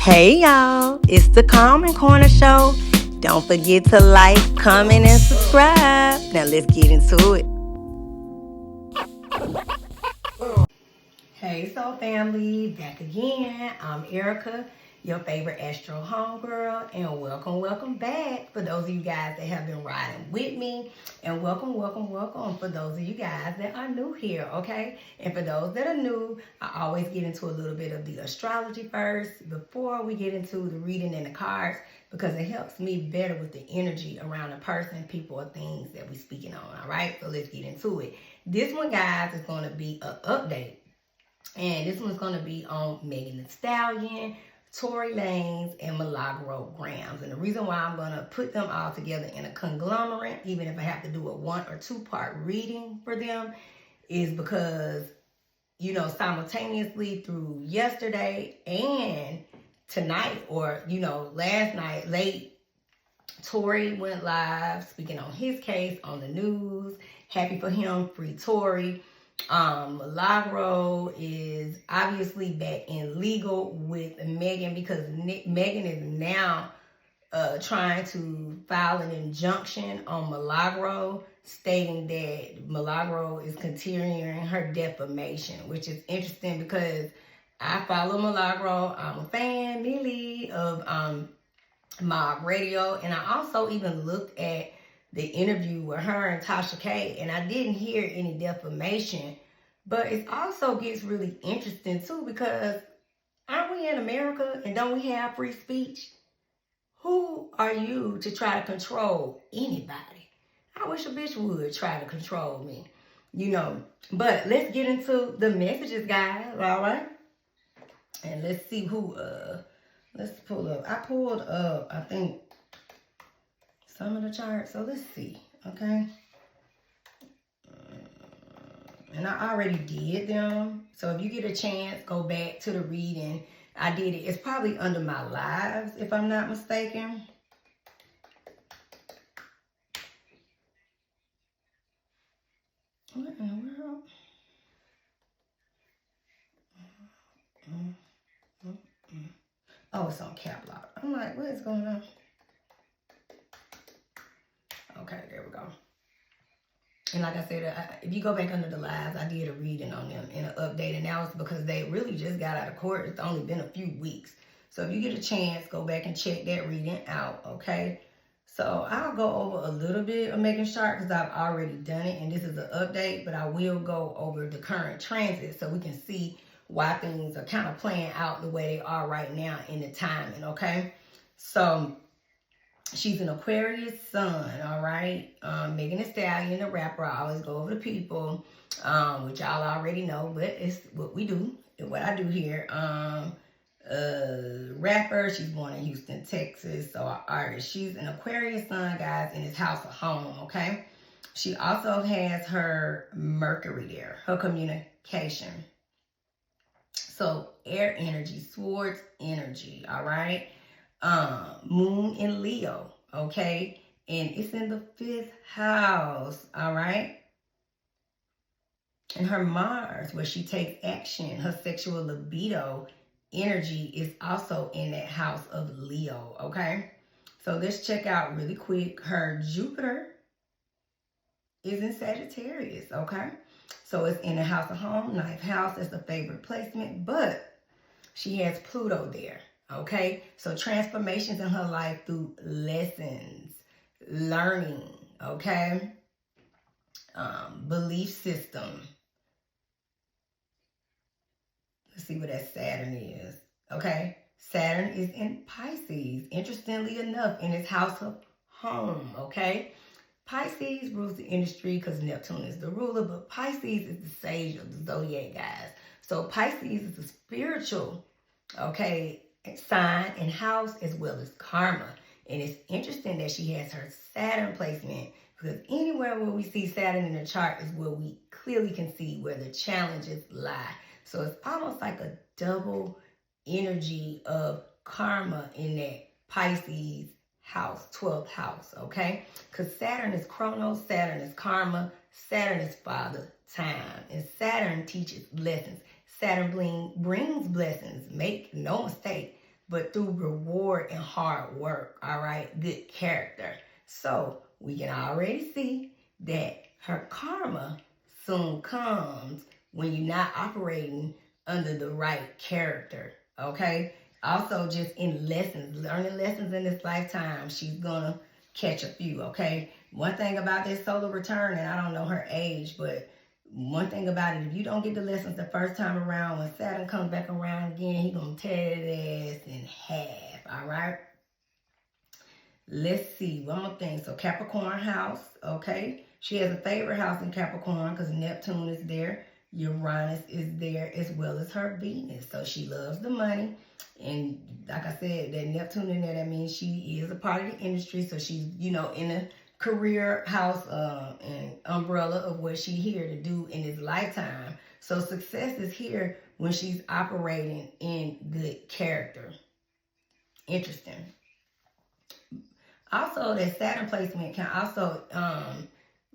Hey y'all, it's the Calm Corner Show. Don't forget to like, comment, and subscribe. Now let's get into it. Hey Soul Family, back again. I'm Erica, your favorite Astro homegirl, and welcome back for those of you guys that have been riding with me, and welcome for those of you guys that are new here, okay? And for those that are new, I always get into a little bit of the astrology first before we get into the reading and the cards, because it helps me better with the energy around the person, people, or things that we're speaking on, all right? So let's get into it. This one, guys, is going to be an update. And this one's going to be on Megan Thee Stallion, Tory Lanez, and Milagro GRAMZ. And the reason why I'm going to put them all together in a conglomerate, even if I have to do a 1 or 2 part reading for them, is because, you know, simultaneously through yesterday and tonight, or, you know, last night, late, Tory went live speaking on his case on the news. Happy for him, free Tory. Milagro is obviously back in legal with Megan, because Megan is now trying to file an injunction on Milagro, stating that Milagro is continuing her defamation, which is interesting because I follow Milagro. I'm a fan, Millie, of Mob Radio, and I also even looked at the interview with her and Tasha K, and I didn't hear any defamation. But it also gets really interesting too, because aren't we in America and don't we have free speech? Who are you to try to control anybody? I wish a bitch would try to control me, you know. But let's get into the messages, guys, all right? And let's see who, let's pull up. I pulled up, I think, some of the charts, so let's see, okay? And I already did them, so if you get a chance, go back to the reading. I did it. It's probably under my lives, if I'm not mistaken. What in the world? Oh, it's on cap lock. I'm like, what is going on? Okay, there we go. And like I said, if you go back under the lives, I did a reading on them and an update. And that was because they really just got out of court. It's only been a few weeks. So if you get a chance, go back and check that reading out, okay? So I'll go over a little bit of Megan Sharp because I've already done it. And this is an update, but I will go over the current transit so we can see why things are kind of playing out the way they are right now in the timing, okay? So she's an Aquarius sun, all right? Megan Thee Stallion, the rapper. I always go over the people, which y'all already know, but it's what we do, and what I do here. Rapper, she's born in Houston, Texas, so an artist. She's an Aquarius sun, guys, in his house of home, okay? She also has her Mercury there, her communication. So air energy, swords energy, all right? Moon in Leo, okay? And it's in the 5th house, all right? And her Mars, where she takes action, her sexual libido energy is also in that house of Leo, okay? So let's check out really quick. Her Jupiter is in Sagittarius, okay? So it's in the house of home, 9th house. That's the favorite placement, but she has Pluto there. Okay, so transformations in her life through lessons, learning, okay, belief system. Let's see what that Saturn is, okay? Saturn is in Pisces, interestingly enough, in his house of home, okay? Pisces rules the industry because Neptune is the ruler, but Pisces is the sage of the zodiac, guys. So Pisces is the spiritual, okay, sign and house, as well as karma. And it's interesting that she has her Saturn placement, because anywhere where we see Saturn in the chart is where we clearly can see where the challenges lie. So it's almost like a double energy of karma in that Pisces house, 12th house, okay? Because Saturn is Chronos, Saturn is karma, Saturn is father time, and Saturn teaches lessons. Saturn brings blessings. Make no mistake. but through reward and hard work, all right? Good character. So we can already see that her karma soon comes when you're not operating under the right character, okay? Also, just in lessons, learning lessons in this lifetime, she's gonna catch a few, okay? One thing about this solar return, and I don't know her age, but one thing about it, if you don't get the lessons the first time around, when Saturn comes back around again, he gonna tear that ass in half, all right? Let's see, one more thing. So Capricorn house, okay? She has a favorite house in Capricorn because Neptune is there. Uranus is there as well as her Venus. So she loves the money. And like I said, that Neptune in there, that means she is a part of the industry. So she's, you know, in a career house and umbrella of what she's here to do in this lifetime. So success is here when she's operating in good character. Interesting. Also, that Saturn placement can also,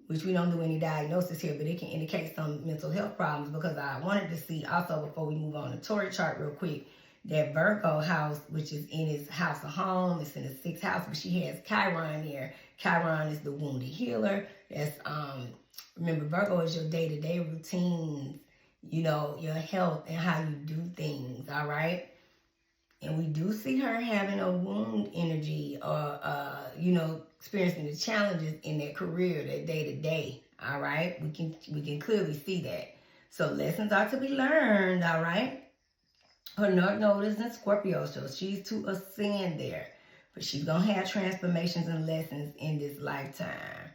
which we don't do any diagnosis here, but it can indicate some mental health problems, because I wanted to see also, before we move on to Tory chart real quick, that Virgo house, which is in his house of home, it's in the 6th house, but she has Chiron there. Chiron is the wounded healer. That's, remember, Virgo is your day-to-day routines, you know, your health and how you do things, all right? And we do see her having a wound energy, or, you know, experiencing the challenges in that career, that day-to-day, all right? We can clearly see that. So lessons are to be learned, all right? Her North Node is in Scorpio, so she's to ascend there. But she's going to have transformations and lessons in this lifetime.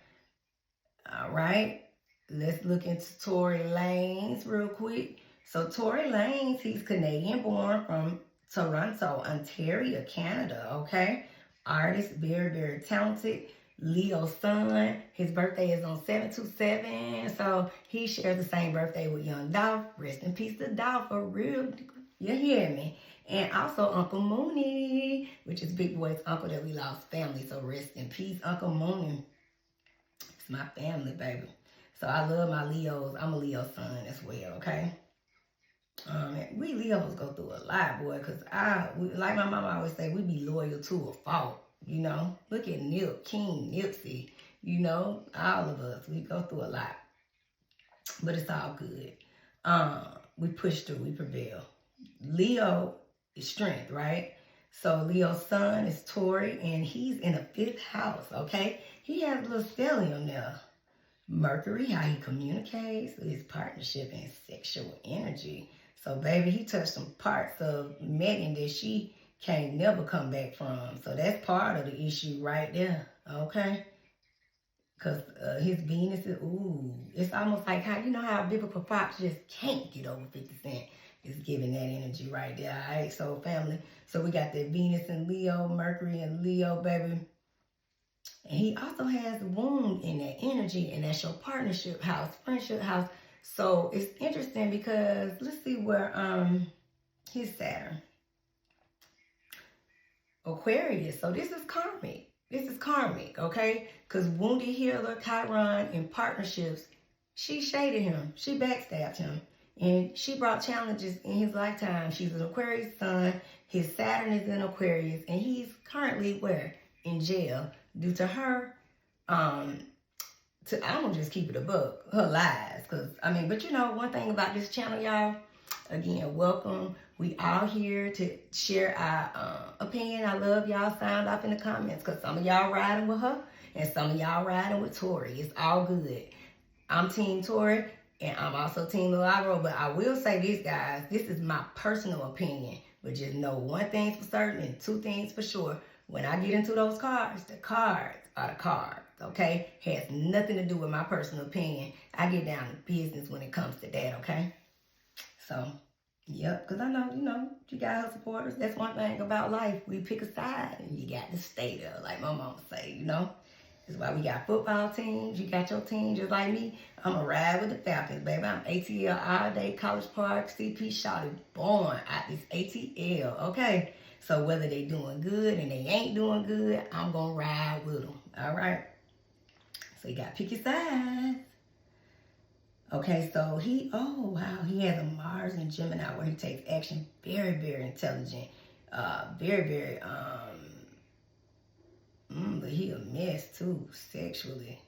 All right? Let's look into Tory Lanez real quick. So Tory Lanez, he's Canadian born from Toronto, Ontario, Canada, okay? Artist, very, very talented. Leo sun. His birthday is on 7/27, so he shares the same birthday with Young Dolph. Rest in peace to Dolph, for real. You hear me? And also Uncle Mooney, which is Big Boy's uncle that we lost family. So rest in peace, Uncle Mooney. It's my family, baby. So I love my Leos. I'm a Leo son as well, okay? We Leos go through a lot, boy, because like my mama always say, we be loyal to a fault, you know? Look at Nip, King, Nipsey, you know? All of us, we go through a lot. But it's all good. We push through, we prevail. Leo is strength, right? So Leo's son is Tory, and he's in the 5th house, okay? He has a little Stallion there. Mercury, how he communicates with his partnership and sexual energy. So, baby, he touched some parts of Megan that she can't never come back from. So that's part of the issue right there, okay? Because his Venus is, ooh, it's almost like how, you know how biblical Fox just can't get over 50 Cent. It's giving that energy right there, all right? So, family, so we got that Venus and Leo, Mercury and Leo, baby. And he also has the wound in that energy, and that's your partnership house, friendship house. So it's interesting because let's see where his Saturn. Aquarius. So this is karmic. This is karmic, okay? Because wounded healer, Chiron, in partnerships, she shaded him. She backstabbed him. And she brought challenges in his lifetime. She's an Aquarius sun. His Saturn is in Aquarius. And he's currently where? In jail. Due to her, I'm gonna just keep it a book, her lies. Cause I mean, but you know, one thing about this channel, y'all, again, welcome. We all here to share our opinion. I love y'all. Sound off in the comments, cause some of y'all riding with her and some of y'all riding with Tory. It's all good. I'm Team Tory and I'm also Team Milagro, but I will say this, guys, this is my personal opinion, but just know one thing's for certain and two things for sure. When I get into those cards, the cards are the cards, okay? Has nothing to do with my personal opinion. I get down to business when it comes to that, okay? So, yep, because I know, you know, you got her supporters. That's one thing about life. We pick a side and you got to stay there, like my mama say, you know? That's why we got football teams. You got your team just like me. I'm a ride with the Falcons, baby. I'm ATL all day, College Park, CP Shawty, born out this ATL, okay? So whether they doing good and they ain't doing good, I'm going to ride with them. All right? So you got to pick your sides. Okay, so he has a Mars and Gemini where he takes action. Very, very intelligent. Very, very, but he a mess too, sexually.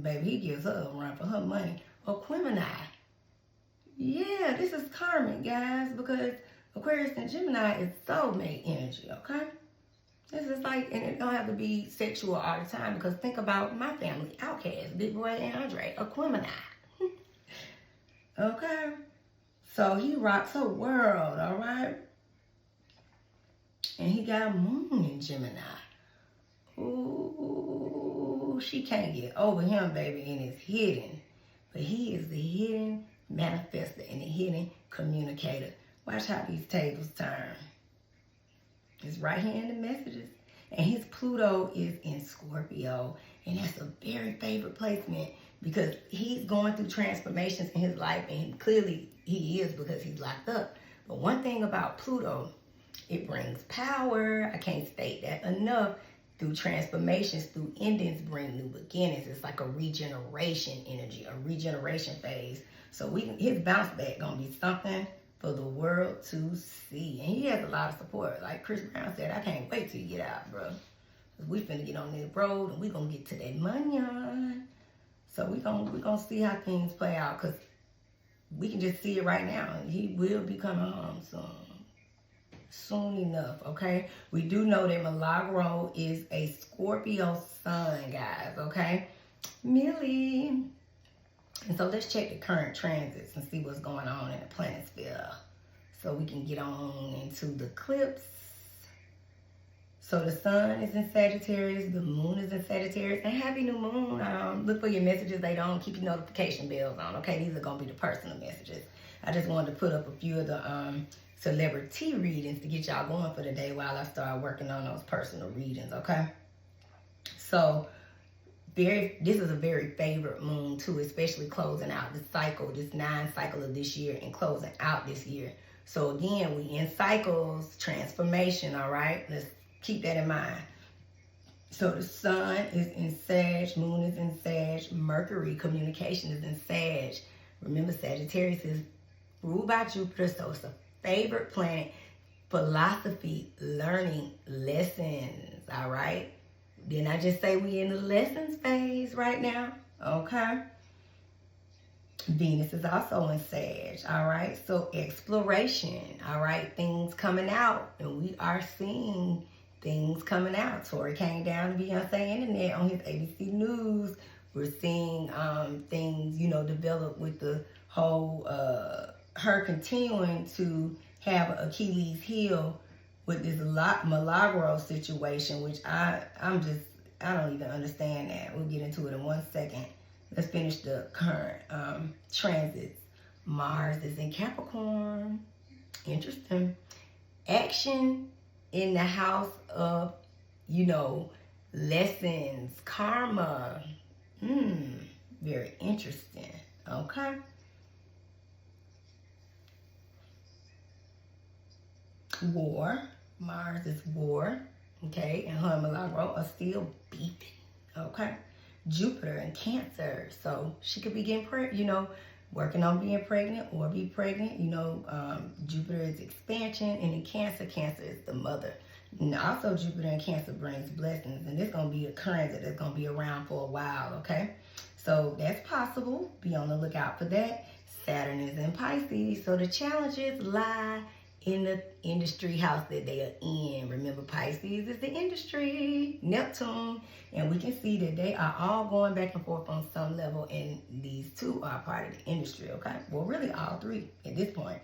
Baby, he gives her a run for her money. Gemini. Yeah, this is karmic, guys, because Aquarius and Gemini is soulmate energy, okay? This is like, and it don't have to be sexual all the time, because think about my family, Outkast, Big Boy and Andre, Gemini. Okay? So he rocks her world, all right? And he got a moon in Gemini. Ooh, she can't get over him, baby, and it's hidden. But he is the hidden manifester and the hidden communicator. Watch how these tables turn. It's right here in the messages. And his Pluto is in Scorpio. And that's a very favorite placement because he's going through transformations in his life. And clearly he is because he's locked up. But one thing about Pluto, it brings power. I can't state that enough. Through transformations, through endings, bring new beginnings. It's like a regeneration energy, a regeneration phase. So his bounce back gonna be something for the world to see. And he has a lot of support. Like Chris Brown said, I can't wait till you get out, bro. Cause we finna get on this road and we gonna get to that money on. So we gonna see how things play out, cause we can just see it right now. He will be coming home soon enough, okay? We do know that Milagro is a Scorpio sun, guys, okay? Millie. And so let's check the current transits and see what's going on in the planisphere so we can get on into the clips. So the sun is in Sagittarius, the moon is in Sagittarius, and happy new moon. Look for your messages later on. Keep your notification bells on, okay? These are going to be the personal messages. I just wanted to put up a few of the celebrity readings to get y'all going for the day while I start working on those personal readings, okay? So this is a very favorite moon too, especially closing out the cycle, this 9 cycle of this year and closing out this year. So again, we in cycles, transformation, all right? Let's keep that in mind. So the sun is in Sag, moon is in Sag, Mercury, communication is in Sag. Remember, Sagittarius is ruled by Jupiter, so it's a favorite planet, philosophy, learning, lessons, all right? Didn't I just say we in the lessons phase right now? Okay. Venus is also in Sag, all right? So exploration, all right? Things coming out, and we are seeing things coming out. Tory came down to Beyonce Internet on his ABC News. We're seeing things, develop with the whole, her continuing to have an Achilles heel with this Milagro situation, which I don't even understand that. We'll get into it in 1 second. Let's finish the current transits. Mars is in Capricorn. Interesting. Action in the house of, lessons, karma. Very interesting. Okay. War. Mars is war. Okay. And her and Milagro are still beefing. Okay. Jupiter and Cancer. So she could be getting pregnant, working on being pregnant or be pregnant. Jupiter is expansion, and in Cancer is the mother. And also Jupiter and Cancer brings blessings, and this is going to be a transit that's going to be around for a while, okay? So that's possible. Be on the lookout for that. Saturn is in Pisces, so the challenges lie in the industry house that they are in. Remember, Pisces is the industry, Neptune, and we can see that they are all going back and forth on some level, and these two are part of the industry, okay? Well, really all three at this point.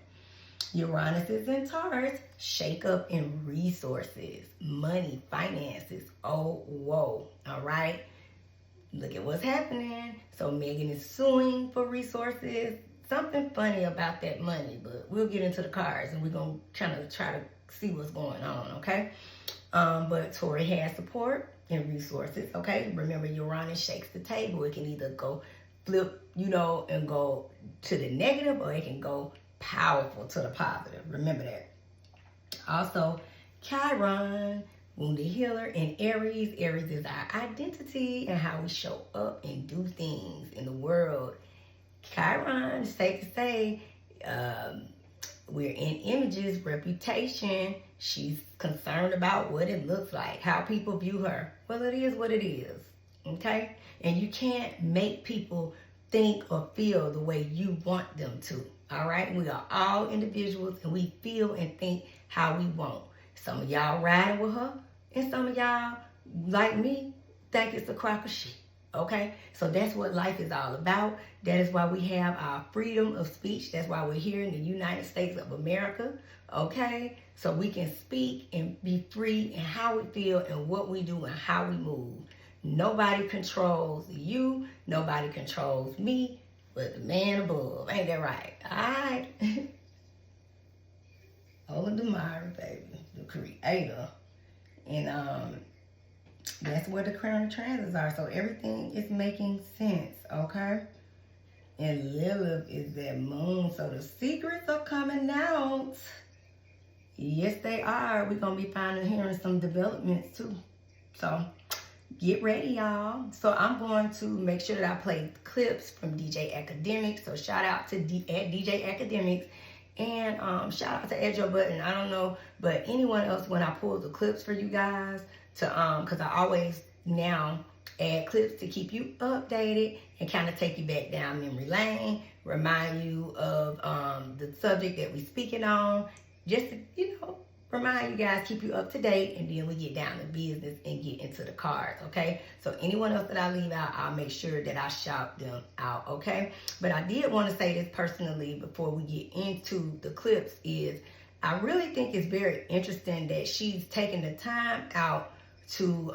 Uranus is in Taurus, shake up in resources, money, finances. Oh, whoa, all right? Look at what's happening. So Megan is suing for resources. Something funny about that money, but we'll get into the cards and we're going to kind of try to see what's going on, okay? But Tory has support and resources, okay? Remember, Uranus shakes the table. It can either go flip, and go to the negative, or it can go powerful to the positive. Remember that. Also, Chiron, wounded healer, and Aries. Aries is our identity and how we show up and do things in the world. Chiron, safe to say, We're in images, reputation. She's concerned about what it looks like, how people view her. Well, it is what it is, okay? And you can't make people think or feel the way you want them to, all right? We are all individuals, and we feel and think how we want. Some of y'all riding with her, and some of y'all, like me, think it's a crock of shit, okay? So that's what life is all about. That is why we have our freedom of speech. That's why we're here in the United States of America, okay? So we can speak and be free in how we feel and what we do and how we move. Nobody controls you. Nobody controls me but the man above. Ain't that right? All right. Ola Damari, baby, the creator. And that's where the crown of transits are. So everything is making sense, okay? And Lilith is that moon. So the secrets are coming out. Yes, they are. We're going to be finding hearing some developments too. So get ready, y'all. So I'm going to make sure that I play clips from DJ Academics. So shout out to DJ Academics. And shout out to Ed Joe Button. I don't know, but anyone else, when I pull the clips for you guys, to because I always now add clips to keep you updated and kind of take you back down memory lane, remind you of the subject that we're speaking on, just to, you know, remind you guys, keep you up to date, and then we get down to business and get into the cards, okay? So anyone else that I leave out, I'll make sure that I shout them out, okay? But I did want to say this personally before we get into the clips is I really think it's very interesting that she's taking the time out to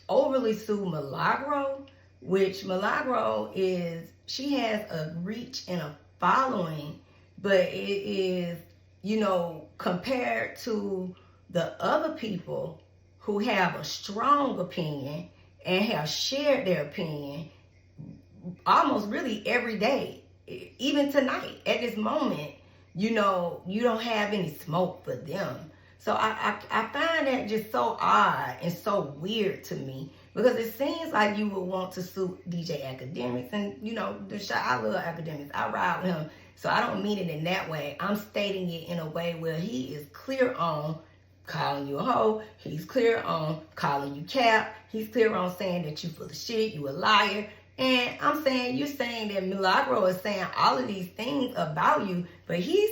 overly sue Milagro, which Milagro is, she has a reach and a following, but it is, you know, compared to the other people who have a strong opinion and have shared their opinion almost really every day, even tonight, at this moment, you know, you don't have any smoke for them. So I find that just so odd and so weird to me, because it seems like you would want to sue DJ Academics, and you know, I love Academics. I ride with him. So I don't mean it in that way. I'm stating it in a way where he is clear on calling you a hoe. He's clear on calling you cap. He's clear on saying that you full of shit, you a liar. And I'm saying, you're saying that Milagro is saying all of these things about you, but he's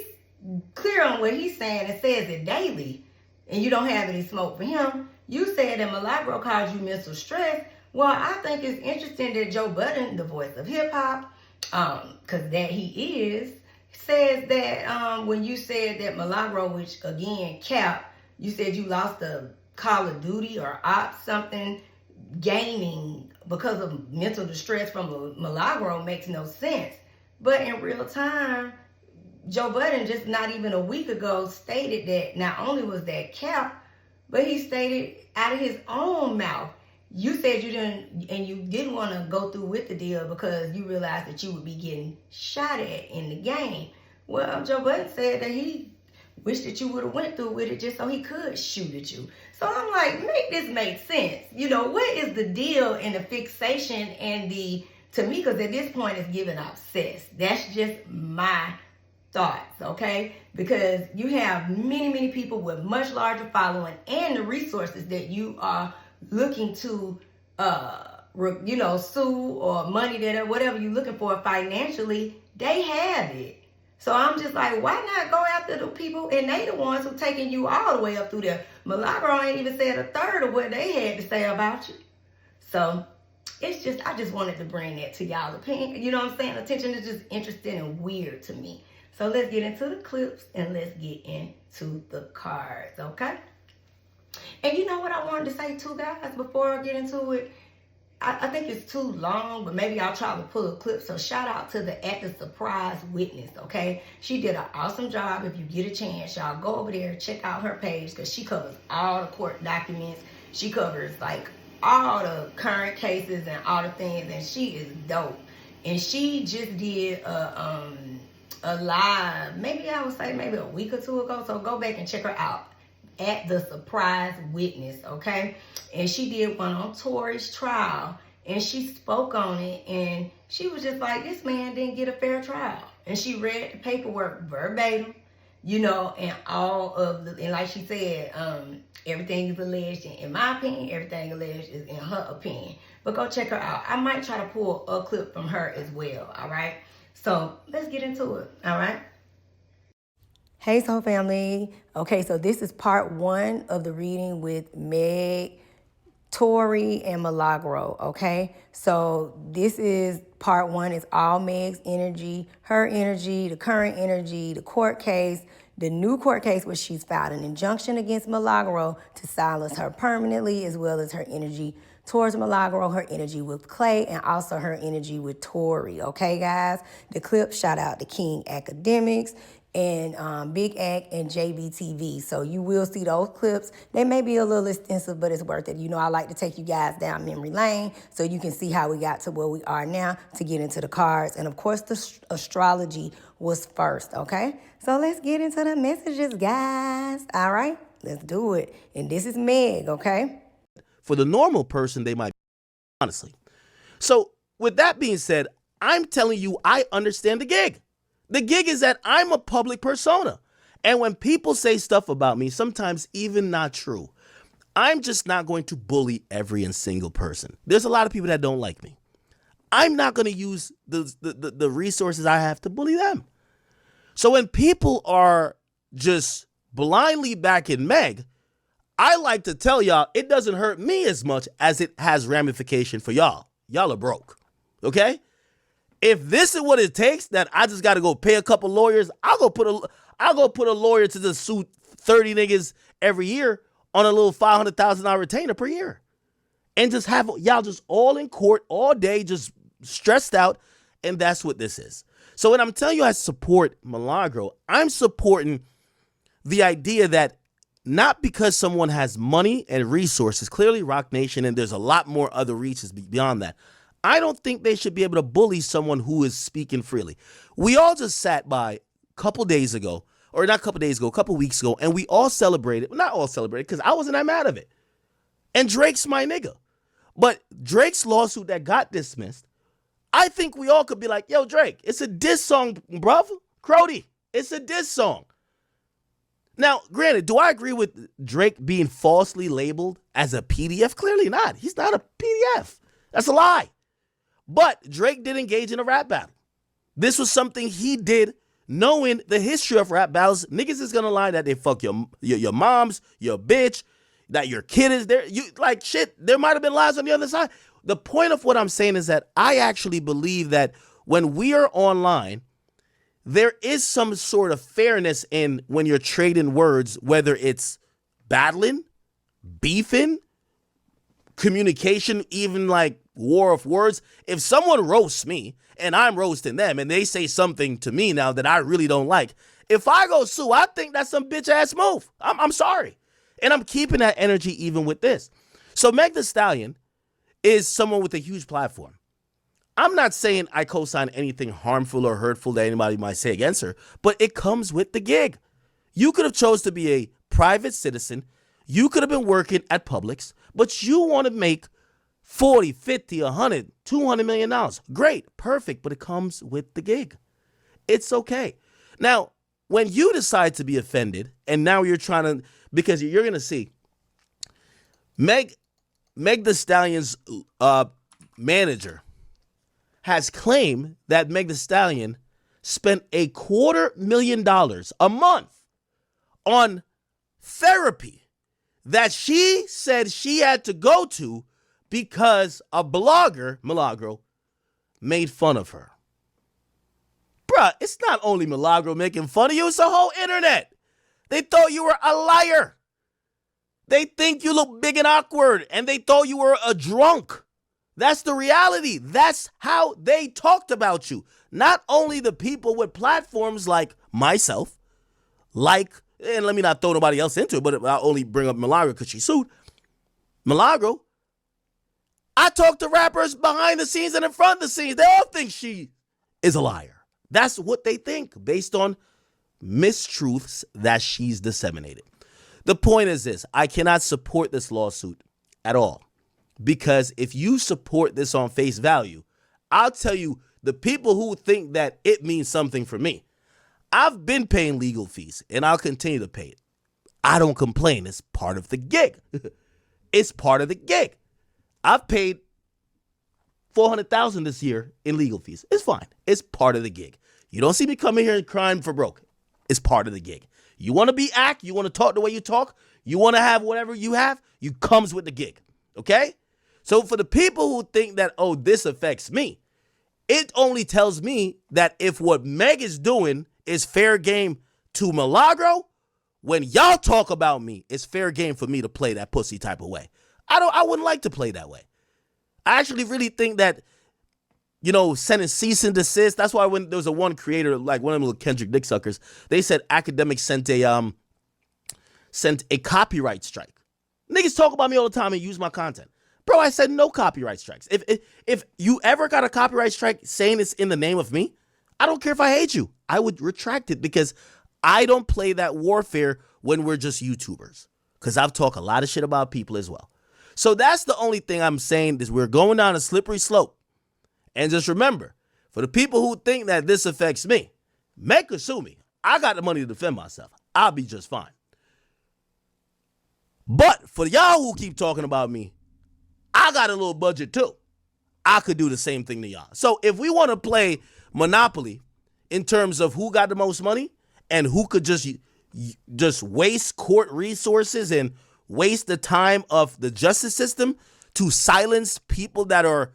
clear on what he's saying and says it daily. And you don't have any smoke for him. You said that Milagro caused you mental stress. Well, I think it's interesting that Joe Budden, the voice of hip hop, because that he is, says that when you said that Milagro, which again, cap, you said you lost a Call of Duty or Ops something, gaming because of mental distress from Milagro makes no sense. But in real time, Joe Budden just not even a week ago stated that not only was that cap, but he stated out of his own mouth, you said you didn't want to go through with the deal because you realized that you would be getting shot at in the game. Well, Joe Budden said that he wished that you would have went through with it just so he could shoot at you. So I'm like, make this make sense. You know, what is the deal and the fixation and to me, because at this point it's giving obsessed. That's just my thoughts, okay? Because you have many, many people with much larger following and the resources that you are looking to, you know, sue or money that or whatever you're looking for financially, they have it. So I'm just like, why not go after the people, and they the ones who taking you all the way up through there. Milagro ain't even said a third of what they had to say about you. So it's just, I just wanted to bring that to y'all opinion. You know what I'm saying? Attention is just interesting and weird to me. So let's get into the clips and let's get into the cards, okay? And you know what I wanted to say too, guys, before I get into it? I think it's too long, but maybe I'll try to pull a clip. So shout out to the surprise witness, okay? She did an awesome job. If you get a chance, y'all go over there, check out her page, because she covers all the court documents. She covers like all the current cases and all the things, and she is dope. And she just did a live, maybe I would say maybe a week or two ago. So go back and check her out at the surprise witness, okay? And she did one on Tory's trial, and she spoke on it, and she was just like, this man didn't get a fair trial. And she read the paperwork verbatim. you know, and all of the, and like she said, everything is alleged in my opinion, everything alleged is in her opinion. But go check her out. I might try to pull a clip from her as well, all right? So let's get into it, all right? Hey, Soul Family. Okay, so this is part 1 of the reading with Meg, Tory, and Milagro, okay? So this is part 1. It's all Meg's energy, her energy, the current energy, the court case, the new court case where she's filed an injunction against Milagro to silence her permanently, as well as her energy towards Milagro, her energy with Klay, and also her energy with Tory, okay, guys? The clip, shout out to King Academics and Big Act and JBTV. So you will see those clips. They may be a little extensive, but it's worth it. You know, I like to take you guys down memory lane so you can see how we got to where we are now to get into the cards. And of course, the astrology was first, okay? So let's get into the messages, guys. All right, let's do it. And this is Meg, okay? For the normal person, they might, honestly. So with that being said, I'm telling you, I understand the gig. The gig is that I'm a public persona. And when people say stuff about me, sometimes even not true, I'm just not going to bully every and single person. There's a lot of people that don't like me. I'm not going to use the resources I have to bully them. So when people are just blindly backing Meg, I like to tell y'all it doesn't hurt me as much as it has ramification for y'all. Y'all are broke, okay? If this is what it takes, that I just got to go pay a couple lawyers, I'll go put a lawyer to just sue 30 niggas every year on a little $500,000 retainer per year, and just have y'all just all in court all day, just stressed out, and that's what this is. So when I'm telling you I support Milagro, I'm supporting the idea that not because someone has money and resources, clearly Rock Nation, and there's a lot more other reaches beyond that, I don't think they should be able to bully someone who is speaking freely. We all just sat by a couple days ago, or not a couple days ago, a couple weeks ago, and we all celebrated, not all celebrated, because I wasn't that mad of it. And Drake's my nigga. But Drake's lawsuit that got dismissed, I think we all could be like, yo, Drake, it's a diss song, bruv. Crody, it's a diss song. Now, granted, do I agree with Drake being falsely labeled as a PDF? Clearly not. He's not a PDF. That's a lie. But Drake did engage in a rap battle. This was something he did knowing the history of rap battles. Niggas is gonna lie that they fuck your moms, your bitch, that your kid is there. You like shit, there might have been lies on the other side. The point of what I'm saying is that I actually believe that when we are online, there is some sort of fairness in when you're trading words, whether it's battling, beefing, communication, even like war of words. If someone roasts me and I'm roasting them and they say something to me now that I really don't like, if I go sue, I think that's some bitch ass move. I'm sorry. And I'm keeping that energy even with this. So Meg Thee Stallion is someone with a huge platform. I'm not saying I co-sign anything harmful or hurtful that anybody might say against her, but it comes with the gig. You could have chose to be a private citizen. You could have been working at Publix, but you want to make 40, 50, 100, $200 million. Great, perfect, but it comes with the gig. It's okay. Now, when you decide to be offended, and now you're trying to, because you're going to see, Meg Thee Stallion's manager has claimed that Meg Thee Stallion spent $250,000 a month on therapy that she said she had to go to because a blogger, Milagro, made fun of her. Bruh, it's not only Milagro making fun of you, it's the whole internet. They thought you were a liar. They think you look big and awkward, and they thought you were a drunk. That's the reality. That's how they talked about you. Not only the people with platforms like myself, and let me not throw nobody else into it, but I'll only bring up Milagro because she sued. Milagro, I talk to rappers behind the scenes and in front of the scenes. They all think she is a liar. That's what they think based on mistruths that she's disseminated. The point is this: I cannot support this lawsuit at all. Because if you support this on face value, I'll tell you, the people who think that it means something for me, I've been paying legal fees, and I'll continue to pay it. I don't complain. It's part of the gig. It's part of the gig. I've paid $400,000 this year in legal fees. It's fine. It's part of the gig. You don't see me coming here and crying for broke. It's part of the gig. You want to be act, you want to talk the way you talk, you want to have whatever you have, you comes with the gig. Okay? So for the people who think that, oh, this affects me, it only tells me that if what Meg is doing is fair game to Milagro, when y'all talk about me, it's fair game for me to play that pussy type of way. I wouldn't like to play that way. I actually really think that, sending cease and desist. That's why when there was one creator, like one of them little Kendrick dick suckers, they said academics sent a copyright strike. Niggas talk about me all the time and use my content. Bro, I said no copyright strikes. If you ever got a copyright strike saying it's in the name of me, I don't care if I hate you. I would retract it because I don't play that warfare when we're just YouTubers. Because I've talked a lot of shit about people as well. So that's the only thing I'm saying is we're going down a slippery slope. And just remember, for the people who think that this affects me, Meg could sue me. I got the money to defend myself. I'll be just fine. But for y'all who keep talking about me, I got a little budget too. I could do the same thing to y'all. So if we want to play Monopoly in terms of who got the most money and who could just waste court resources and waste the time of the justice system to silence people that are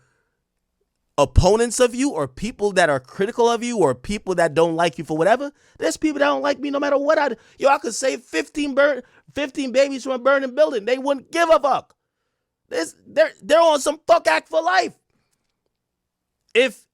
opponents of you or people that are critical of you or people that don't like you for whatever, there's people that don't like me no matter what I do. I could save 15 babies from a burning building. They wouldn't give a fuck. They're on some fuck act for life. If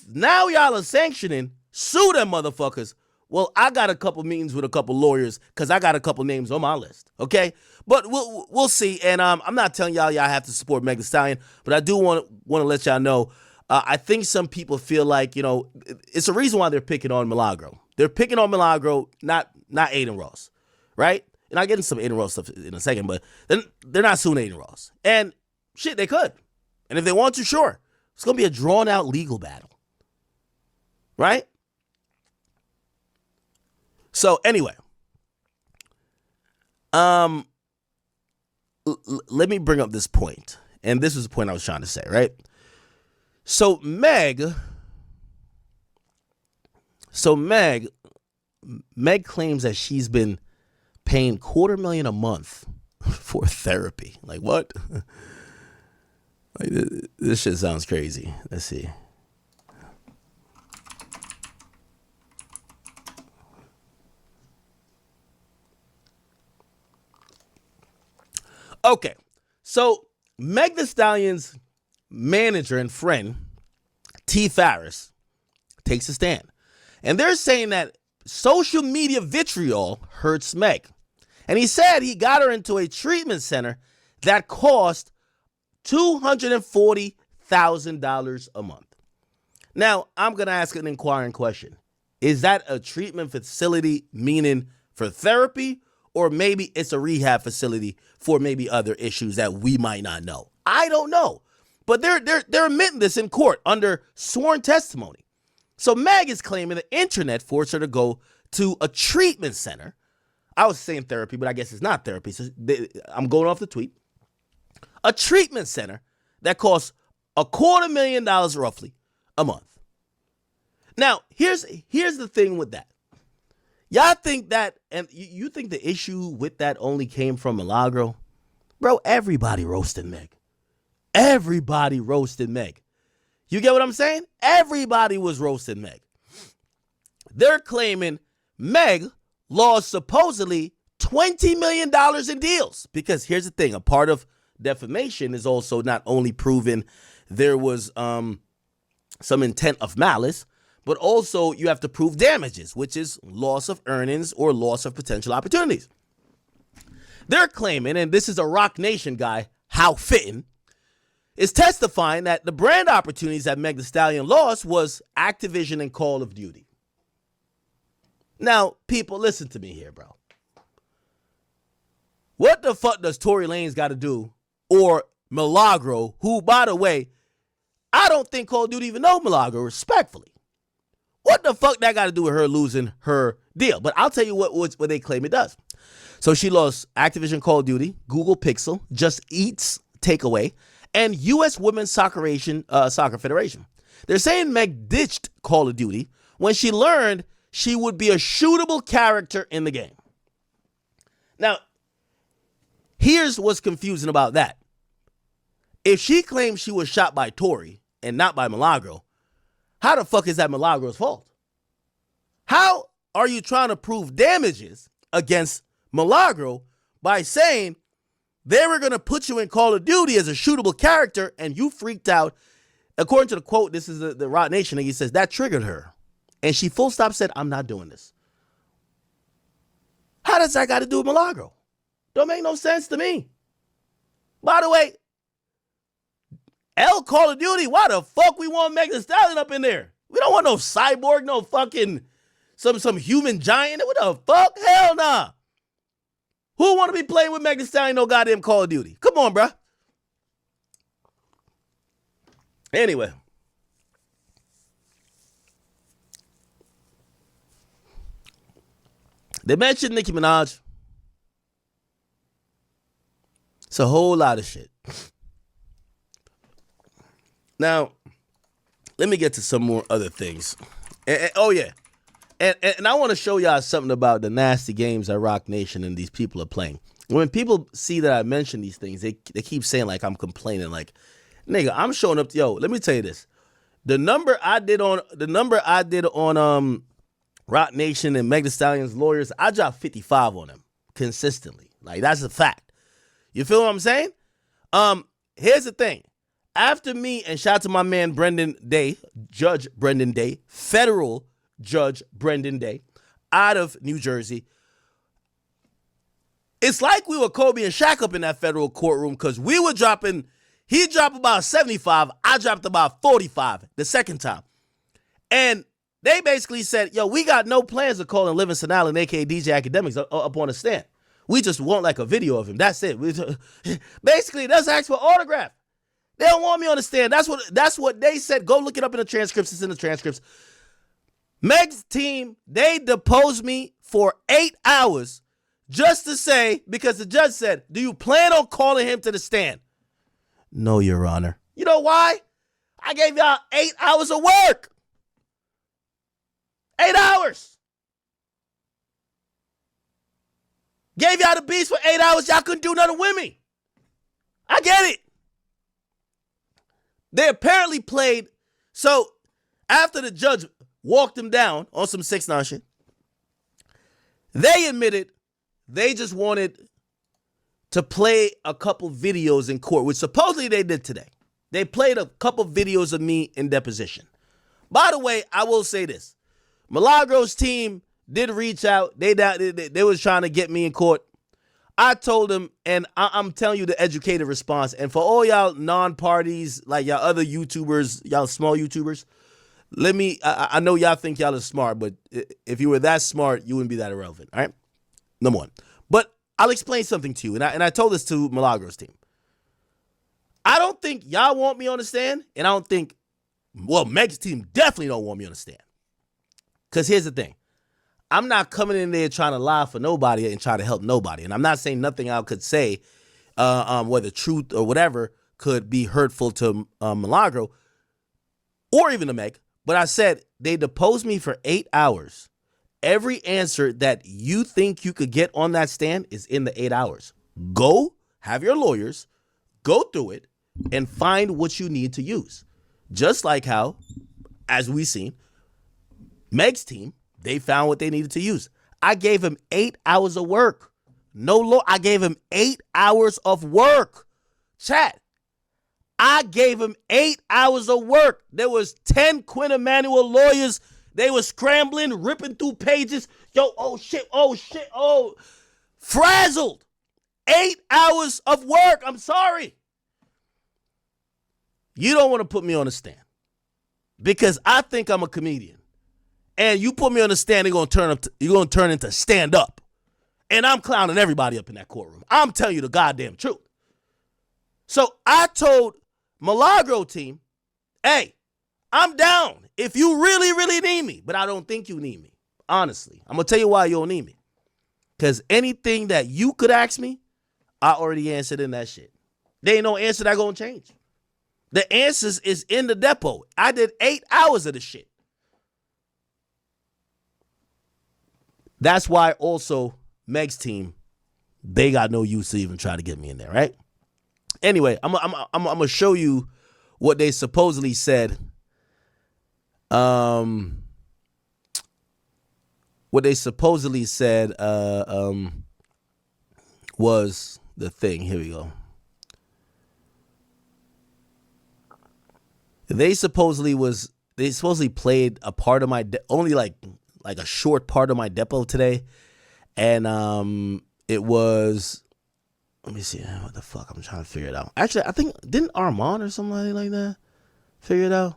now y'all are sanctioning, sue them motherfuckers. Well, I got a couple meetings with a couple lawyers because I got a couple names on my list, okay? But we'll see. And I'm not telling y'all have to support Meg Thee Stallion, but I do want to let y'all know. I think some people feel like it's a reason why they're picking on Milagro. They're picking on Milagro, not Aiden Ross, right? And I'll get into some Aiden Ross stuff in a second, but then they're not suing Aiden Ross. And shit, they could. And if they want to, sure. It's gonna be a drawn out legal battle, right? So anyway, let me bring up this point. And this was the point I was trying to say, right? So Meg claims that she's been paying $250,000 a month for therapy. Like what? Like this shit sounds crazy. Let's see. Okay, so Meg Thee Stallion's manager and friend, T. Farris, takes a stand. And they're saying that social media vitriol hurts Meg. And he said he got her into a treatment center that cost $240,000 a month. Now, I'm going to ask an inquiring question. Is that a treatment facility, meaning for therapy, or maybe it's a rehab facility for maybe other issues that we might not know? I don't know. But they're admitting this in court under sworn testimony. So Meg is claiming the internet forced her to go to a treatment center. I was saying therapy, but I guess it's not therapy. So I'm going off the tweet. A treatment center that costs $250,000 roughly a month. Now, here's the thing with that. Y'all think that, and you think the issue with that only came from Milagro? Bro, everybody roasted Meg. Everybody roasted Meg. You get what I'm saying? Everybody was roasting Meg. They're claiming Meg lost supposedly $20 million in deals. Because here's the thing, a part of defamation is also not only proving there was some intent of malice, but also you have to prove damages, which is loss of earnings or loss of potential opportunities. They're claiming, and this is a Rock Nation guy, How Fitting, is testifying that the brand opportunities that Meg Thee Stallion lost was Activision and Call of Duty. Now, people, listen to me here, bro. What the fuck does Tory Lanez got to do, or Milagro, who, by the way, I don't think Call of Duty even know Milagro, respectfully. What the fuck that got to do with her losing her deal? But I'll tell you what they claim it does. So she lost Activision Call of Duty, Google Pixel, Just Eat's Takeaway, and U.S. Women's Soccer Federation. They're saying Meg ditched Call of Duty when she learned she would be a shootable character in the game. Now, here's what's confusing about that. If she claims she was shot by Tory and not by Milagro, how the fuck is that Milagro's fault? How are you trying to prove damages against Milagro by saying they were going to put you in Call of Duty as a shootable character and you freaked out? According to the quote, this is the Roc Nation, and he says that triggered her. And she full stop said, I'm not doing this. How does that got to do with Milagro? Don't make no sense to me. By the way, Call of Duty, why the fuck we want Meg Thee Stallion up in there? We don't want no cyborg, no fucking some human giant. What the fuck? Hell nah. Who want to be playing with Meg Thee Stallion no goddamn Call of Duty? Come on, bruh. Anyway. They mentioned Nicki Minaj. It's a whole lot of shit. Now, let me get to some more other things. Oh, yeah. And I want to show y'all something about the nasty games that Roc Nation and these people are playing. When people see that I mention these things, they keep saying like I'm complaining. Like, nigga, I'm showing up. Yo, let me tell you this. The number I did on Roc Nation and Meg Thee Stallion's lawyers, I dropped 55 on them consistently. Like, that's a fact. You feel what I'm saying? Here's the thing. After me, and shout out to my man Brendan Day, Judge Brendan Day, federal Judge Brendan Day, out of New Jersey. It's like we were Kobe and Shaq up in that federal courtroom because we were dropping, he dropped about 75, I dropped about 45 the second time. And they basically said, yo, we got no plans of calling Livingston Allen, a.k.a. DJ Academics, up on the stand. We just want like a video of him. That's it. Basically, let's ask for autograph. They don't want me on the stand. That's what they said. Go look it up in the transcripts. It's in the transcripts. Meg's team, they deposed me for 8 hours just to say, because the judge said, do you plan on calling him to the stand? No, Your Honor. You know why? I gave y'all 8 hours of work. 8 hours. Gave y'all the beats for 8 hours. Y'all couldn't do nothing with me. I get it. They apparently played. So after the judge walked them down on some 6ix9ine shit, they admitted they just wanted to play a couple videos in court, which supposedly they did today. They played a couple videos of me in deposition. By the way, I will say this. Milagro's team did reach out. They was trying to get me in court. I told them, and I'm telling you the educated response, and for all y'all non-parties, like y'all other YouTubers, y'all small YouTubers, I know y'all think y'all are smart, but if you were that smart, you wouldn't be that irrelevant, all right? Number one. But I'll explain something to you, and I told this to Milagro's team. I don't think y'all want me on the stand, and I don't think, well, Meg's team definitely don't want me on the stand. Because here's the thing. I'm not coming in there trying to lie for nobody and try to help nobody. And I'm not saying nothing I could say, whether truth or whatever, could be hurtful to Milagro or even to Meg. But I said they deposed me for 8 hours. Every answer that you think you could get on that stand is in the 8 hours. Go have your lawyers go through it and find what you need to use. Just like how, as we've seen, Meg's team, they found what they needed to use. I gave him 8 hours of work. I gave him 8 hours of work. Chat. I gave him 8 hours of work. There was 10 Quinn Emanuel lawyers. They were scrambling, ripping through pages. Yo, oh shit. Frazzled. 8 hours of work. I'm sorry. You don't want to put me on the stand because I think I'm a comedian. And you put me on the stand, you're gonna turn into stand up. And I'm clowning everybody up in that courtroom. I'm telling you the goddamn truth. So I told Milagro team, hey, I'm down if you really, really need me, but I don't think you need me. Honestly, I'm going to tell you why you don't need me. Because anything that you could ask me, I already answered in that shit. There ain't no answer that going to change. The answers is in the depot. I did 8 hours of the shit. That's why also Meg's team, they got no use to even try to get me in there, right? Anyway, I'm going to show you what they supposedly said. What they supposedly said was the thing. Here we go. They supposedly played a part of my only like a short part of my depot today, and it was, let me see what the fuck, I'm trying to figure it out. Actually, I think didn't Armand or somebody like that figure it out?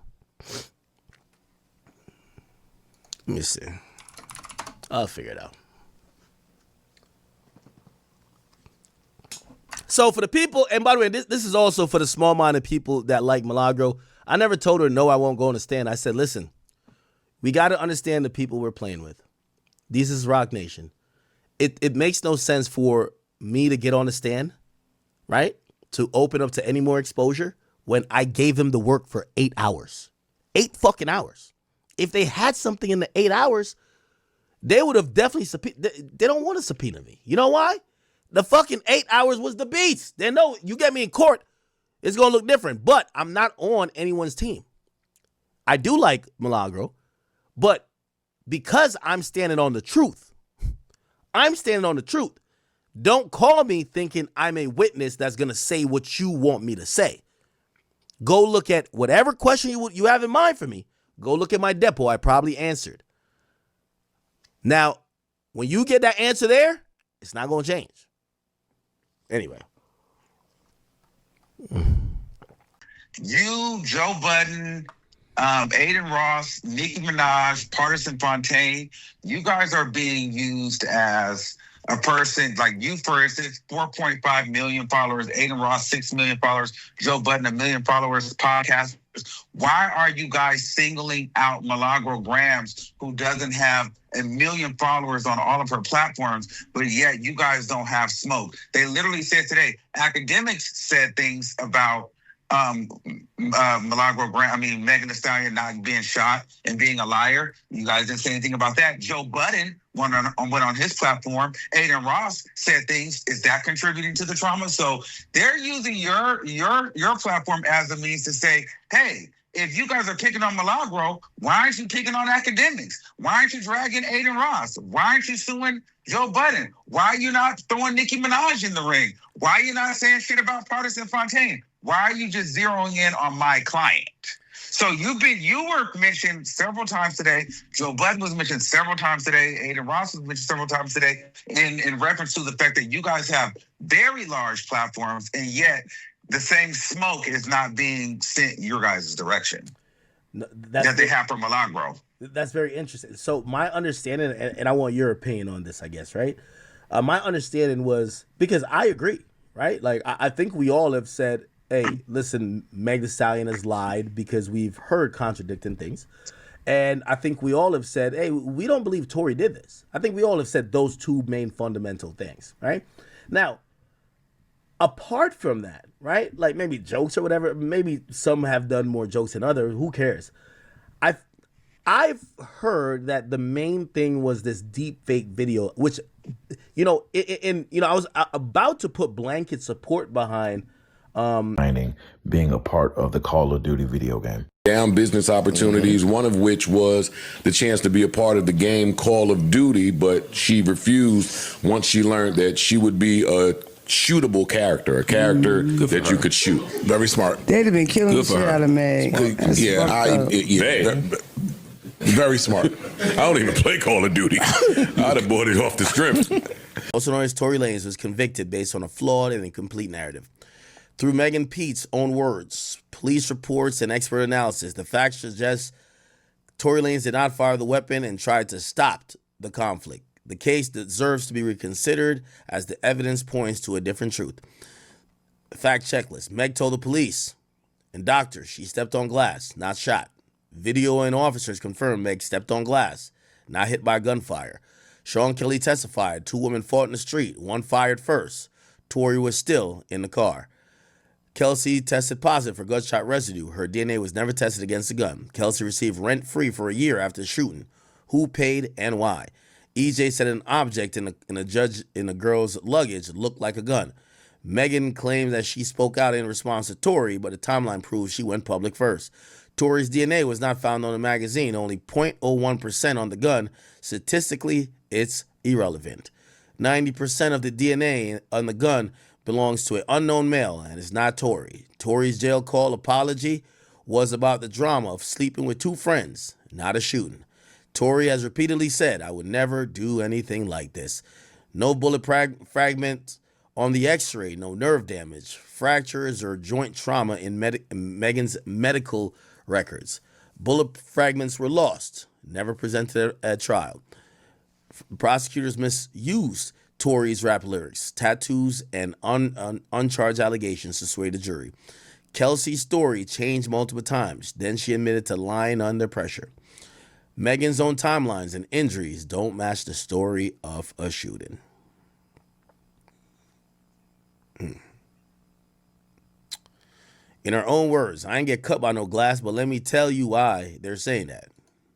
Let me see. I'll figure it out. So for the people, and by the way, this is also for the small-minded people that like Milagro. I never told her, no, I won't go on the stand. I said, listen, we got to understand the people we're playing with. This is Rock Nation. It makes no sense for me to get on the stand, right, to open up to any more exposure when I gave him the work for 8 hours. 8 fucking hours. If they had something in the 8 hours, they would have definitely they don't want to subpoena me. You know why? The fucking 8 hours was the beats. They know you get me in court, it's going to look different. But I'm not on anyone's team. I do like Milagro, but because I'm standing on the truth, Don't call me thinking I'm a witness that's going to say what you want me to say. Go look at whatever question you have in mind for me. Go look at my depot. I probably answered. Now, when you get that answer there, it's not going to change. Anyway. You, Joe Budden, Aiden Ross, Nicki Minaj, Partisan Fontaine, you guys are being used as a person, like you, for instance, 4.5 million followers, Aiden Ross, 6 million followers, Joe Budden, 1 million followers, podcast. Why are you guys singling out Milagro GRAMZ, who doesn't have 1 million followers on all of her platforms, but yet you guys don't have smoke? They literally said today, academics said things about Milagro GRAMZ, Megan Thee Stallion not being shot and being a liar. You guys didn't say anything about that. Joe Budden went on his platform. Aiden Ross said things. Is that contributing to the trauma? So they're using your platform as a means to say, hey, if you guys are picking on Milagro, why aren't you picking on academics? Why aren't you dragging Aiden Ross? Why aren't you suing Joe Budden? Why are you not throwing Nicki Minaj in the ring? Why are you not saying shit about Partisan Fontaine? Why are you just zeroing in on my client? So you were mentioned several times today. Joe Budden was mentioned several times today. Aiden Ross was mentioned several times today in reference to the fact that you guys have very large platforms, and yet the same smoke is not being sent your guys' direction that they have from Milagro. That's very interesting. So my understanding, and I want your opinion on this, I guess, right? My understanding was, because I agree, right? Like, I think we all have said, hey, listen, Meg Thee Stallion has lied, because we've heard contradicting things. And I think we all have said, hey, we don't believe Tory did this. I think we all have said those two main fundamental things, right? Now, apart from that, right, like maybe jokes or whatever, maybe some have done more jokes than others, who cares? I've heard that the main thing was this deep fake video, which, I was about to put blanket support behind being a part of the Call of Duty video game. Down business opportunities, one of which was the chance to be a part of the game Call of Duty, but she refused once she learned that she would be a shootable character, a character that you could shoot. Very smart. They'd have been killing the shit out of Meg. Very smart. I don't even play Call of Duty. I'd have bought it off the strip. Also known as Tory Lanez was convicted based on a flawed and incomplete narrative. Through Megan Pete's own words, police reports, and expert analysis, the facts suggest Tory Lanez did not fire the weapon and tried to stop the conflict. The case deserves to be reconsidered as the evidence points to a different truth. Fact checklist. Meg told the police and doctors she stepped on glass, not shot. Video and officers confirmed Meg stepped on glass, not hit by gunfire. Sean Kelly testified 2 women fought in the street. One fired first. Tory was still in the car. Kelsey tested positive for gunshot residue. Her DNA was never tested against the gun. Kelsey received rent-free for a year after the shooting. Who paid and why? EJ said an object in the girl's luggage looked like a gun. Megan claims that she spoke out in response to Tory, but the timeline proves she went public first. Tory's DNA was not found on the magazine, only 0.01% on the gun. Statistically, it's irrelevant. 90% of the DNA on the gun belongs to an unknown male, and it's not Tory. Tory's jail call apology was about the drama of sleeping with 2 friends, not a shooting. Tory has repeatedly said, I would never do anything like this. No bullet fragments on the x-ray, no nerve damage, fractures, or joint trauma in Megan's medical records. Bullet fragments were lost, never presented at trial. Prosecutors misused Tory's rap lyrics, tattoos, and uncharged allegations to sway the jury. Kelsey's story changed multiple times. Then she admitted to lying under pressure. Megan's own timelines and injuries don't match the story of a shooting. In her own words, I ain't get cut by no glass, but let me tell you why they're saying that.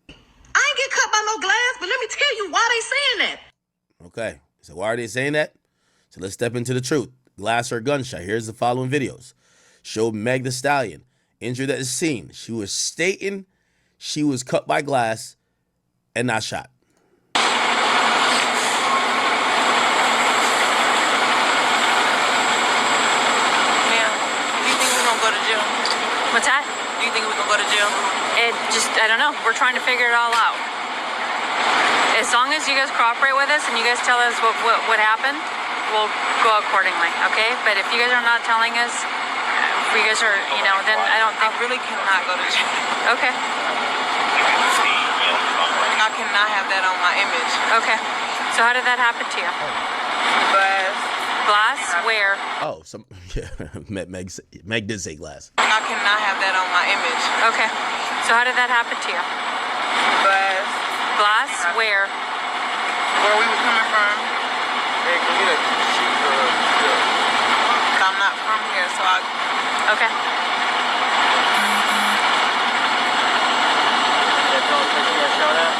I ain't get cut by no glass, but let me tell you why they saying that. Okay, so why are they saying that? So let's step into the truth. Glass or gunshot. Here's the following videos. Showed Meg the Stallion injured at the scene. She was stating she was cut by glass and not shot. What's that? Do you think we're gonna go to jail? I don't know. We're trying to figure it all out. As long as you guys cooperate with us and you guys tell us what happened, we'll go accordingly, okay? But if you guys are not telling us, if you guys are, then I don't think... I really cannot go to jail. Okay. I cannot have that on my image. Okay. So how did that happen to you? Glass? Where? Oh, Meg did say glass. I cannot have that on my image. Okay. So how did that happen to you? Glass? Where? Where we were coming from. Hey, can we get a sheet for But I'm not from here, so I... Okay. That's the only place you got shot at?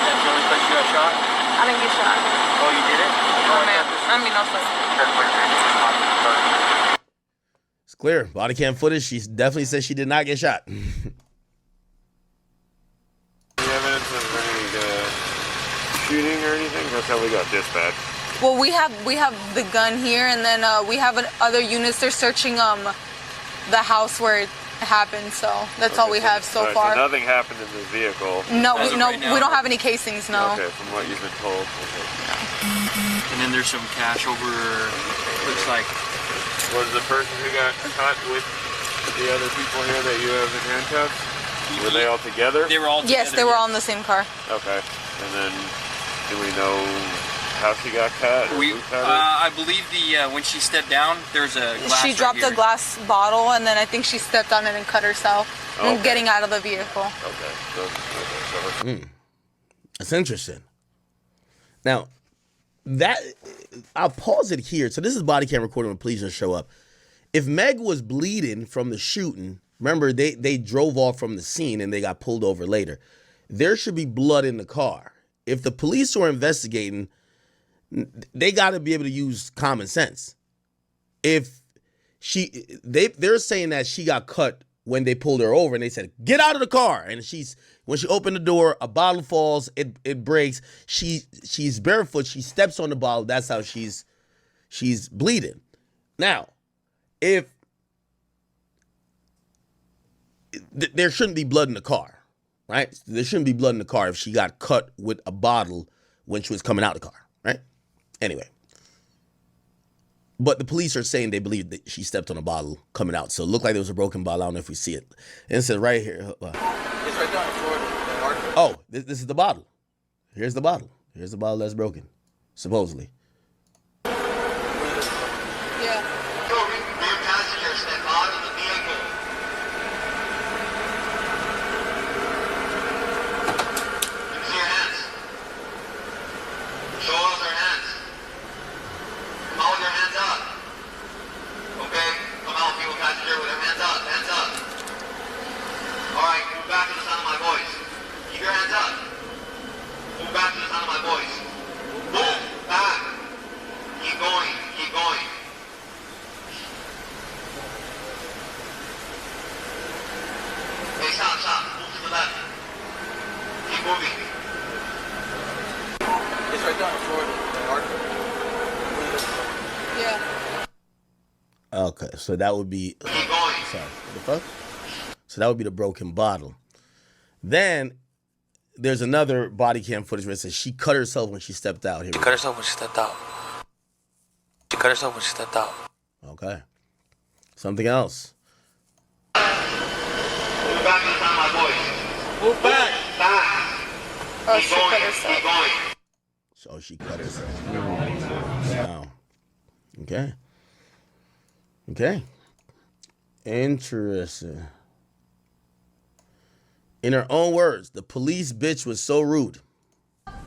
That's the only place you got shot? I didn't get shot. Oh, you did it? Oh, man. I mean, no, sir. It's clear. Body cam footage. She definitely says she did not get shot. Any evidence of any shooting or anything? That's how we got dispatched. Well, we have the gun here, and then we have other units. They're searching the house where it happened. So that's all we have so far. So nothing happened in the vehicle. No, we don't have any casings. No. Okay, from what you've been told. Okay. And then there's some cash over, looks like. Was the person who got caught with the other people here that you have in handcuffs? Were they all together? They were all together. Yes, they were all in the same car. Okay. And then, do we know how she got cut? I believe when she stepped down, there's a glass. She dropped a glass bottle, and then I think she stepped on it and cut herself. And getting out of the vehicle. Okay. That's interesting. Now, I'll pause it here. So this is body cam recording when police just show up. If Meg was bleeding from the shooting, remember they drove off from the scene and they got pulled over later. There should be blood in the car. If the police were investigating, they got to be able to use common sense. If they're saying that she got cut when they pulled her over and they said, get out of the car. And when she opened the door, a bottle falls, it breaks. She's barefoot. She steps on the bottle. That's how she's bleeding. Now, if there shouldn't be blood in the car, right? There shouldn't be blood in the car if she got cut with a bottle when she was coming out of the car, right? Anyway. But the police are saying they believe that she stepped on a bottle coming out. So it looked like there was a broken bottle. I don't know if we see it. And it says right here. It's right down the floor. Oh, this is the bottle. Here's the bottle. Here's the bottle that's broken, supposedly. Yeah. Passengers step out of the vehicle. Okay, so that would be. Sorry, what the fuck? So that would be the broken bottle. Then there's another body cam footage where it says she cut herself when she stepped out. Here She cut herself when she stepped out. She cut herself when she stepped out. Okay. Something else. Move back in time, my boys. Move back. Oh, she cut herself. So she cut herself. Wow. Okay. Okay. Interesting. In her own words, the police bitch was so rude.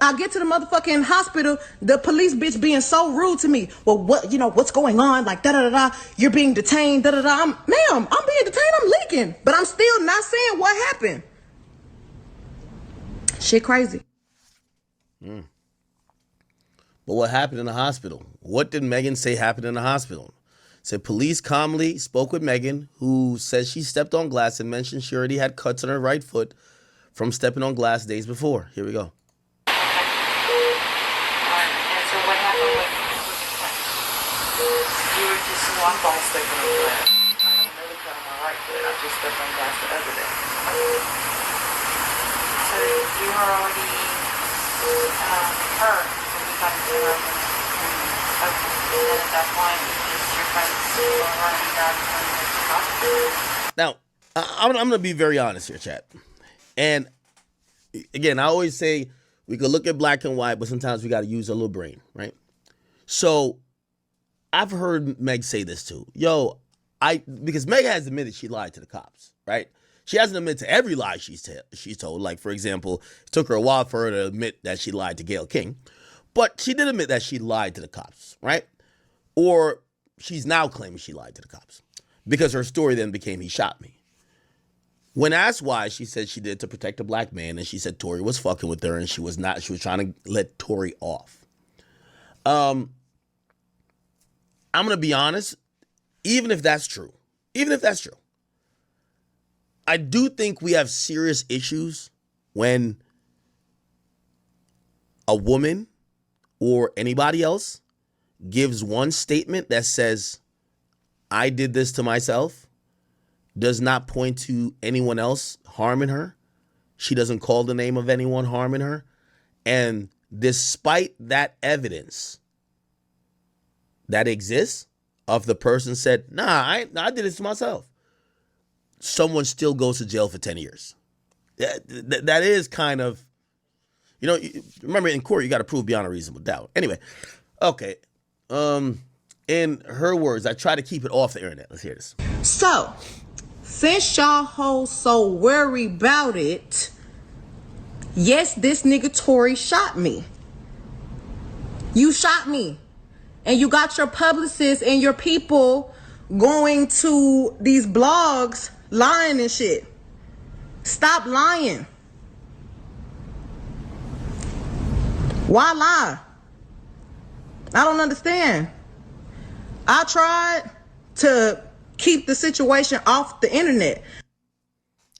I get to the motherfucking hospital, the police bitch being so rude to me. Well, what's going on? Like, da-da-da-da, you're being detained, da-da-da. Ma'am, I'm being detained, I'm leaking. But I'm still not saying what happened. Shit crazy. But what happened in the hospital? What did Megan say happened in the hospital? Said police calmly spoke with Megan, who says she stepped on glass and mentioned she already had cuts on her right foot from stepping on glass days before. Here we go. And so what happened with you were just walking on stepping on glass. I have another cut on my right foot. I just stepped on glass the other day. So you were already hurt. So we got to her. And then at that point, your friends were running down the hospital. Now, I'm going to be very honest here, chat. And again, I always say we could look at black and white, but sometimes we got to use a little brain, right? So I've heard Meg say this too. Because Meg has admitted she lied to the cops, right? She hasn't admitted to every lie she's told. Like, for example, it took her a while for her to admit that she lied to Gayle King. But she did admit that she lied to the cops, right? Or she's now claiming she lied to the cops. Because her story then became, he shot me. When asked why, she said she did it to protect a black man, and she said Tory was fucking with her, and she was trying to let Tory off. I'm going to be honest, even if that's true, I do think we have serious issues when a woman or anybody else gives one statement that says, I did this to myself, does not point to anyone else harming her. She doesn't call the name of anyone harming her. And despite that evidence that exists of the person said, nah, I did this to myself, someone still goes to jail for 10 years. That is kind of, remember in court, you got to prove beyond a reasonable doubt. Anyway, okay. In her words, I try to keep it off the internet. Let's hear this. So, since y'all hoes so worried about it, yes, this nigga Tory shot me. You shot me. And you got your publicists and your people going to these blogs lying and shit. Stop lying. Why lie? I don't understand. I tried to keep the situation off the internet.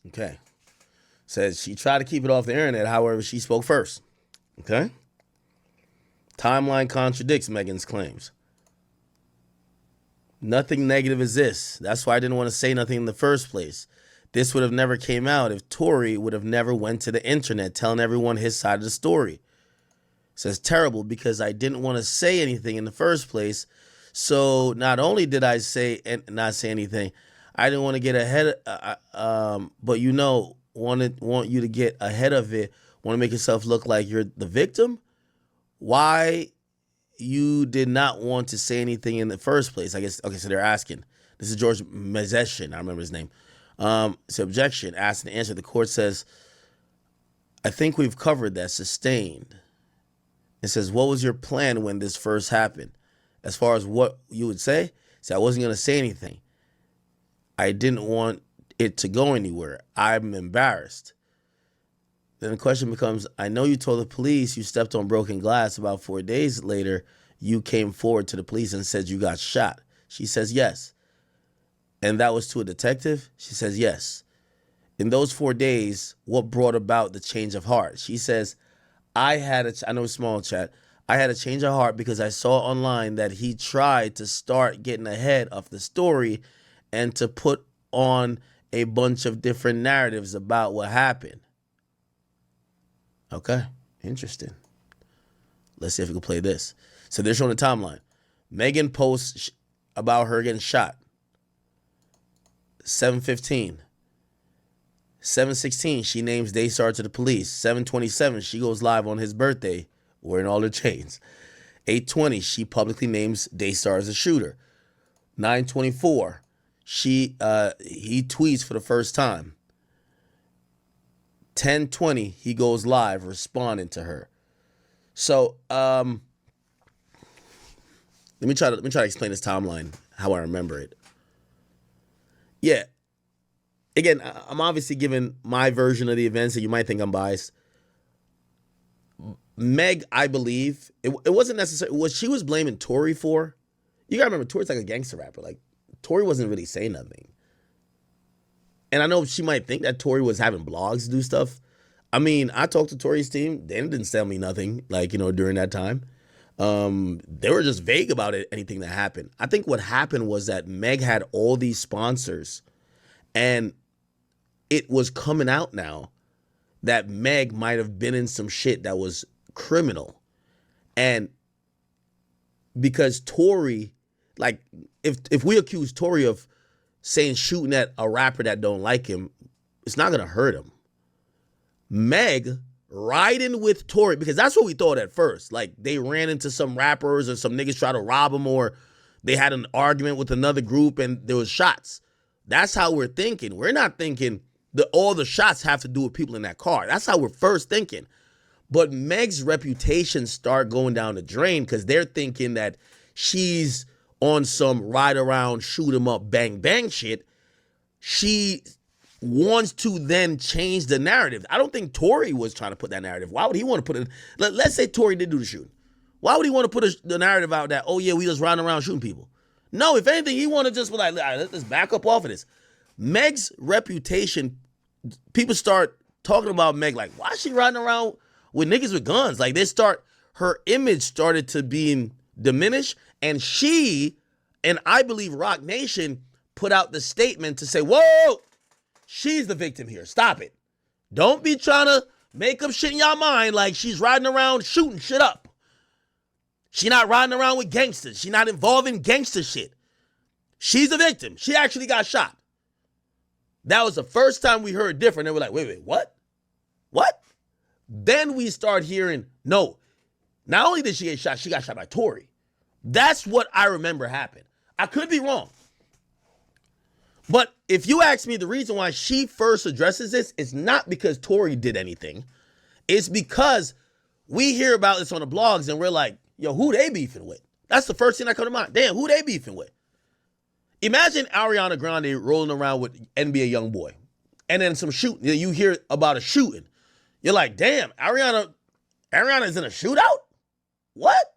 Okay. Says she tried to keep it off the internet, however, she spoke first. Okay. Timeline contradicts Megan's claims. Nothing negative exists. That's why I didn't want to say nothing in the first place. This would have never came out if Tory would have never went to the internet telling everyone his side of the story. Says terrible because I didn't want to say anything in the first place. So not only did I say and not say anything, I didn't want to get ahead. But want you to get ahead of it. Want to make yourself look like you're the victim. Why you did not want to say anything in the first place? I guess. Okay, so they're asking. This is George Mezeshin. I remember his name. It's an objection. Asked and answered. The court says, I think we've covered that. Sustained. It says, what was your plan when this first happened? As far as what you would say, I wasn't going to say anything. I didn't want it to go anywhere. I'm embarrassed. Then the question becomes, I know you told the police you stepped on broken glass. About 4 days later, you came forward to the police and said you got shot. She says, yes. And that was to a detective? She says, yes. In those 4 days, what brought about the change of heart? She says, I know it's small chat. I had a change of heart because I saw online that he tried to start getting ahead of the story and to put on a bunch of different narratives about what happened. Okay, interesting. Let's see if we can play this. So they're showing the timeline. Megan posts about her getting shot. 7:15. 7:16, she names Daystar to the police. 7:27, she goes live on his birthday, wearing all her chains. 8:20, she publicly names Daystar as a shooter. 9:24, he tweets for the first time. 10:20, he goes live responding to her. So let me try to explain this timeline how I remember it. Yeah. Again, I'm obviously giving my version of the events, and you might think I'm biased. Meg, I believe, it wasn't necessarily what she was blaming Tory for. You gotta remember, Tory's like a gangster rapper. Like, Tory wasn't really saying nothing. And I know she might think that Tory was having blogs do stuff. I mean, I talked to Tory's team. They didn't tell me nothing, like, during that time. They were just vague about anything that happened. I think what happened was that Meg had all these sponsors, and it was coming out now that Meg might have been in some shit that was criminal. And because Tory, like, if we accuse Tory of saying shooting at a rapper that don't like him, it's not gonna hurt him. Meg riding with Tory, because that's what we thought at first. Like, they ran into some rappers or some niggas try to rob him, or they had an argument with another group and there was shots. That's how we're thinking. We're not thinking that all the shots have to do with people in that car. That's how we're first thinking. But Meg's reputation start going down the drain because they're thinking that she's on some ride around, shoot 'em up, bang, bang shit. She wants to then change the narrative. I don't think Tory was trying to put that narrative. Why would he want to put it? Let's say Tory did do the shooting. Why would he want to put the narrative out that, oh yeah, we just riding around shooting people? No, if anything, he want to just be like, let's back up off of this. Meg's reputation, people start talking about Meg like, why is she riding around with niggas with guns? Like, her image started to be diminished, and she, and I believe Rock Nation, put out the statement to say, whoa, she's the victim here. Stop it. Don't be trying to make up shit in y'all mind like she's riding around shooting shit up. She not riding around with gangsters. She not involved in gangster shit. She's a victim. She actually got shot. That was the first time we heard different. They were like, wait, what? What? Then we start hearing, no, not only did she get shot, she got shot by Tory. That's what I remember happened. I could be wrong. But if you ask me, the reason why she first addresses this is not because Tory did anything. It's because we hear about this on the blogs and we're like, yo, who they beefing with? That's the first thing that comes to mind. Damn, who they beefing with? Imagine Ariana Grande rolling around with NBA YoungBoy, and then some shooting. You hear about a shooting. You're like, damn, Ariana's in a shootout? What?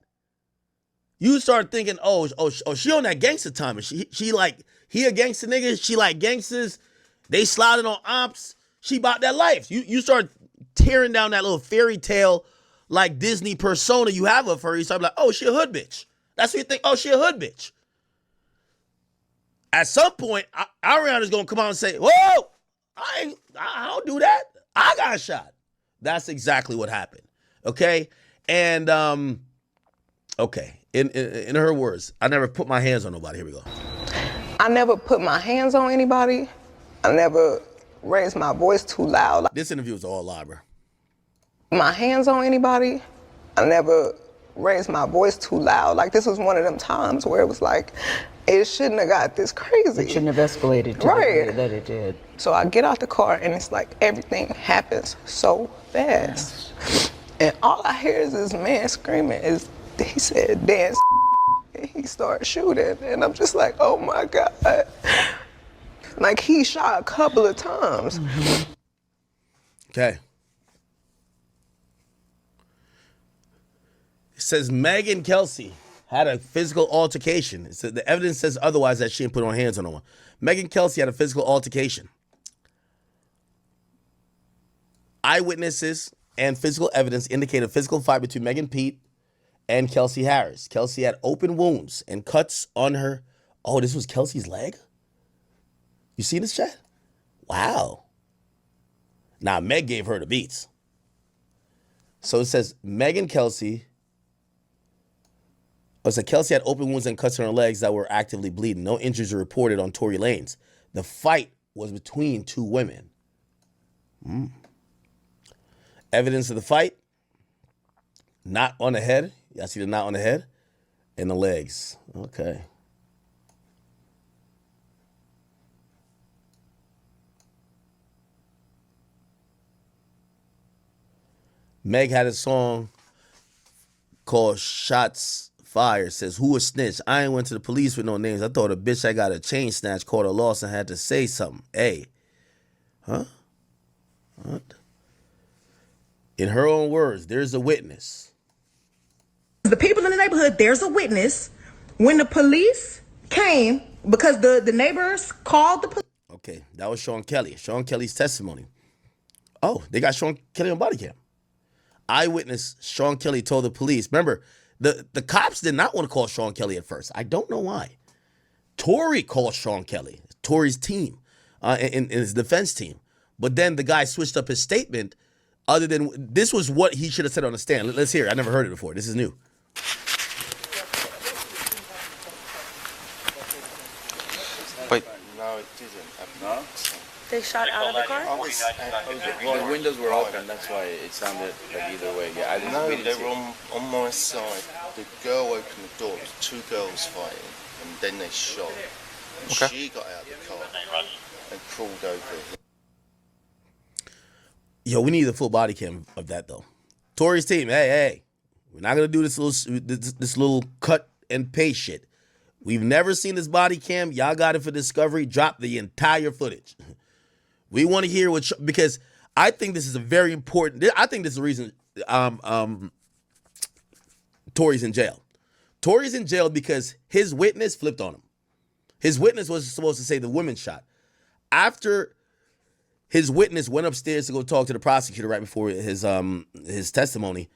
You start thinking, oh, she on that gangster time. She like, he a gangster nigga. She like gangsters. They sliding on ops. She bought that life. You start tearing down that little fairy tale like Disney persona you have of her. You start like, oh, she a hood bitch. That's what you think. Oh, she a hood bitch. At some point, Ariana's gonna come out and say, whoa, I don't do that. I got shot. That's exactly what happened. Okay? And okay. In her words, I never put my hands on nobody. Here we go. I never put my hands on anybody. I never raised my voice too loud. This interview is all live, bro. My hands on anybody. I never raised my voice too loud. Like, this was one of them times where it was like, it shouldn't have got this crazy. It shouldn't have escalated to the way that it did. So I get out the car and it's like everything happens so fast. Yes. And all I hear is this man screaming, he said, dance, and he started shooting. And I'm just like, oh my God. Like, he shot a couple of times. Mm-hmm. Okay. It says Megan Kelsey had a physical altercation. It said the evidence says otherwise, that she didn't put her hands on no one. Megan Kelsey had a physical altercation. Eyewitnesses and physical evidence indicate a physical fight between Megan Pete and Kelsey Harris. Kelsey had open wounds and cuts on her. Oh, this was Kelsey's leg? You see this, chat? Wow. Now, Meg gave her the beats. So it says Meg and Kelsey. Oh, it said Kelsey had open wounds and cuts on her legs that were actively bleeding. No injuries were reported on Tory Lanez. The fight was between two women. Evidence of the fight. Knot on the head. Y'all see the knot on the head? And the legs. Okay. Meg had a song called Shots Fired. Says, who a snitch? I ain't went to the police with no names. I thought a bitch I got a chain snatch caught a loss and had to say something. Hey. Huh? What? In her own words, there's a witness. The people in the neighborhood, there's a witness. When the police came, because the neighbors called the police. Okay, that was Sean Kelly. Sean Kelly's testimony. Oh, they got Sean Kelly on body cam. Eyewitness Sean Kelly told the police. Remember, the cops did not want to call Sean Kelly at first. I don't know why. Tory called Sean Kelly, Tory's team, in his defense team. But then the guy switched up his statement. Other than, this was what he should have said on the stand. Let's hear it. I never heard it before. This is new. But no, it didn't. No? They shot out of the car? The windows were open, that's why it sounded like either way. Yeah, I didn't really they were on my side. The girl opened the door, it was two girls fighting, and then they shot. And she got out of the car and crawled over. Yo, we need the full body cam of that, though. Tory's team, hey, we're not going to do this little cut and paste shit. We've never seen this body cam. Y'all got it for Discovery. Drop the entire footage. We want to hear what, because I think this is a very important, I think this is the reason Tory's in jail. Tory's in jail because his witness flipped on him. His witness was supposed to say the woman shot. After his witness went upstairs to go talk to the prosecutor right before his testimony,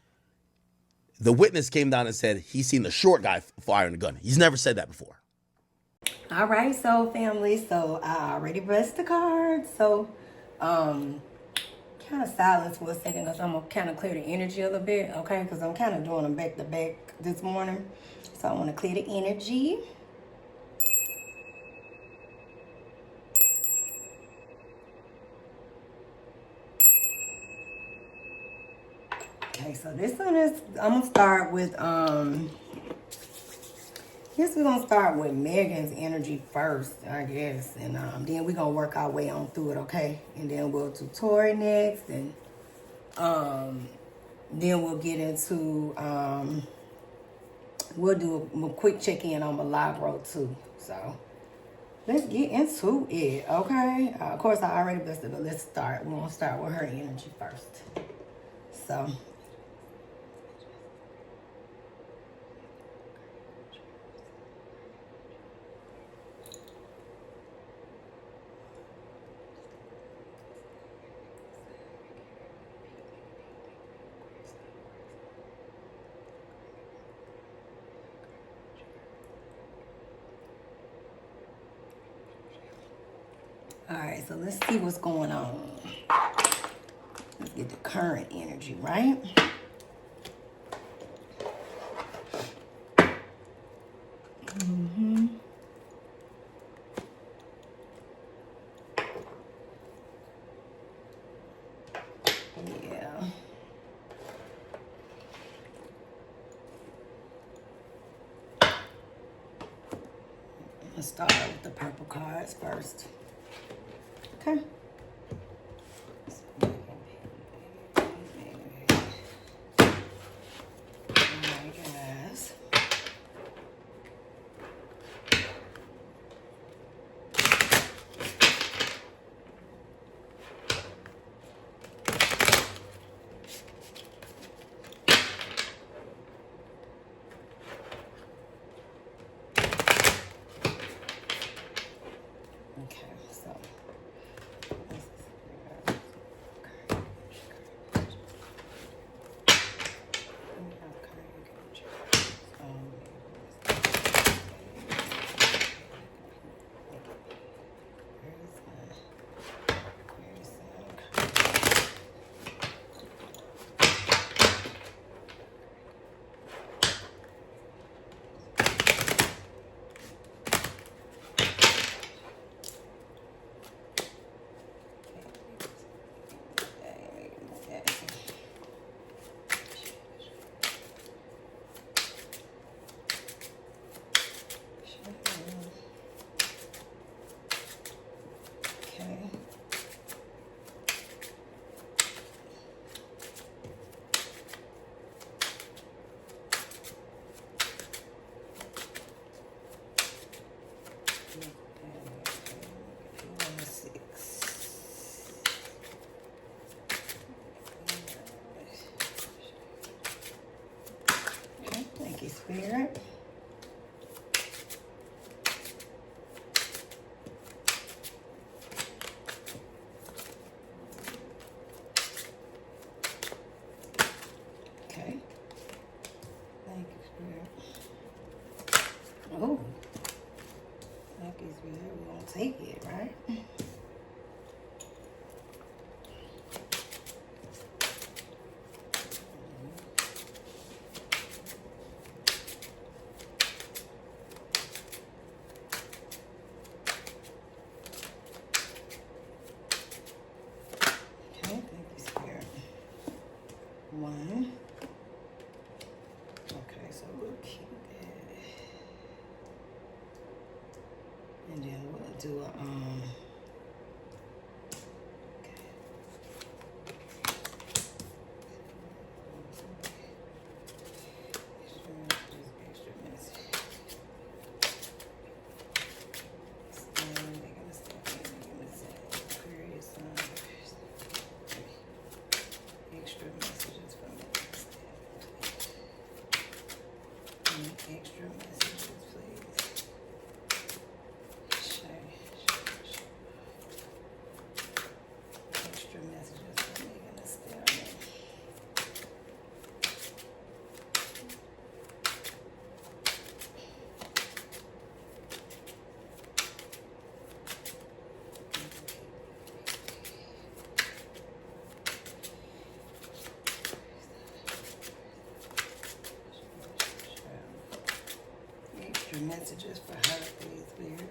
the witness came down and said he's seen the short guy firing the gun. He's never said that before. All right, so family, so I already pressed the card. So kind of silence for a second because I'm going to kind of clear the energy a little bit, okay? Because I'm kind of doing them back to back this morning. So I want to clear the energy. Okay, so this one is, I'm going to start with, guess we're going to start with Megan's energy first, I guess. And then we're going to work our way on through it, okay? And then we'll do Tory next. And then we'll get into, we'll do a quick check-in on Milagro too. So let's get into it, okay? Of course, I already blessed it, but let's start. We're going to start with her energy first. So... all right, so let's see what's going on. Let's get the current energy, right? Yeah. Let's start with the purple cards first. Okay. Alright, guys. I guess we're gonna take it, right? Okay, thank you, Spirit. One. Okay, so we'll keep that. And then we'll do a extra message. Extra messages from the extra messages, please. Extra messages from Megan Thee Stallion. Extra messages for her, please, Spirit.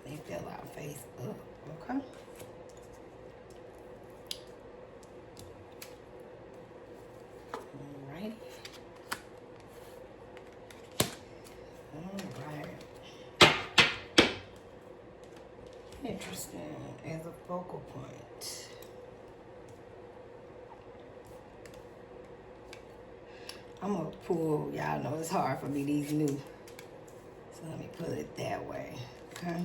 They fell out face up, okay? Alrighty. Alright. Interesting as a focal point. I'm gonna pull, y'all know it's hard for me, these new. So let me put it that way, okay?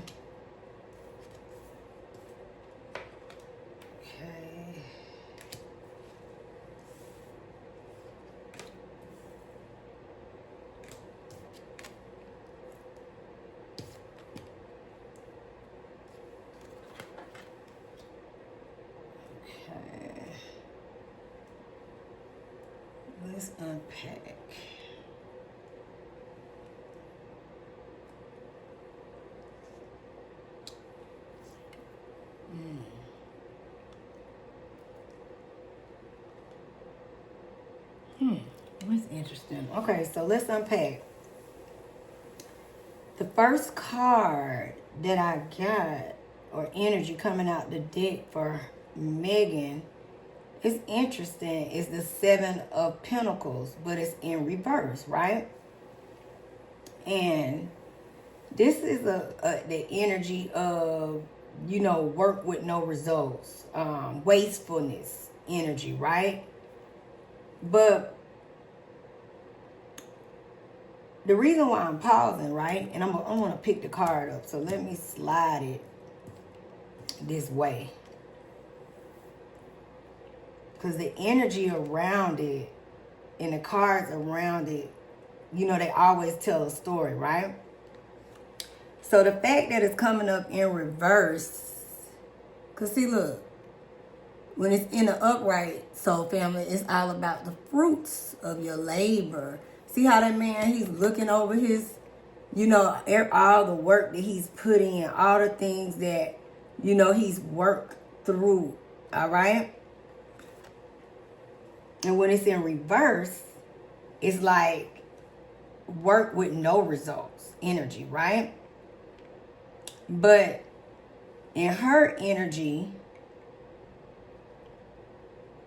Okay. Okay. Let's unpack. What's interesting? Okay, so let's unpack. The first card that I got, or energy coming out the deck for Megan, is interesting. It's the Seven of Pentacles, but it's in reverse, right? And this is the energy of, you know, work with no results, wastefulness energy, right? But the reason why I'm pausing, right, and I'm going to pick the card up, so let me slide it this way. Because the energy around it and the cards around it, you know, they always tell a story, right? So the fact that it's coming up in reverse, because see, look, when it's in the upright, soul family, it's all about the fruits of your labor. See how that man, he's looking over his, you know, all the work that he's put in, all the things that, you know, he's worked through, all right? And when it's in reverse, it's like work with no results energy, right? But in her energy,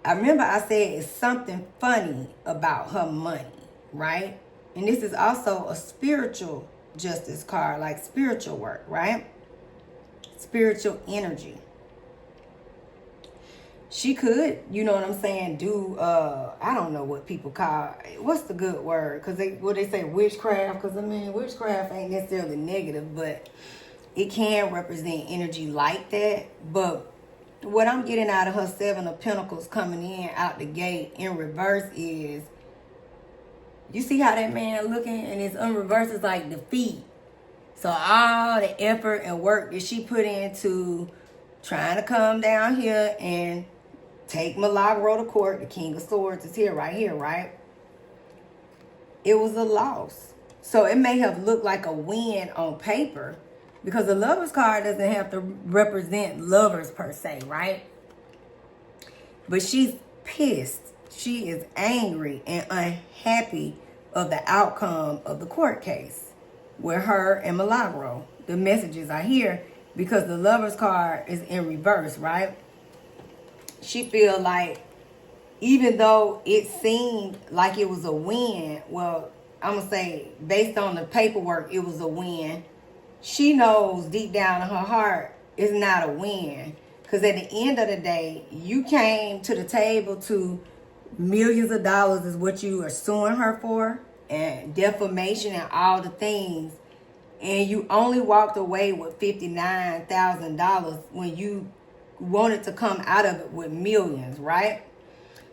I remember I said it's something funny about her money, right? And this is also a spiritual justice card, like spiritual work, right? Spiritual energy. She could, you know what I'm saying, do, I don't know what people call, what's the good word? Because they say witchcraft, because I mean, witchcraft ain't necessarily negative, but it can represent energy like that. But what I'm getting out of her Seven of Pentacles coming in out the gate in reverse is, you see how that man looking, and it's in reverse is like defeat. So all the effort and work that she put into trying to come down here and take Milagro to court, the King of Swords is here, right here, right? it was a loss. So it may have looked like a win on paper because the lover's card doesn't have to represent lovers per se, right? But she's pissed. She is angry and unhappy of the outcome of the court case with her and Milagro. The messages are here because the lover's card is in reverse, right? She feel like even though it seemed like it was a win, well, I'm going to say based on the paperwork, it was a win. She knows deep down in her heart it's not a win. Because at the end of the day, you came to the table to millions of dollars is what you are suing her for, and defamation and all the things. And you only walked away with $59,000 when you wanted to come out of it with millions, right?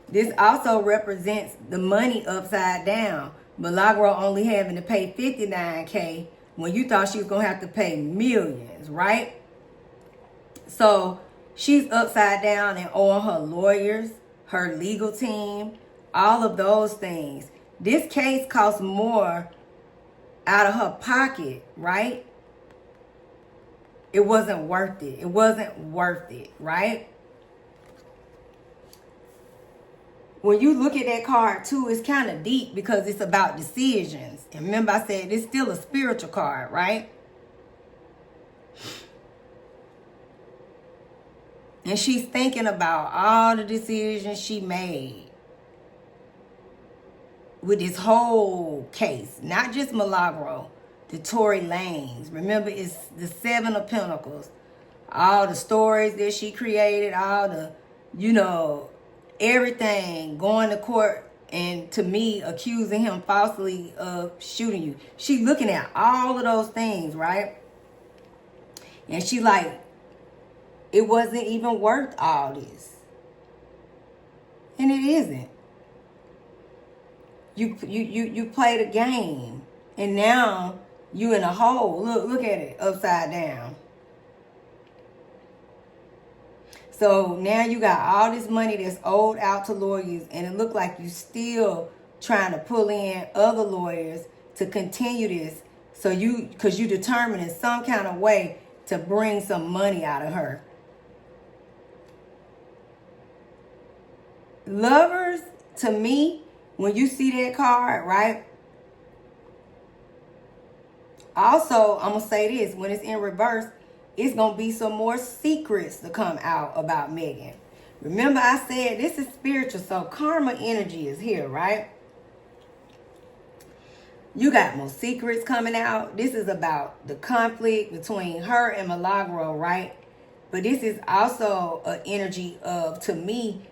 This also represents the money upside down. Milagro only having to pay $59K when you thought she was going to have to pay millions, right? So she's upside down and owing her lawyers, her legal team, all of those things. This case costs more out of her pocket, right? It wasn't worth it. It wasn't worth it, right? When you look at that card too, it's kind of deep because it's about decisions. And remember I said it's still a spiritual card, right? And she's thinking about all the decisions she made with this whole case. Not just Milagro, the Tory Lanez. Remember, it's the 7 of Pentacles. All the stories that she created, all the, everything, going to court and to me accusing him falsely of shooting you. She's looking at all of those things, right? And she like, it wasn't even worth all this. And it isn't. You played a game and now you in a hole. Look at it upside down. So now you got all this money that's owed out to lawyers, and it looked like you still trying to pull in other lawyers to continue this. So because you determined in some kind of way to bring some money out of her. Lovers, to me, when you see that card, right? Also, I'm going to say this. When it's in reverse, it's going to be some more secrets to come out about Megan. Remember I said this is spiritual, so karma energy is here, right? You got more secrets coming out. This is about the conflict between her and Milagro, right? But this is also an energy of, to me,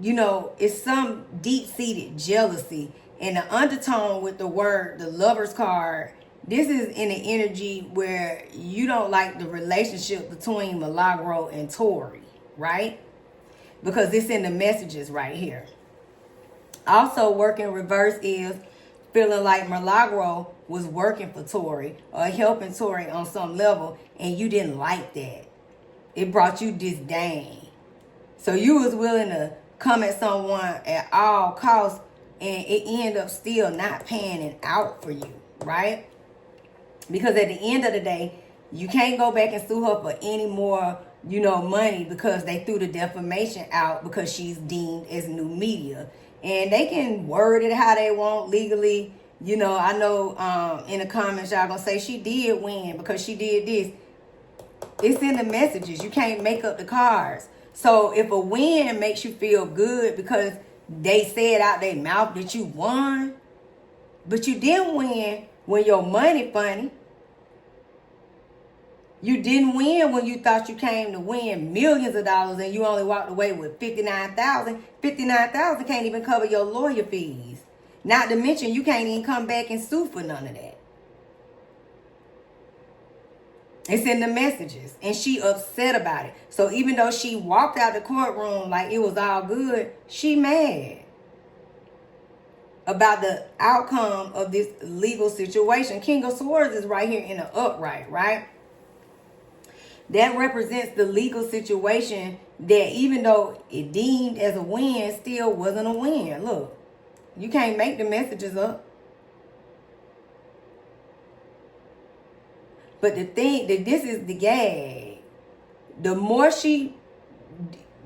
it's some deep-seated jealousy. And the undertone with the word, the lover's card, this is in an energy where you don't like the relationship between Milagro and Tory, right? Because it's in the messages right here. Also working reverse is feeling like Milagro was working for Tory or helping Tory on some level, and you didn't like that. It brought you disdain. So you was willing to come at someone at all costs, and it ended up still not panning out for you, right? Because at the end of the day, you can't go back and sue her for any more, money because they threw the defamation out because she's deemed as new media. And they can word it how they want legally. I know in the comments y'all gonna say she did win because she did this. It's in the messages. You can't make up the cards. So if a win makes you feel good because they said out their mouth that you won, but you didn't win when your money funny. You didn't win when you thought you came to win millions of dollars and you only walked away with $59,000. $59,000 can't even cover your lawyer fees. Not to mention you can't even come back and sue for none of that. It's in the messages. And she upset about it. So even though she walked out the courtroom like it was all good, she mad about the outcome of this legal situation. King of Swords is right here in the upright, right? That represents the legal situation that even though it deemed as a win, still wasn't a win. Look, you can't make the messages up. But the thing, that this is the gag. The more she,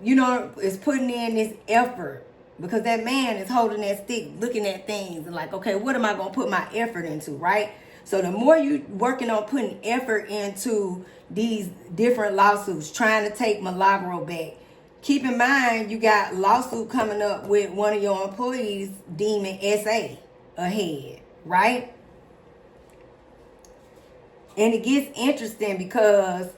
is putting in this effort, because that man is holding that stick, looking at things and like, okay, what am I going to put my effort into, right? So the more you working on putting effort into these different lawsuits, trying to take Milagro back, keep in mind you got lawsuit coming up with one of your employees deeming SA ahead, right? And it gets interesting because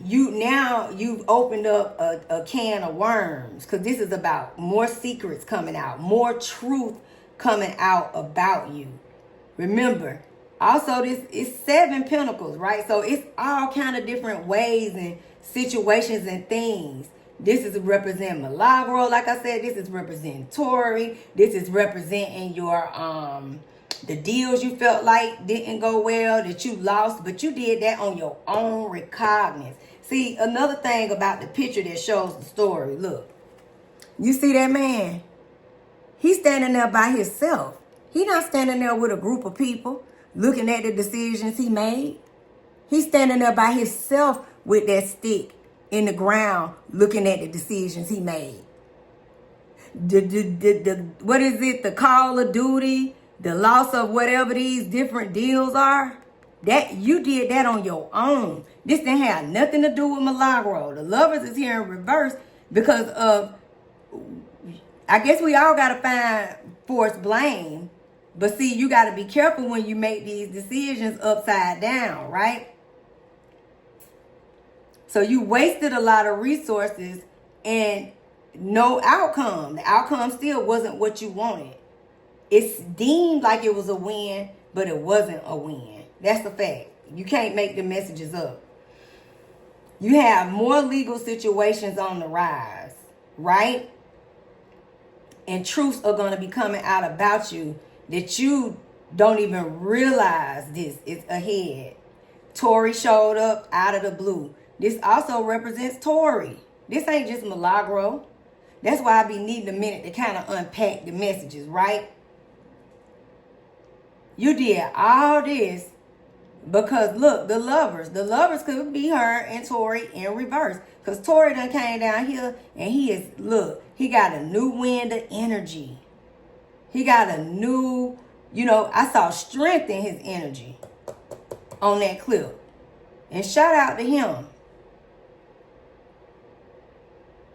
you've opened up a can of worms, because this is about more secrets coming out, more truth coming out about you. Remember, also this is 7 pentacles, right? So it's all kind of different ways and situations and things. This is representing Milagro, like I said. This is representing Tory. This is representing your the deals you felt like didn't go well, that you lost, but you did that on your own recognizance. See, another thing about the picture that shows the story. Look, you see that man? He's standing there by himself. He's not standing there with a group of people looking at the decisions he made. He's standing there by himself with that stick in the ground looking at the decisions he made. What is it? The Call of Duty, the loss of whatever these different deals are. That you did that on your own. This didn't have nothing to do with Milagro. The Lovers is here in reverse because of, I guess we all got to find forced blame. But see, you got to be careful when you make these decisions upside down, right? So you wasted a lot of resources and no outcome. The outcome still wasn't what you wanted. It's deemed like it was a win, but it wasn't a win. That's the fact. You can't make the messages up. You have more legal situations on the rise, right? And truths are going to be coming out about you that you don't even realize this is ahead. Tory showed up out of the blue. This also represents Tory. This ain't just Milagro. That's why I be needing a minute to kind of unpack the messages, right? You did all this because, look, the lovers could be her and Tory in reverse. Because Tory done came down here and he got a new wind of energy. He got a new, I saw strength in his energy on that clip. And shout out to him.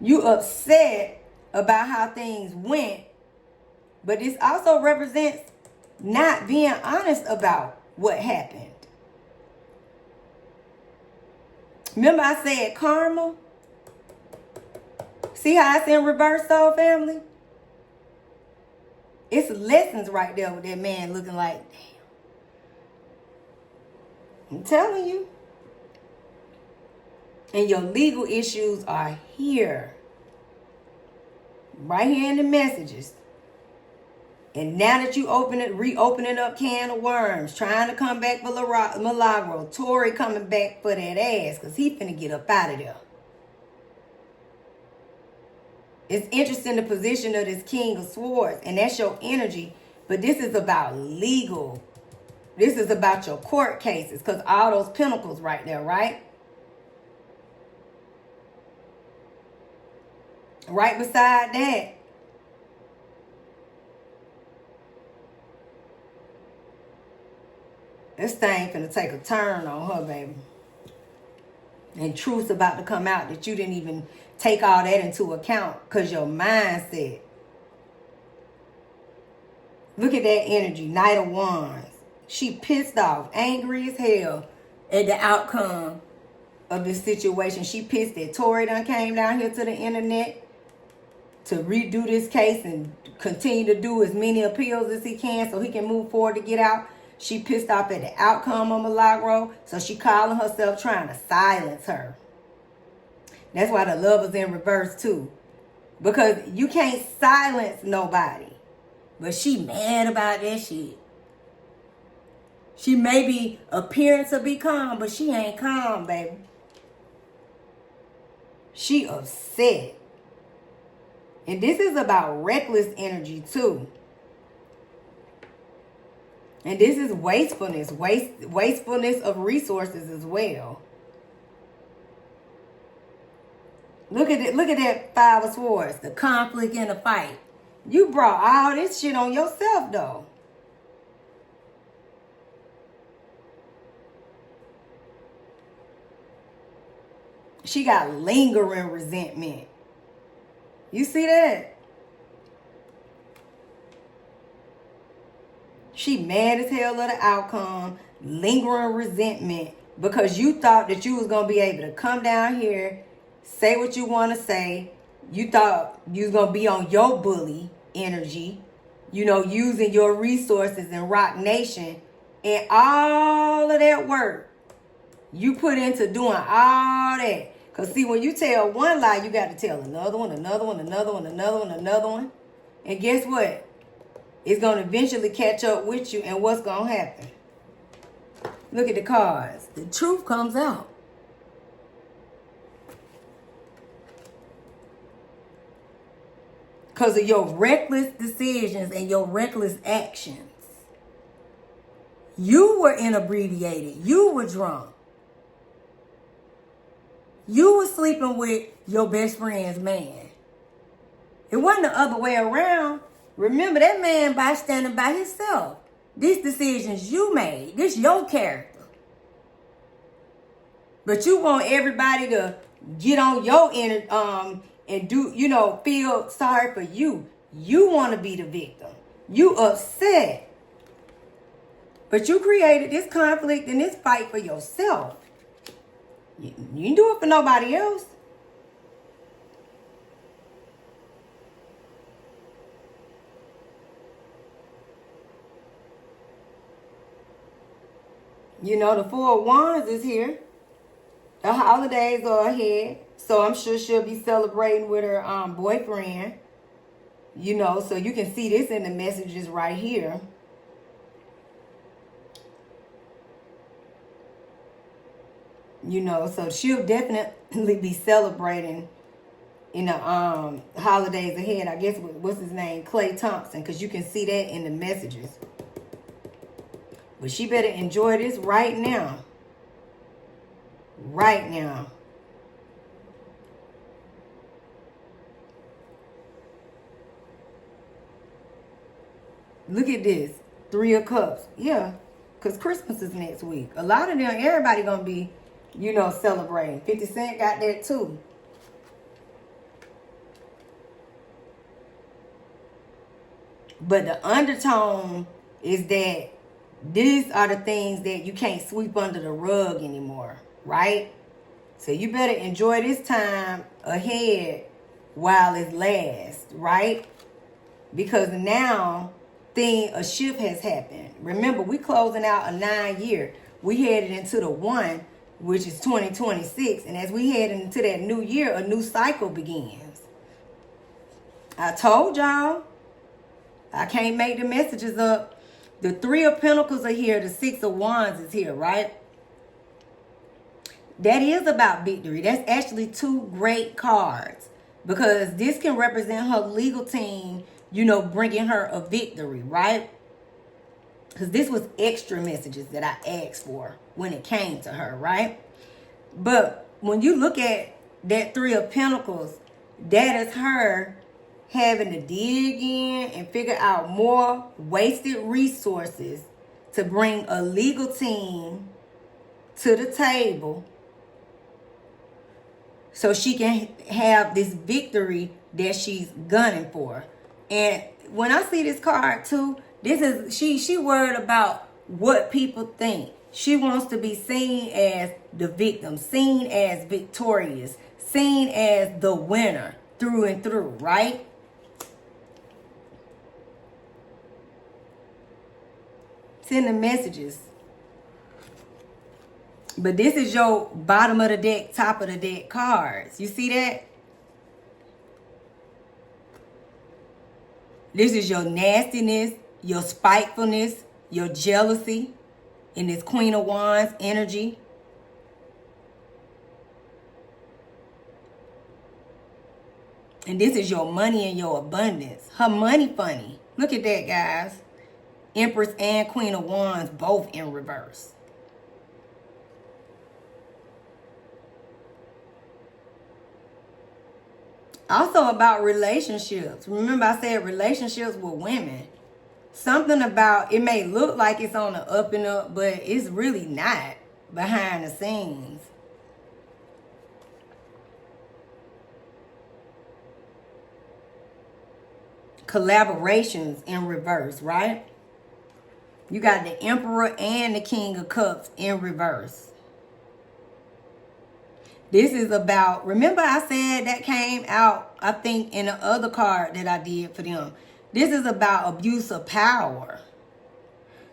You upset about how things went, but this also represents not being honest about what happened. Remember I said karma? See how it's in reverse, soul family? It's lessons right there with that man looking like, damn. I'm telling you. And your legal issues are here. Right here in the messages. And now that you reopening up can of worms, trying to come back for Milagro, Tory coming back for that ass, because he finna get up out of there. It's interesting the position of this King of Swords, and that's your energy. But this is about legal. This is about your court cases, because all those pentacles right there, right? Right beside that, this thing finna take a turn on her, baby. And truth's about to come out that you didn't even take all that into account because your mindset. Look at that energy, Knight of Wands. She pissed off, angry as hell at the outcome of this situation. She pissed that Tory done came down here to the internet to redo this case and continue to do as many appeals as he can so he can move forward to get out. She pissed off at the outcome of Milagro, so she calling herself trying to silence her. That's why the Lover's in reverse too. Because you can't silence nobody. But she mad about that shit. She may be appearing to be calm, but she ain't calm, baby. She upset. And this is about reckless energy too. And this is wastefulness, wastefulness of resources as well. Look at it. Look at that 5 of Swords, the conflict and the fight. You brought all this shit on yourself, though. She got lingering resentment. You see that? She mad as hell of the outcome, lingering resentment, because you thought that you was going to be able to come down here, say what you want to say. You thought you was going to be on your bully energy, you know, using your resources in Rock Nation. And all of that work you put into doing all that. Because see, when you tell one lie, you got to tell another one, another one, another one, another one, another one. And guess what? It's going to eventually catch up with you. And what's going to happen? Look at the cards. The truth comes out. Because of your reckless decisions and your reckless actions. You were inebriated. You were drunk. You were sleeping with your best friend's man. It wasn't the other way around. Remember, that man by standing by himself. These decisions you made. This your character. But you want everybody to get on your inner and do, you know, feel sorry for you. You want to be the victim. You upset. But you created this conflict and this fight for yourself. You didn't do it for nobody else. You know, the 4 of Wands is here. The holidays are ahead. So I'm sure she'll be celebrating with her boyfriend. You know, so you can see this in the messages right here. You know, so she'll definitely be celebrating in the holidays ahead. I guess, what's his name? Klay Thompson, because you can see that in the messages. But she better enjoy this right now. Right now. Look at this. 3 of Cups. Yeah, because Christmas is next week. A lot of them, everybody going to be, you know, celebrating. 50 Cent got that too. But the undertone is that these are the things that you can't sweep under the rug anymore, right? So you better enjoy this time ahead while it lasts, right? Because now a shift has happened. Remember, we closing out a 9-year. We headed into the 1, which is 2026. And as we head into that new year, a new cycle begins. I told y'all, I can't make the messages up. The 3 of Pentacles are here. The 6 of Wands is here, right? That is about victory. That's actually 2 great cards. Because this can represent her legal team, you know, bringing her a victory, right? Because this was extra messages that I asked for when it came to her, right? But when you look at that 3 of Pentacles, that is her having to dig in and figure out more wasted resources to bring a legal team to the table so she can have this victory that she's gunning for. And when I see this card too, this is she worried about what people think. She wants to be seen as the victim, seen as victorious, seen as the winner through and through, right? Send the messages. But this is your bottom of the deck, top of the deck cards. You see that? This is your nastiness, your spitefulness, your jealousy in this Queen of Wands energy. And this is your money and your abundance. Her money funny. Look at that, guys. Empress and Queen of Wands both in reverse. Also about relationships. Remember I said relationships with women. Something about, it may look like it's on the up and up, but it's really not behind the scenes. Collaborations in reverse, right? You got the Emperor and the King of Cups in reverse. This is about, remember I said that came out, I think, in the other card that I did for them. This is about abuse of power.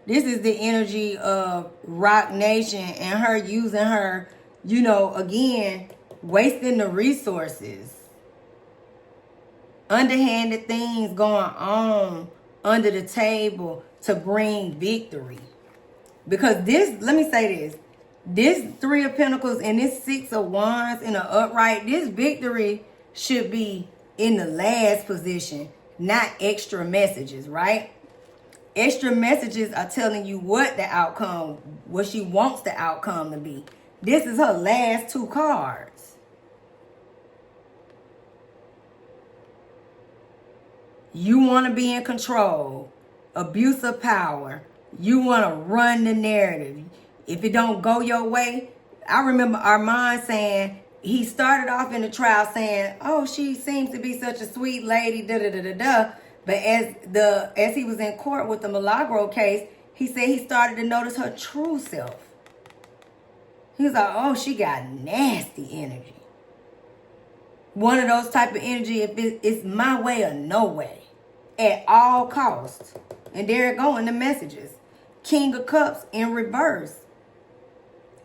This is the energy of Rock Nation and her using her, you know, again, wasting the resources. Underhanded things going on under the table to bring victory. Because this, let me say this. This Three of Pentacles and this Six of Wands in the upright, this victory should be in the last position, not extra messages, right? Extra messages are telling you what the outcome, what she wants the outcome to be. This is her last two cards. You want to be in control, abuse of power. You want to run the narrative. If it don't go your way, I remember Armand saying, he started off in the trial saying, oh, she seems to be such a sweet lady, da-da-da-da-da. But as he was in court with the Milagro case, he said he started to notice her true self. He was like, oh, she got nasty energy. One of those type of energy, if it's my way or no way, at all costs. And there it go in the messages. King of Cups in reverse.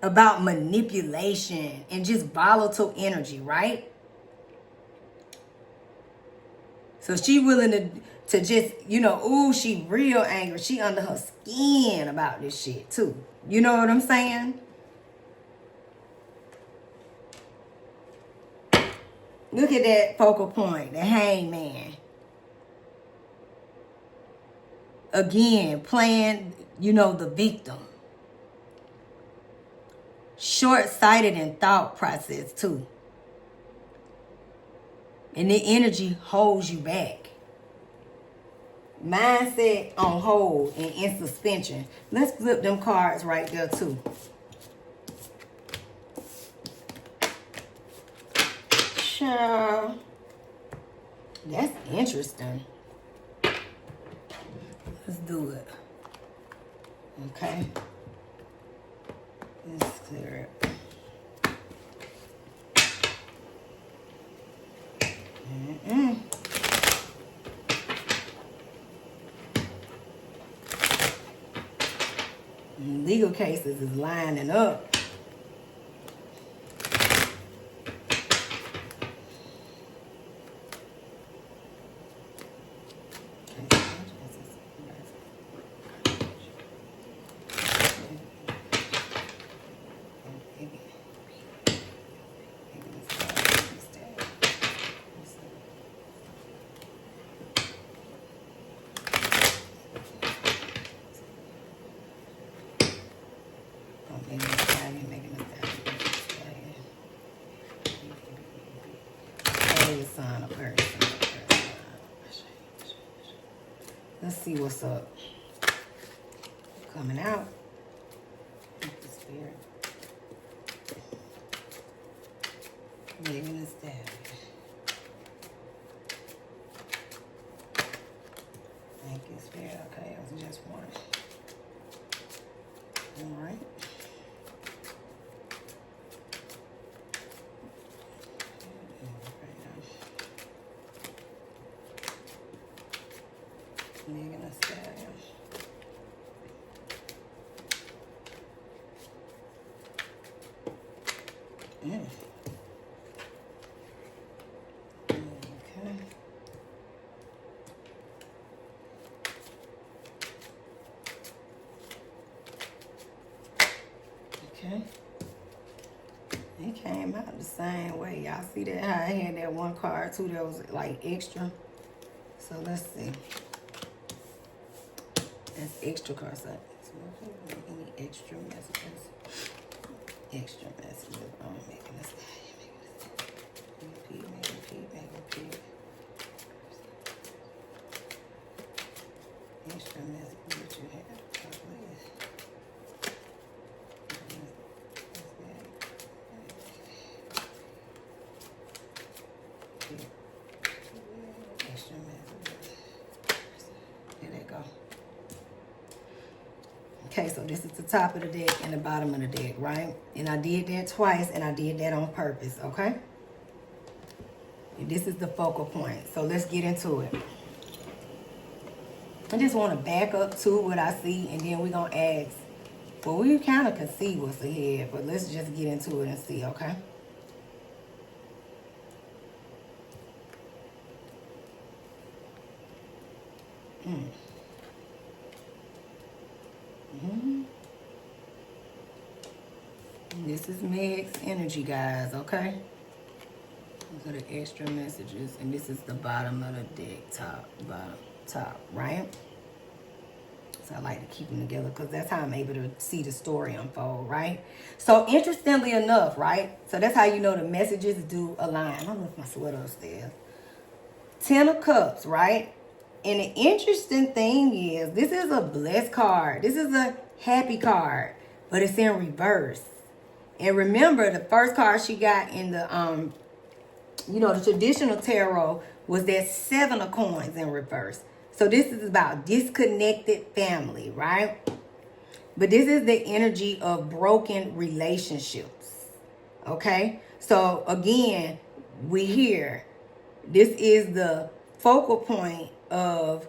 About manipulation and just volatile energy, right? So she willing to just, you know, ooh, she real angry. She under her skin about this shit too. You know what I'm saying? Look at that focal point, the hangman. Again, playing, you know, the victim. Short-sighted in thought process too. And the energy holds you back. Mindset on hold and in suspension. Let's flip them cards right there too. Sure. That's interesting. Let's do it. Okay. Let's clear it. Legal cases is lining up. Let's see what's up. Coming out. The spirit. Living a stab. Thank you, spirit. Okay, it was just one. All right. Megan Thee Stallion. Okay. Okay. It came out the same way. Y'all see that? How I had that one card too that was like extra. So let's see. That's extra card side. Any extra messages? Extra messages. Oh, I'm making this. Repeat. Extra messages that you have. Extra messages. There they go. Okay, so this is the top of the deck and the bottom of the deck, right? And I did that twice, and I did that on purpose, okay? And this is the focal point. So let's get into it. I just want to back up to what I see, and then we're going to ask. Well, we kind of can see what's ahead, but let's just get into it and see, okay? This is Meg's energy, guys, okay? These are the extra messages, and this is the bottom of the deck, top, right? So I like to keep them together because that's how I'm able to see the story unfold, right? So interestingly enough, right? So that's how you know the messages do align. I don't know if my sweater upstairs. 10 of Cups, right? And the interesting thing is, this is a blessed card. This is a happy card, but it's in reverse. And remember, the first card she got in the, the traditional tarot was that 7 of Coins in reverse. So this is about disconnected family, right? But this is the energy of broken relationships, okay? So again, we here. This is the focal point of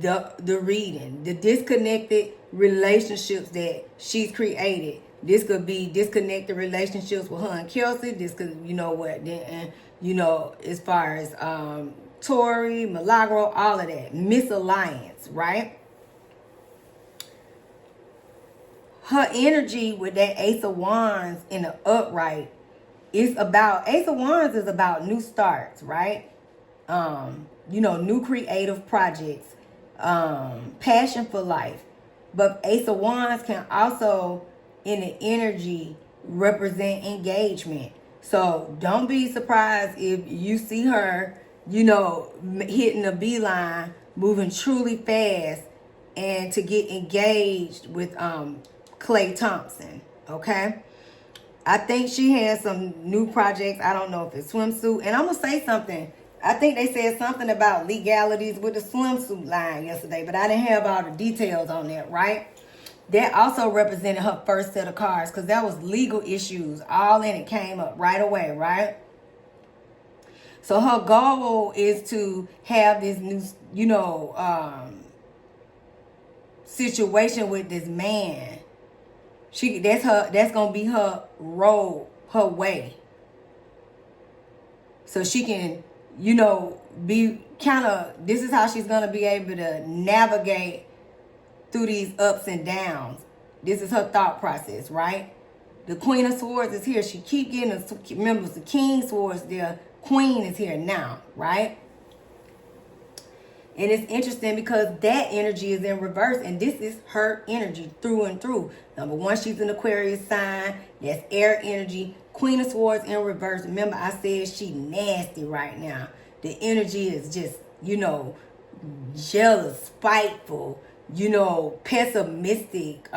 the reading, the disconnected relationships that she's created. This could be disconnected relationships with her and Kelsey. This could, as far as Tory, Milagro, all of that. Misalliance, right? Her energy with that Ace of Wands in the upright is about, Ace of Wands is about new starts, right? New creative projects, passion for life. But Ace of Wands can also, in the energy, represent engagement. So don't be surprised if you see her, hitting a beeline, moving truly fast, and to get engaged with Klay Thompson, okay? I think she has some new projects. I don't know if it's swimsuit. And I'm going to say something. I think they said something about legalities with the swimsuit line yesterday, but I didn't have all the details on that, right? That also represented her first set of cards because that was legal issues. All in it came up right away, right? So her goal is to have this new, situation with this man. That's gonna be her road, her way. So she can, be this is how she's gonna be able to navigate through these ups and downs. This is her thought process, right? The Queen of Swords is here. She keep getting, remember, the King Swords there. Queen is here now, right? And it's interesting because that energy is in reverse, and this is her energy through and through. Number one, she's an Aquarius sign. That's air energy. Queen of Swords in reverse. Remember, I said she nasty right now. The energy is just, jealous, spiteful, pessimistic.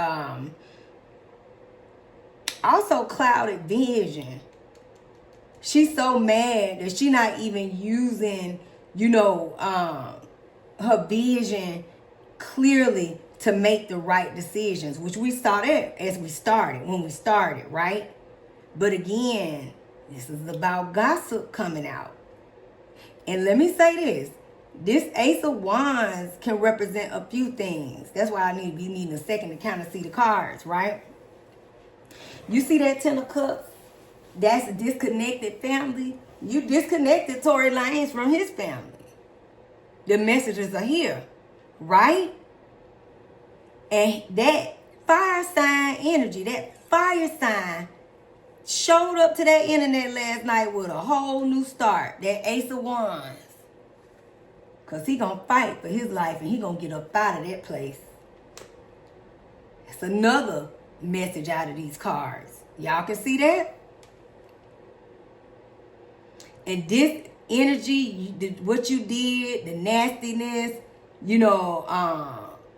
Also clouded vision. She's so mad that she's not even using, her vision clearly to make the right decisions, which we started when we started, right? But again, this is about gossip coming out. And let me say this Ace of Wands can represent a few things. That's why you need a second to kind of see the cards, right? You see that 10 of Cups? That's a disconnected family. You disconnected Tory Lanez from his family. The messages are here, right? And that fire sign energy, that fire sign showed up to that internet last night with a whole new start. That Ace of Wands. Because he going to fight for his life and he going to get up out of that place. That's another message out of these cards. Y'all can see that? And this energy, what you did, the nastiness, you know,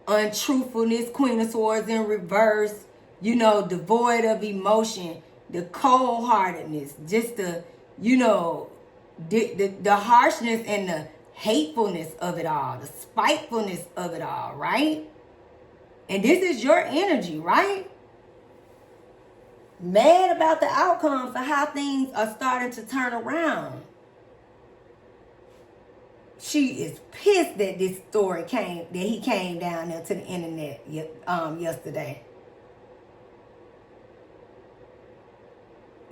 untruthfulness, Queen of Swords in reverse, you know, devoid of emotion, the cold-heartedness, just the, you know, the harshness and the hatefulness of it all, the spitefulness of it all, right? And this is your energy, right? Mad about the outcome for how things are starting to turn around. She is pissed that this story he came down there to the internet yesterday.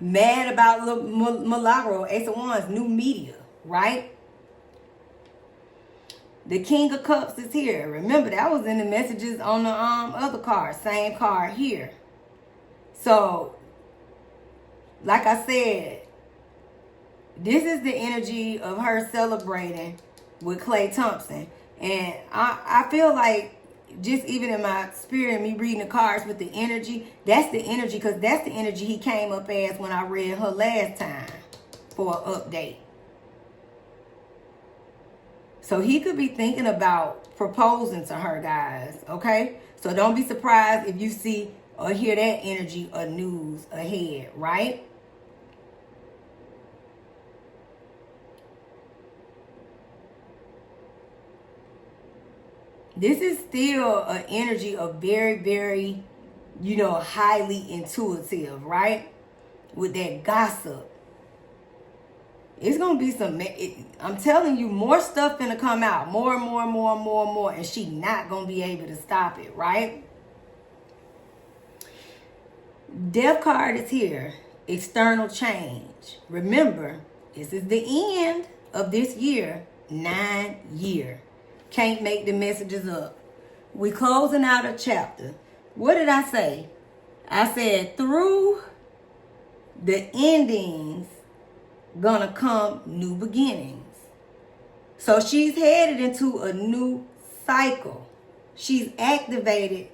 Mad about Milagro, Ace of Wands, new media, right? The King of Cups is here. Remember, that was in the messages on the other card. Same card here. So, like I said, this is the energy of her celebrating with Klay Thompson. And I feel like, just even in my spirit, me reading the cards with the energy, that's the energy, because that's the energy he came up as when I read her last time for an update. So he could be thinking about proposing to her, guys, okay? So don't be surprised if you see or hear that energy or news ahead, right? This is still an energy of very, very, you know, highly intuitive, right? With that gossip. It's going to be some, I'm telling you, more stuff going to come out. More and more and more and more and more. And she not going to be able to stop it, right? Death card is here. External change. Remember, this is the end of this year. 9 year. Can't make the messages up. We closing out a chapter. What did I say? I said through the endings gonna come new beginnings. So she's headed into a new cycle. She's activated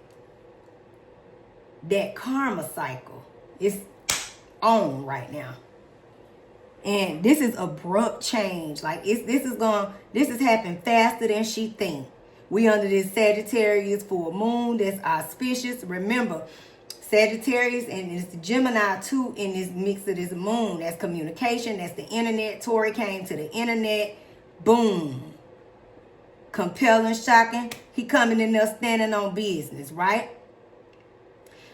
that karma cycle. It's on right now. And this is abrupt change. Like this is happening faster than she think. We under this Sagittarius full moon that's auspicious. Remember, Sagittarius and it's the Gemini too in this mix of this moon. That's communication. That's the internet. Tory came to the internet. Boom. Compelling, shocking. He coming in there standing on business, right?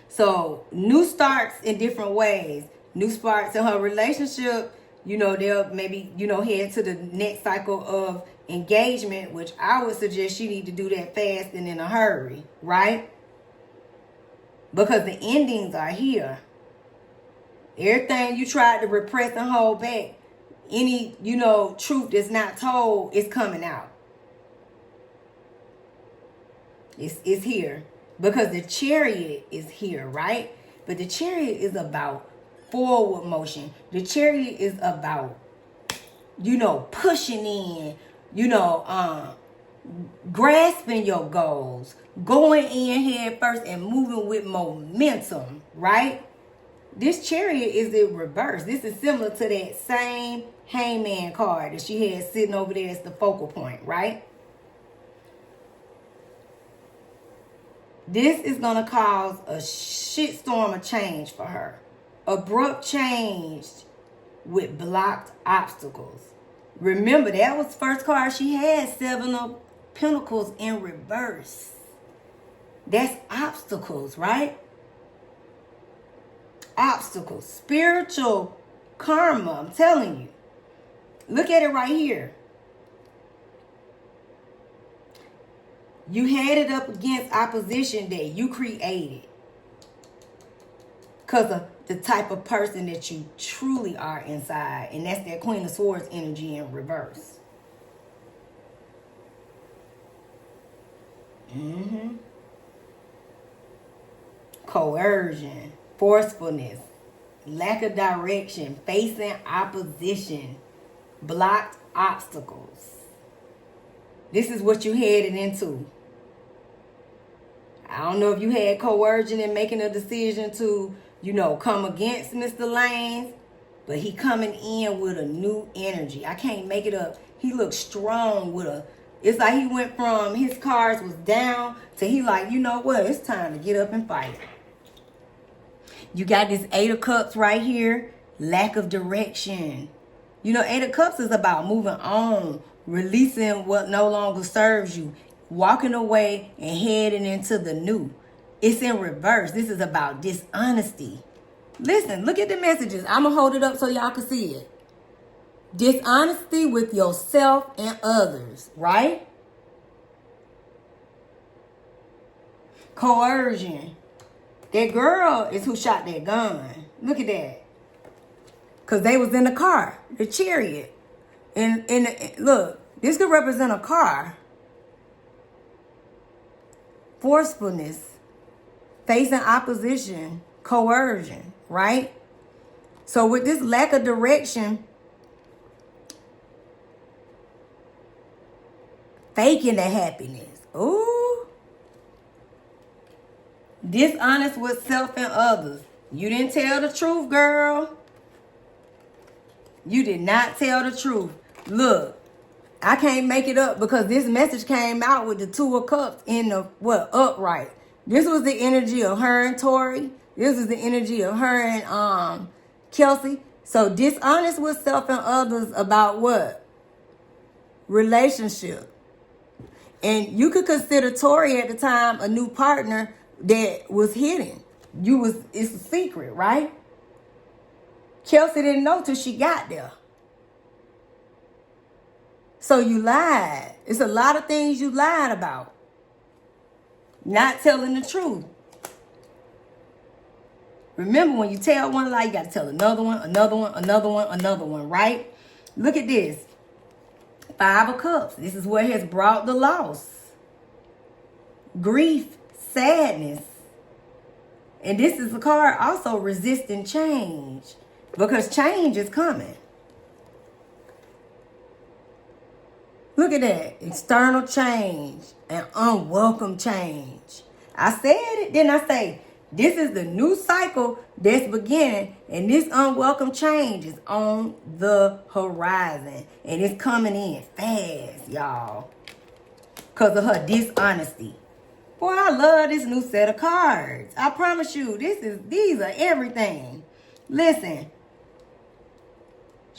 So new starts in different ways. New starts in her relationship. You know, they'll maybe, you know, head to the next cycle of engagement, which I would suggest she need to do that fast and in a hurry, right? Because the endings are here. Everything you tried to repress and hold back, any, you know, truth that's not told is coming out. It's here. Because the Chariot is here, right? But the Chariot is about forward motion. The Chariot is about, you know, pushing in, you know, grasping your goals, going in head first and moving with momentum, right? This Chariot is in reverse. This is similar to that same Hangman card that she had sitting over there as the focal point, right? This is going to cause a shitstorm of change for her. Abrupt change with blocked obstacles. Remember, that was first card she had, 7 of Pentacles in reverse. That's obstacles, right? Obstacles. Spiritual karma, I'm telling you. Look at it right here. You had it up against opposition that you created. Because of the type of person that you truly are inside. And that's that Queen of Swords energy in reverse. Coercion, forcefulness, lack of direction, facing opposition, blocked obstacles. This is what you headed into. I don't know if you had coercion in making a decision to, you know, come against Mr. Lanez, but he coming in with a new energy. I can't make it up. He looks strong with a, it's like he went from his cards was down to he like, you know what, it's time to get up and fight. You got this 8 of Cups right here, lack of direction. You know, 8 of Cups is about moving on, releasing what no longer serves you, walking away and heading into the new. It's in reverse. This is about dishonesty. Listen, look at the messages. I'm going to hold it up so y'all can see it. Dishonesty with yourself and others, right? Coercion. That girl is who shot that gun. Look at that. Because they was in the car, the chariot. And look, this could represent a car. Forcefulness, facing opposition, coercion, right? So with this lack of direction, faking the happiness. Ooh. Dishonest with self and others. You didn't tell the truth, girl. You did not tell the truth. Look, I can't make it up because this message came out with the 2 of Cups in the, upright. This was the energy of her and Tory. This is the energy of her and Kelsey. So dishonest with self and others about what? Relationship. And you could consider Tory at the time a new partner that was hidden. It's a secret, right? Kelsey didn't know till she got there. So you lied. It's a lot of things you lied about. Not telling the truth. Remember, when you tell one lie, you got to tell another one, another one, another one, another one, right? Look at this. 5 of Cups. This is what has brought the loss. Grief, sadness. And this is the card also resisting change. Because change is coming. Look at that. External change and unwelcome change. I said it, didn't I say? This is the new cycle that's beginning, and this unwelcome change is on the horizon. And it's coming in fast, y'all. Because of her dishonesty. Boy, I love this new set of cards. I promise you, these are everything. Listen.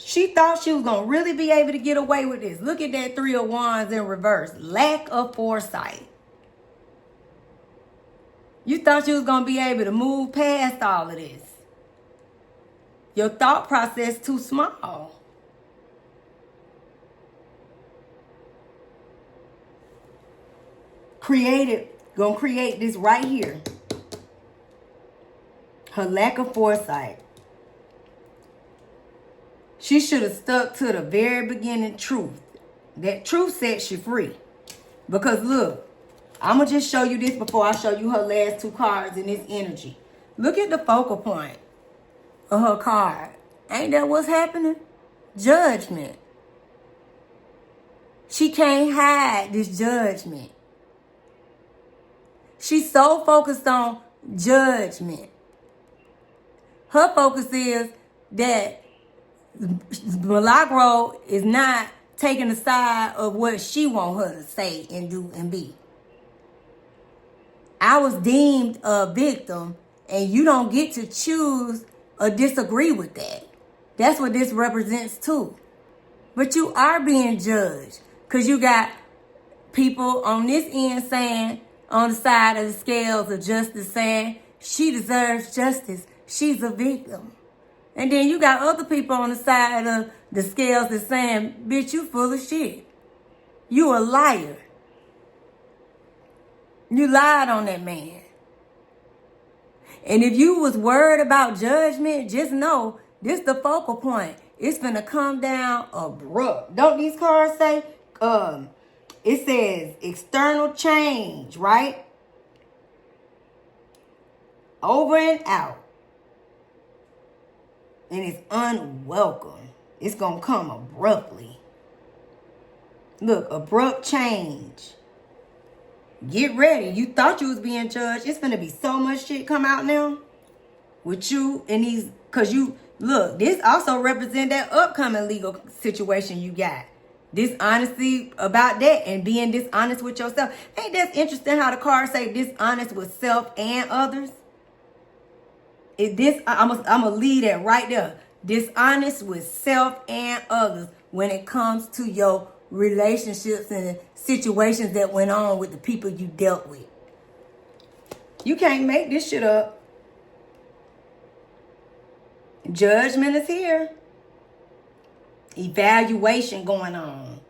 She thought she was going to really be able to get away with this. Look at that 3 of Wands in reverse. Lack of foresight. You thought you was going to be able to move past all of this. Your thought process too small. Gonna create this right here. Her lack of foresight. She should have stuck to the very beginning truth. That truth sets you free. Because look, I'm going to just show you this before I show you her last 2 cards in this energy. Look at the focal point of her card. Ain't that what's happening? Judgment. She can't hide this judgment. She's so focused on judgment. Her focus is that Milagro is not taking the side of what she wants her to say and do and be. I was deemed a victim, and you don't get to choose or disagree with that. That's what this represents too. But you are being judged because you got people on this end saying, on the side of the scales of justice, saying she deserves justice. She's a victim. And then you got other people on the side of the scales that's saying, bitch, you full of shit. You a liar. You lied on that man. And if you was worried about judgment, just know this the focal point. It's gonna come down abrupt. Don't these cards say? It says external change, right? Over and out. And it's unwelcome. It's gonna come abruptly. Look, abrupt change. Get ready. You thought you was being judged. It's gonna be so much shit come out now with you and these, cause you look, this also represent that upcoming legal situation you got. Dishonesty about that and being dishonest with yourself. Ain't that interesting how the cards say dishonest with self and others? I'm gonna leave that right there. Dishonest with self and others when it comes to your relationships and situations that went on with the people you dealt with. You can't make this shit up. Judgment is here. Evaluation going on.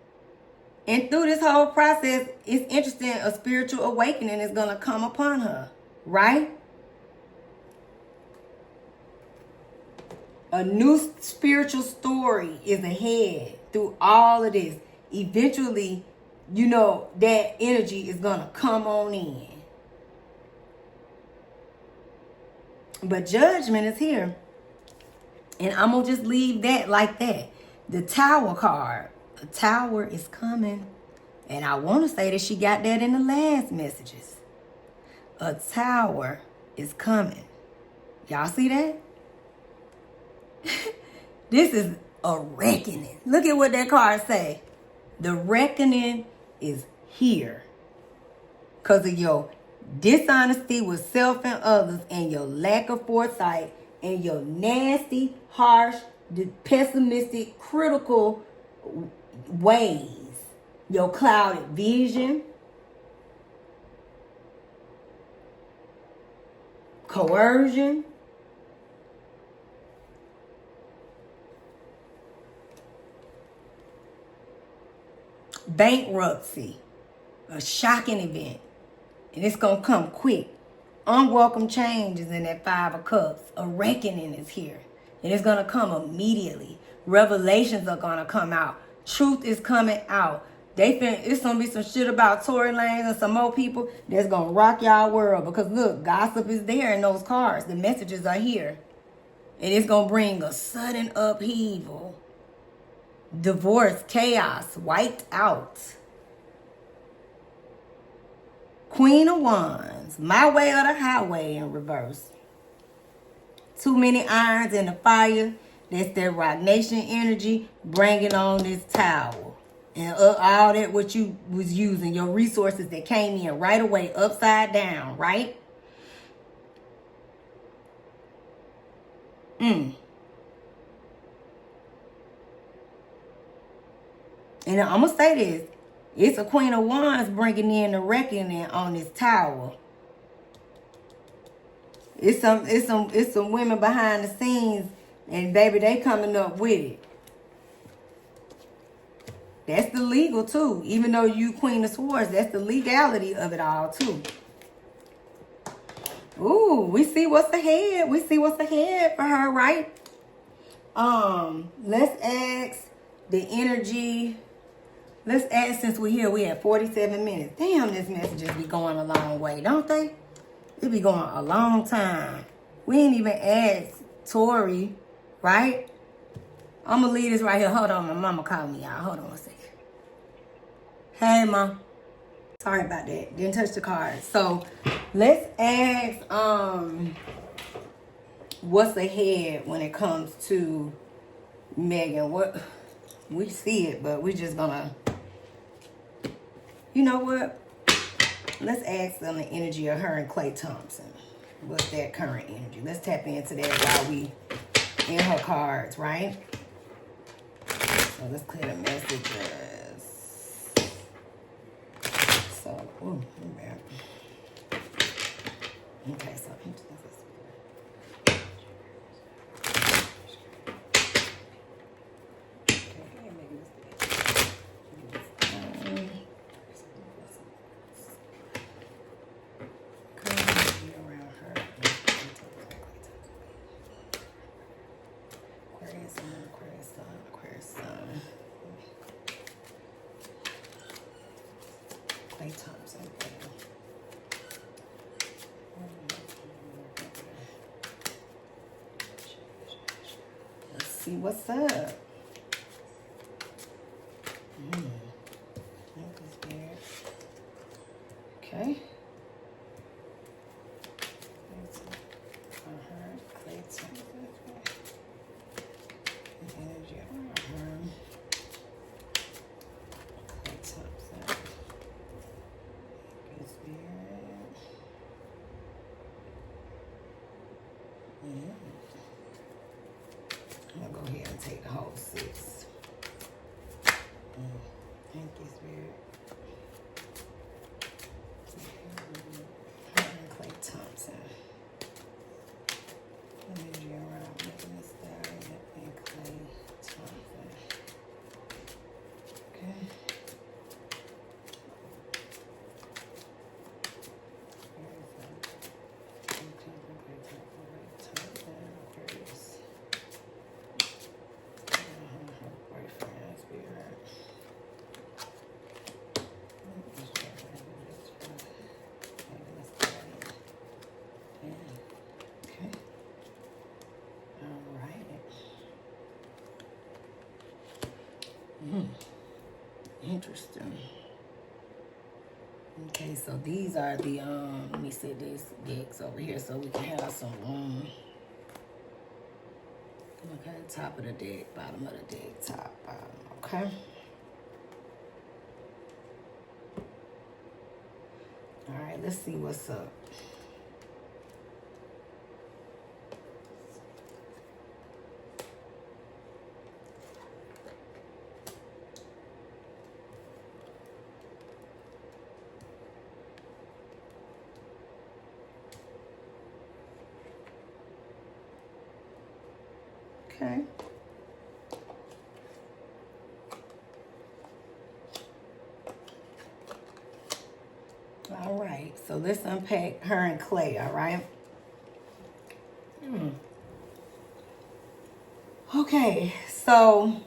And through this whole process, it's interesting, a spiritual awakening is going to come upon her, right? A new spiritual story is ahead through all of this. Eventually, you know, that energy is going to come on in. But judgment is here. And I'm going to just leave that like that. The Tower card. The Tower is coming. And I want to say that she got that in the last messages. A Tower is coming. Y'all see that? This is a reckoning. Look at what that card say. The reckoning is here. Because of your dishonesty with self and others and your lack of foresight and your nasty, harsh, pessimistic, critical ways. Your clouded vision. Coercion. Bankruptcy. A shocking event. And it's going to come quick. Unwelcome changes in that 5 of Cups. A reckoning is here. And it's going to come immediately. Revelations are going to come out. Truth is coming out. It's going to be some shit about Tory Lanez and some more people that's going to rock y'all world. Because look, gossip is there in those cards. The messages are here. And it's going to bring a sudden upheaval. Divorce, chaos, wiped out. Queen of Wands, my way or the highway in reverse. Too many irons in the fire. That's that Rock Nation energy bringing on this Tower. And all that what you was using, your resources that came in right away, upside down, right? And I'm going to say this. It's a Queen of Wands bringing in the reckoning on this Tower. It's some women behind the scenes, and baby, they coming up with it. That's the legal too. Even though you Queen of Swords, that's the legality of it all too. Ooh, we see what's ahead. We see what's ahead for her, right? Let's ask the energy. Let's ask, since we're here, we have 47 minutes. Damn, this messages be going a long way, don't they? It be going a long time. We ain't even asked Tory, right? I'm going to leave this right here. Hold on, my mama called me, y'all. Hold on one second. Hey, Mom. Sorry about that. Didn't touch the card. So, let's ask what's ahead when it comes to Megan. What we see it, but we just gonna, you know what? Let's ask them the energy of her and Klay Thompson. What's that current energy? Let's tap into that while we in her cards, right? So let's clear the messages. So, ooh, bad. Okay, so what's up? Okay. I'm gonna go ahead and take the whole 6. Thank you, Spirit. Klay Thompson. Energy around Megan Stallion and Klay Thompson. Okay. Interesting. Okay, so these are the let me see these decks over here so we can have some okay, top of the deck, bottom of the deck, top, bottom, okay. All right, let's see what's up. Okay. All right, so let's unpack her and Klay, all right? Okay, so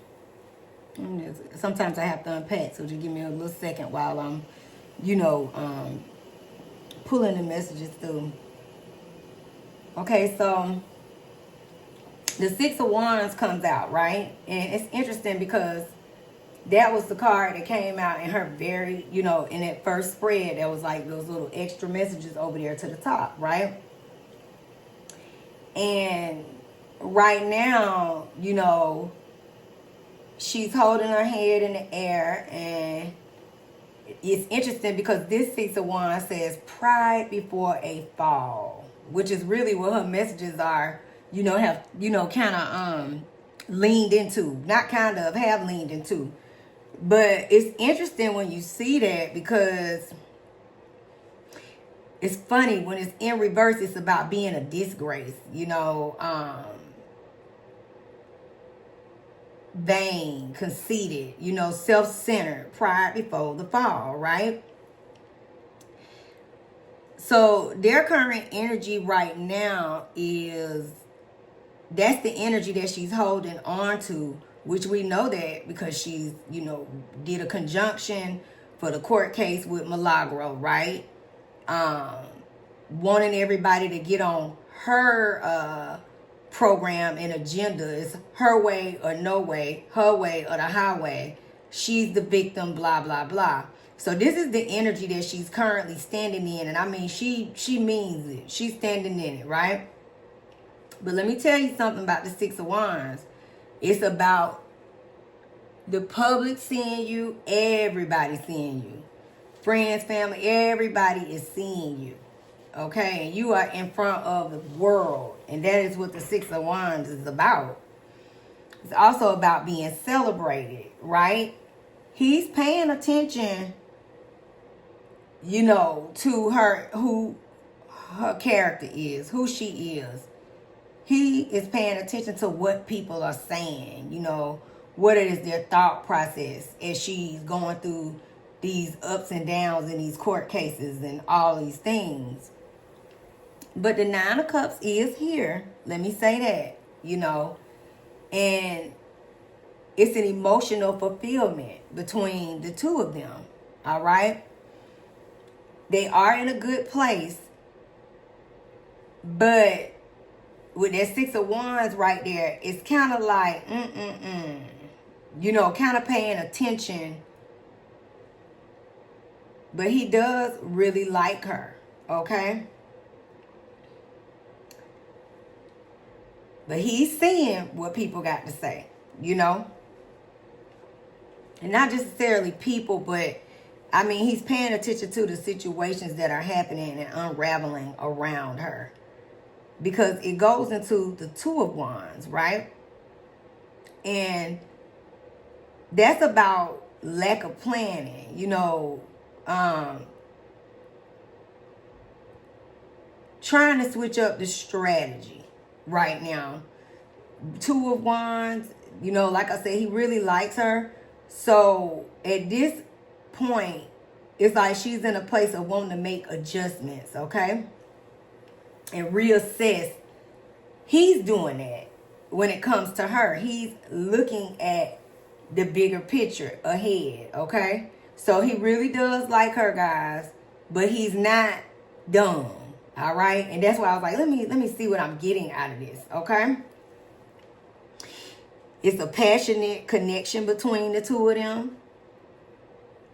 sometimes I have to unpack, so just give me a little second while I'm, pulling the messages through. Okay, so the 6 of Wands comes out, right? And it's interesting because that was the card that came out in her very, in that first spread. There was like those little extra messages over there to the top, right? And right now, she's holding her head in the air. And it's interesting because this 6 of Wands says pride before a fall, which is really what her messages are. Have kind of leaned into, not kind of, have leaned into. But it's interesting when you see that because it's funny when it's in reverse. It's about being a disgrace, vain, conceited, self-centered, pride before the fall, right? So their current energy right now is, that's the energy that she's holding on to, which we know that because she's, did a conjunction for the court case with Milagro, right? Wanting everybody to get on her program and agenda. Is her way or no way, her way or the highway. She's the victim, blah, blah, blah. So this is the energy that she's currently standing in. And I mean, she means it. She's standing in it, right? But let me tell you something about the 6 of Wands. It's about the public seeing you, everybody seeing you. Friends, family, everybody is seeing you. Okay? And you are in front of the world. And that is what the 6 of Wands is about. It's also about being celebrated, right? He's paying attention, to her, who her character is, who she is. He is paying attention to what people are saying, what it is their thought process as she's going through these ups and downs in these court cases and all these things. But the 9 of Cups is here. Let me say that, and it's an emotional fulfillment between the two of them. All right. They are in a good place, but with that 6 of Wands right there, it's kind of like, kind of paying attention. But he does really like her, okay? But he's seeing what people got to say, And not necessarily people, but, I mean, he's paying attention to the situations that are happening and unraveling around her. because it goes into the Two of Wands, right? And that's about lack of planning, you know, trying to switch up the strategy right now. Two of Wands, you know, like I said, he really likes her. So at this point, it's like she's in a place of wanting to make adjustments, okay? And reassess. He's doing that when it comes to her. He's looking at the bigger picture ahead, okay? So he really does like her, guys, but he's not dumb, all right? And that's why I was like, let me see what I'm getting out of this, okay? It's a passionate connection between the two of them,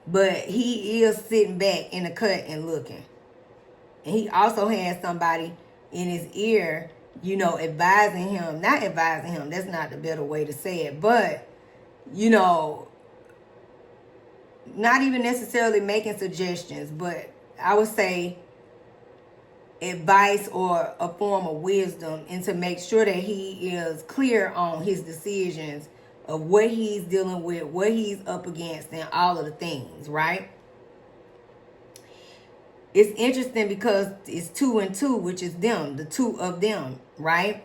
but he is sitting back in the cut and looking. And he also has somebody in his ear, you know, advising him, not advising him, that's not the better way to say it, but, you know, not even necessarily making suggestions, but I would say advice or a form of wisdom, and to make sure that he is clear on his decisions of what he's dealing with, what he's up against, and all of the things, right? It's interesting because it's 2 and 2, which is them, the two of them, right?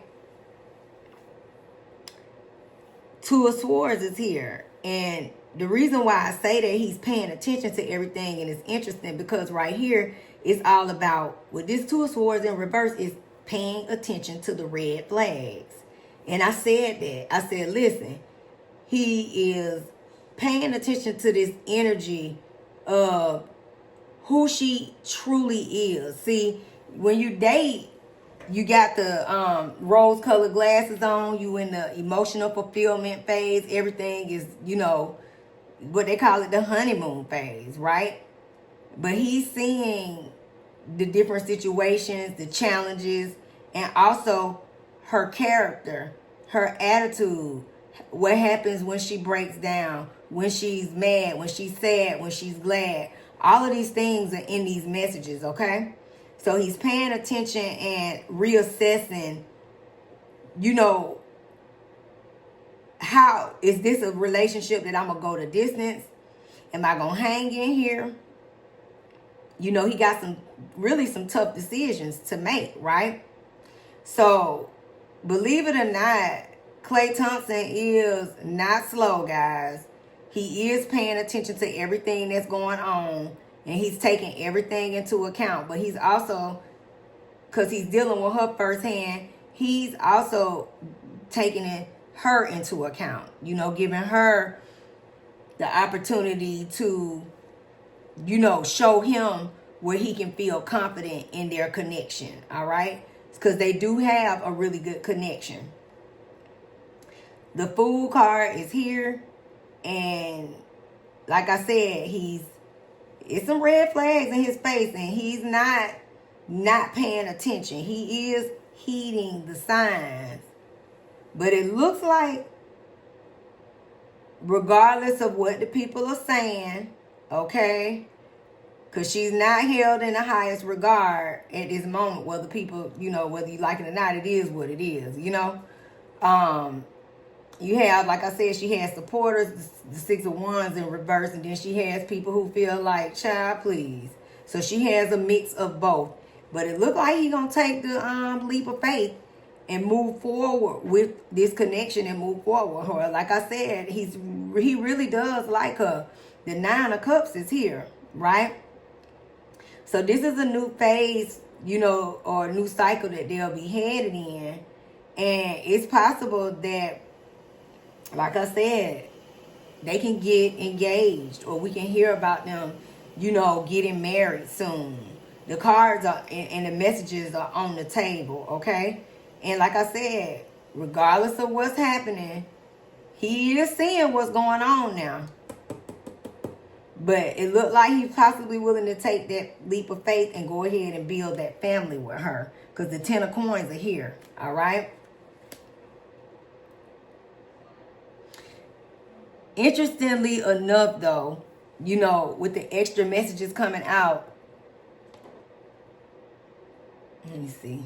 Two of Swords is here. And the reason why I say that he's paying attention to everything, and it's interesting because right here, it's all about, with this Two of Swords in reverse, is paying attention to the red flags. And I said that. I said, listen, he is paying attention to this energy of who she truly is. See, when you date, you got the rose-colored glasses on. You in the emotional fulfillment phase. Everything is, you know, what they call it, the honeymoon phase, right? But he's seeing the different situations, the challenges, and also her character, her attitude, what happens when she breaks down, when she's mad, when she's sad, when she's glad. All of these things are in these messages, okay? So he's paying attention and reassessing, you know, how is this a relationship that I'm going to go the distance? Am I going to hang in here? You know, he got some tough decisions to make, right? So, believe it or not, Klay Thompson is not slow, guys. He is paying attention to everything that's going on, and he's taking everything into account. But he's also, because he's dealing with her firsthand, he's also taking her into account, you know, giving her the opportunity to, you know, show him where he can feel confident in their connection, all right? Because they do have a really good connection. The Fool card is here, and like I said, it's some red flags in his face, and he's not paying attention. He is heeding the signs. But it looks like, regardless of what the people are saying, okay, because she's not held in the highest regard at this moment, whether people, you know, whether you like it or not, it is what it is, you know. You have, like I said, she has supporters, the Six of Wands in reverse, and then she has people who feel like, child, please. So she has a mix of both. But it looked like he's going to take the leap of faith and move forward with this connection and move forward with her. Like I said, he really does like her. The Nine of Cups is here, right? So this is a new phase, you know, or a new cycle that they'll be headed in. And it's possible that, like I said, they can get engaged, or we can hear about them, you know, getting married soon. The cards are and the messages are on the table, okay? And like I said, regardless of what's happening, he is seeing what's going on now. But it looked like he's possibly willing to take that leap of faith and go ahead and build that family with her, because the Ten of Coins are here, all right? Interestingly enough, though, you know, with the extra messages coming out, let me see.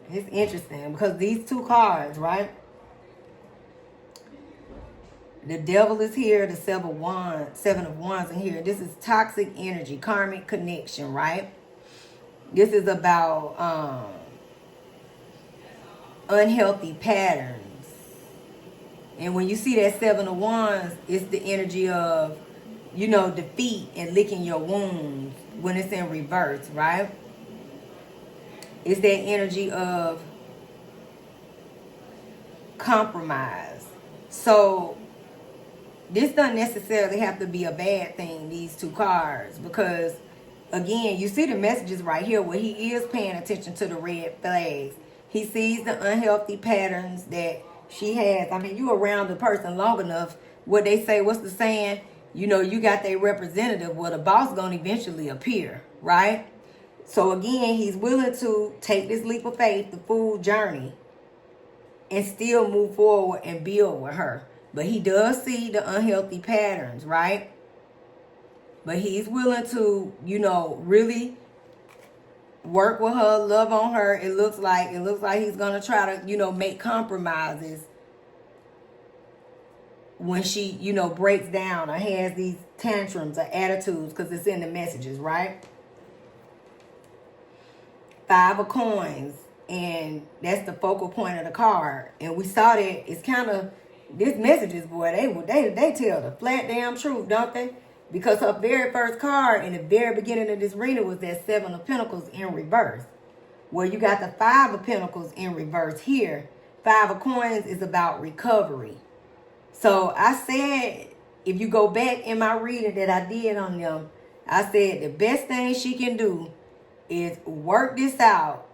It's interesting because these two cards, right? The devil is here, the seven of wands in here. This is toxic energy, karmic connection, right? This is about unhealthy patterns. And when you see that seven of wands, it's the energy of, you know, defeat and licking your wounds when it's in reverse, right? It's that energy of compromise. So this doesn't necessarily have to be a bad thing, these two cards, because again, you see the messages right here where he is paying attention to the red flags. He sees the unhealthy patterns that she has. I mean, you around the person long enough, what they say, what's the saying? You know, you got their representative. Well, the boss gonna eventually appear, right? So again, he's willing to take this leap of faith, the full journey, and still move forward and build with her. But he does see the unhealthy patterns, right? But he's willing to, you know, really work with her, love on her. It looks like he's gonna try to, you know, make compromises when she, you know, breaks down or has these tantrums or attitudes, because it's in the messages, right? 5 of coins, and that's the focal point of the card. And we saw that it's kind of, this messages, boy, they tell the flat damn truth, don't they? Because her very first card in the very beginning of this reading was that 7 of Pentacles in reverse. Well, you got the 5 of Pentacles in reverse here. 5 of coins is about recovery. So I said, if you go back in my reading that I did on them, I said the best thing she can do is work this out,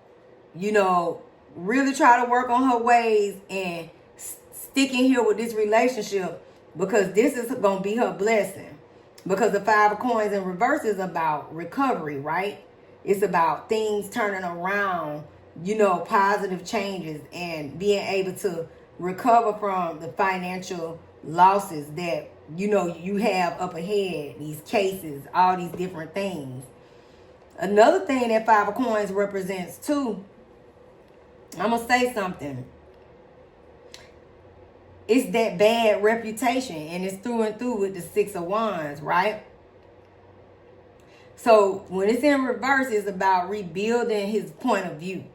you know, really try to work on her ways and stick in here with this relationship, because this is going to be her blessing. Because the 5 of coins in reverse is about recovery, right? It's about things turning around, you know, positive changes and being able to recover from the financial losses that, you know, you have up ahead, these cases, all these different things. Another thing that 5 of coins represents too, I'm going to say something. It's that bad reputation, and it's through and through with the 6 of wands, right? So when it's in reverse, it's about rebuilding his point of view.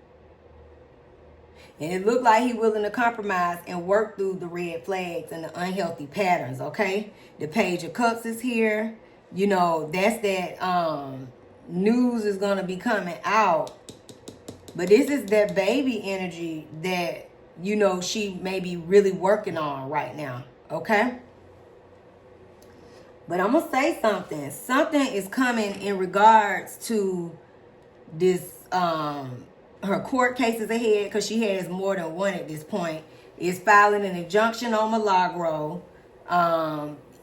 And it looked like he's willing to compromise and work through the red flags and the unhealthy patterns, okay? The Page of Cups is here. You know, that's that news is going to be coming out. But this is that baby energy that, you know, she may be really working on right now, okay? But I'm going to say something. Something is coming in regards to this, her court cases ahead, because she has more than one at this point. Is filing an injunction on Milagro.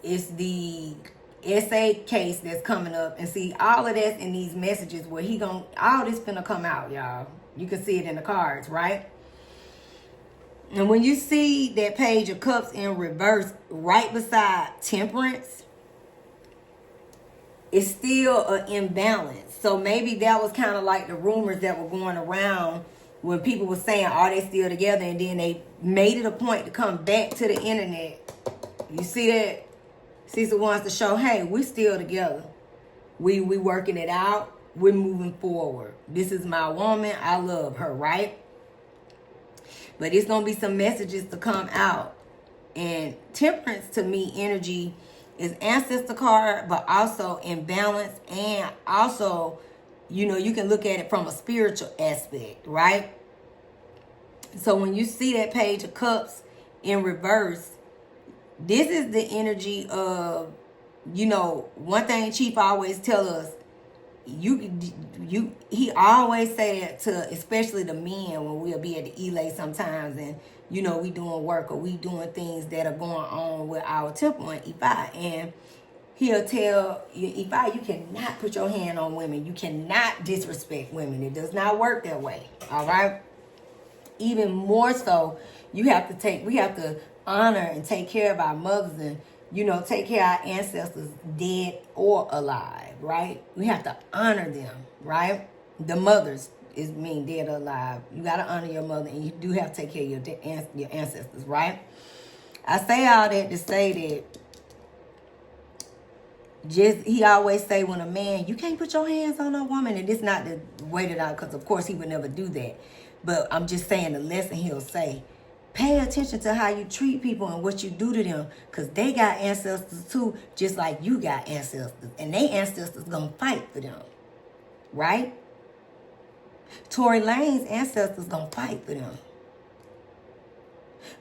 It's the SA case that's coming up. And see, all of that's in these messages where all this finna come out, y'all. You can see it in the cards, right? And when you see that Page of Cups in reverse right beside Temperance, it's still an imbalance. So maybe that was kind of like the rumors that were going around when people were saying, are they still together? And then they made it a point to come back to the internet. You see that? Caesar wants to show, hey, we're still together. We working it out. We're moving forward. This is my woman. I love her, right? But it's going to be some messages to come out. And Temperance, to me, energy is ancestor card, but also imbalance. And also, you know, you can look at it from a spiritual aspect, right? So when you see that Page of Cups in reverse, this is the energy of, you know, one thing Chief always tell us, he always say that to especially the men when we'll be at the Elay sometimes, and you know we doing work or we doing things that are going on with our temple and Ifa, and he'll tell Ifa, you cannot put your hand on women, you cannot disrespect women, it does not work that way, all right? even more so, we have to honor and take care of our mothers and, you know, take care of our ancestors, dead or alive, right? We have to honor them, right? The mothers mean dead or alive. You got to honor your mother, and you do have to take care of your ancestors, right? I say all that to say that he always say when a man, you can't put your hands on a woman, and it's not the way that because of course he would never do that. But I'm just saying the lesson he'll say, pay attention to how you treat people and what you do to them, because they got ancestors too, just like you got ancestors. And they ancestors gonna fight for them, right? Tory Lanez ancestors gonna fight for them.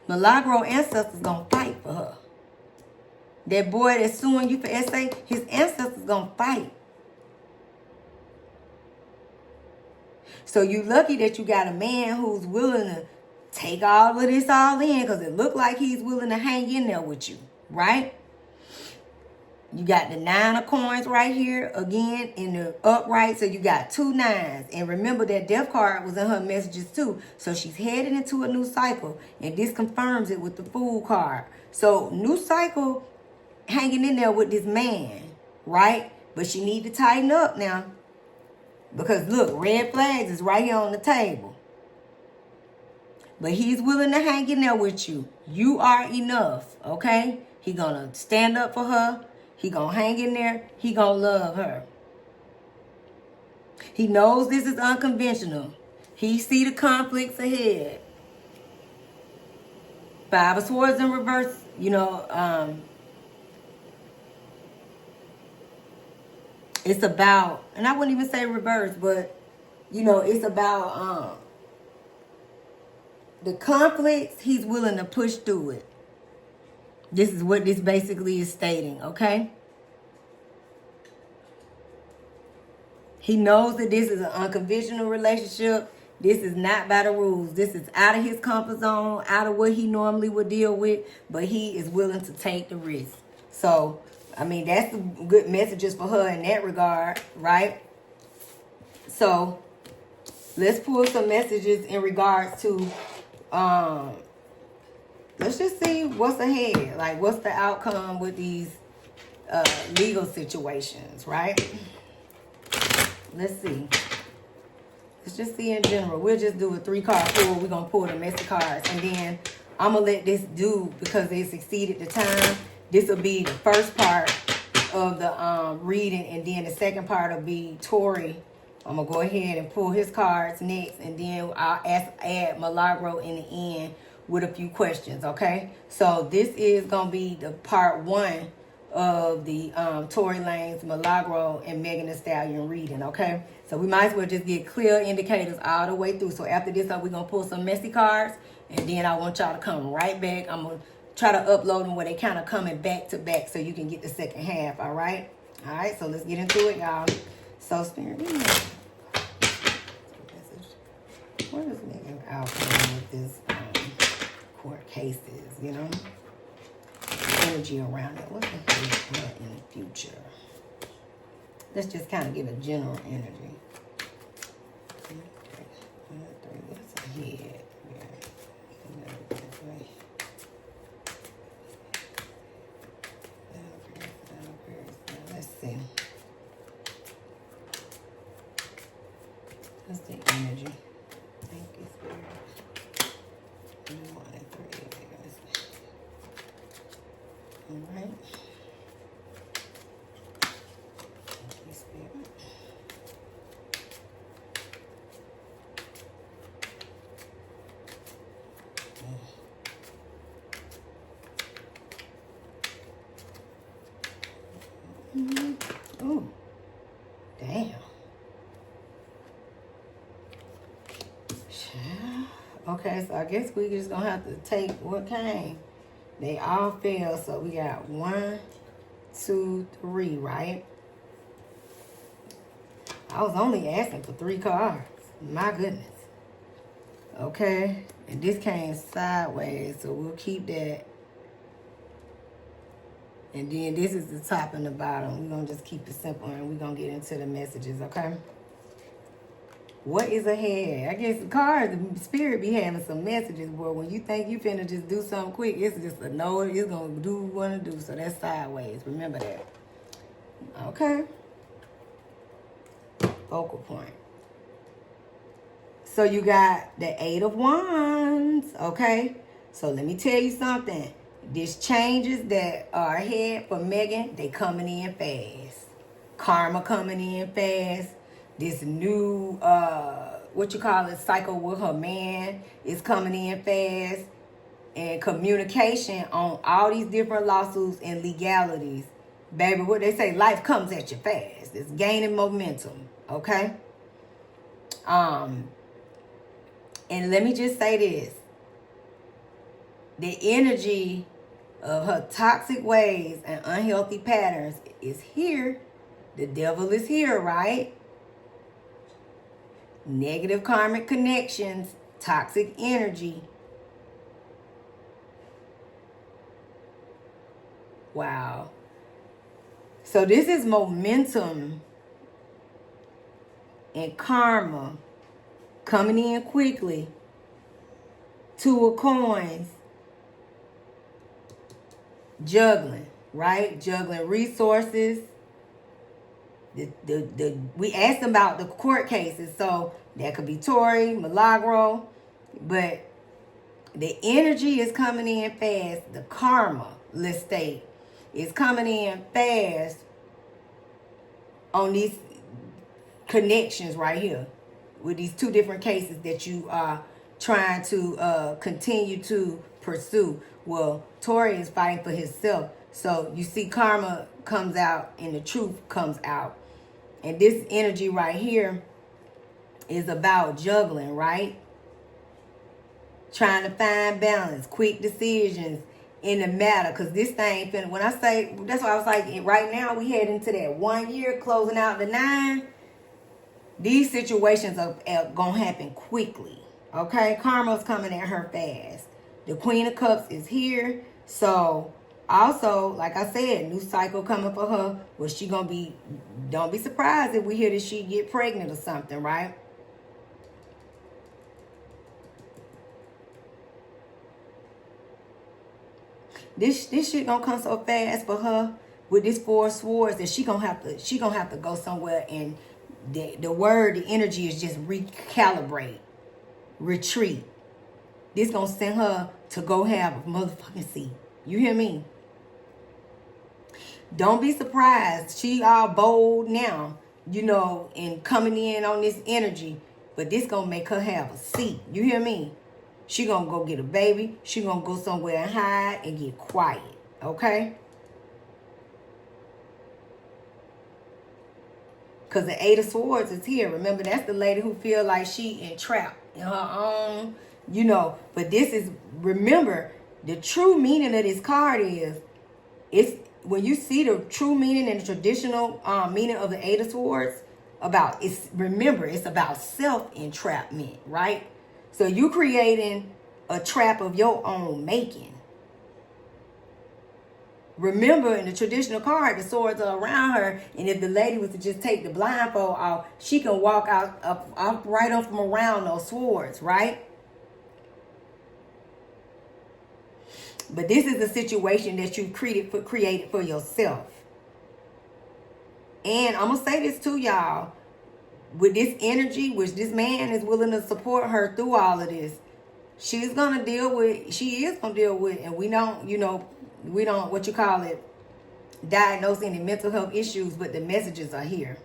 Milagro ancestors gonna fight for her. That boy that's suing you for SA, his ancestors gonna fight. So you lucky that you got a man who's willing to take all of this all in, because it looked like he's willing to hang in there with you, right? You got the 9 of coins right here, again, in the upright. So you got 2 9s. And remember that death card was in her messages too. So she's headed into a new cycle. And this confirms it with the Fool card. So new cycle hanging in there with this man, right? But she need to tighten up now. Because look, red flags is right here on the table. But he's willing to hang in there with you. You are enough, okay? He gonna stand up for her. He gonna hang in there. He gonna love her. He knows this is unconventional. He see the conflicts ahead. 5 of Swords in reverse, you know, it's about, and I wouldn't even say reverse, but, you know, it's about the conflicts, he's willing to push through it. This is what this basically is stating, okay? He knows that this is an unconventional relationship. This is not by the rules. This is out of his comfort zone, out of what he normally would deal with, but he is willing to take the risk. So, I mean, that's good messages for her in that regard, right? So, let's pull some messages in regards to, let's just see what's ahead. Like, what's the outcome with these legal situations, right? Let's see. Let's just see in general. We'll just do a 3-card pull. We're going to pull the messy cards. And then I'm going to let this do, because it's exceeded the time. This will be the first part of the reading. And then the second part will be Tory. I'm going to go ahead and pull his cards next. And then I'll add Milagro in the end with a few questions, okay? So this is going to be the part 1 of the Tory Lanez, Milagro, and Megan Thee Stallion reading, okay? So we might as well just get clear indicators all the way through. So after this, we're going to pull some messy cards, and then I want y'all to come right back. I'm going to try to upload them where they kind of coming back to back so you can get the second half, all right? All right, so let's get into it, y'all. So, Spirit, what is Megan outcome with this court cases, you know? Energy around it. What the hell is that in the future? Let's just kind of give a general energy. Okay. 1, 3, that's ahead. Let's see. That's the energy. Thank you, Spirit. 1 and 3. All right. Thank you, Spirit. Oh, damn. Okay, so I guess we just gonna have to take what came. They all fail, so we got 1, 2, 3, right? I was only asking for 3 cards. My goodness. Okay, and this came sideways, so we'll keep that. And then this is the top and the bottom. We're gonna just keep it simple, and we're gonna get into the messages, okay? What is ahead? I guess the cards, the spirit be having some messages, but when you think you finna just do something quick, it's just a no, it's gonna do what you wanna do. So that's sideways. Remember that. Okay. Focal point. So you got the 8 of Wands, okay? So let me tell you something. These changes that are ahead for Megan, they coming in fast. Karma coming in fast. This new, cycle with her man is coming in fast. And communication on all these different lawsuits and legalities. Baby, what they say, life comes at you fast. It's gaining momentum, okay? And let me just say this. The energy of her toxic ways and unhealthy patterns is here. The devil is here, right? Negative karmic connections, toxic energy. Wow. So this is momentum and karma coming in quickly. 2 of coins. Juggling, right? Juggling resources. We asked about the court cases, so that could be Tory, Milagro, but the energy is coming in fast. The karma, let's state, is coming in fast on these connections right here with these 2 different cases that you are trying to continue to pursue. Well, Tory is fighting for himself. So you see karma comes out and the truth comes out. And this energy right here is about juggling, right? Trying to find balance, quick decisions in the matter. Because this thing, when I say, that's why I was like, right now we head into that 1 year, closing out the 9. These situations are going to happen quickly. Okay? Karma's coming at her fast. The Queen of Cups is here. So, also, like I said, new cycle coming for her. Well, she going to be, don't be surprised if we hear that she get pregnant or something, right? This shit gonna come so fast for her with this 4 of Swords that she gonna have to go somewhere, and the energy is just recalibrate, retreat. This gonna send her to go have a motherfucking seat. You hear me? Don't be surprised. She all bold now, and coming in on this energy. But this gonna make her have a seat. You hear me? She gonna go get a baby. She gonna go somewhere and hide and get quiet. Okay? Because the 8 of Swords is here. Remember, that's the lady who feel like she entrapped in her own, But this is, remember, the true meaning of this card is, it's when you see the true meaning and the traditional meaning of the 8 of Swords, remember, it's about self-entrapment, right? So you creating a trap of your own making. Remember, in the traditional card, the swords are around her, and if the lady was to just take the blindfold off, she can walk out right up from around those swords, right? But this is a situation that you created for yourself. And I'm going to say this to y'all. With this energy, which this man is willing to support her through all of this, she is going to deal with, and we don't, diagnose any mental health issues, but the messages are here.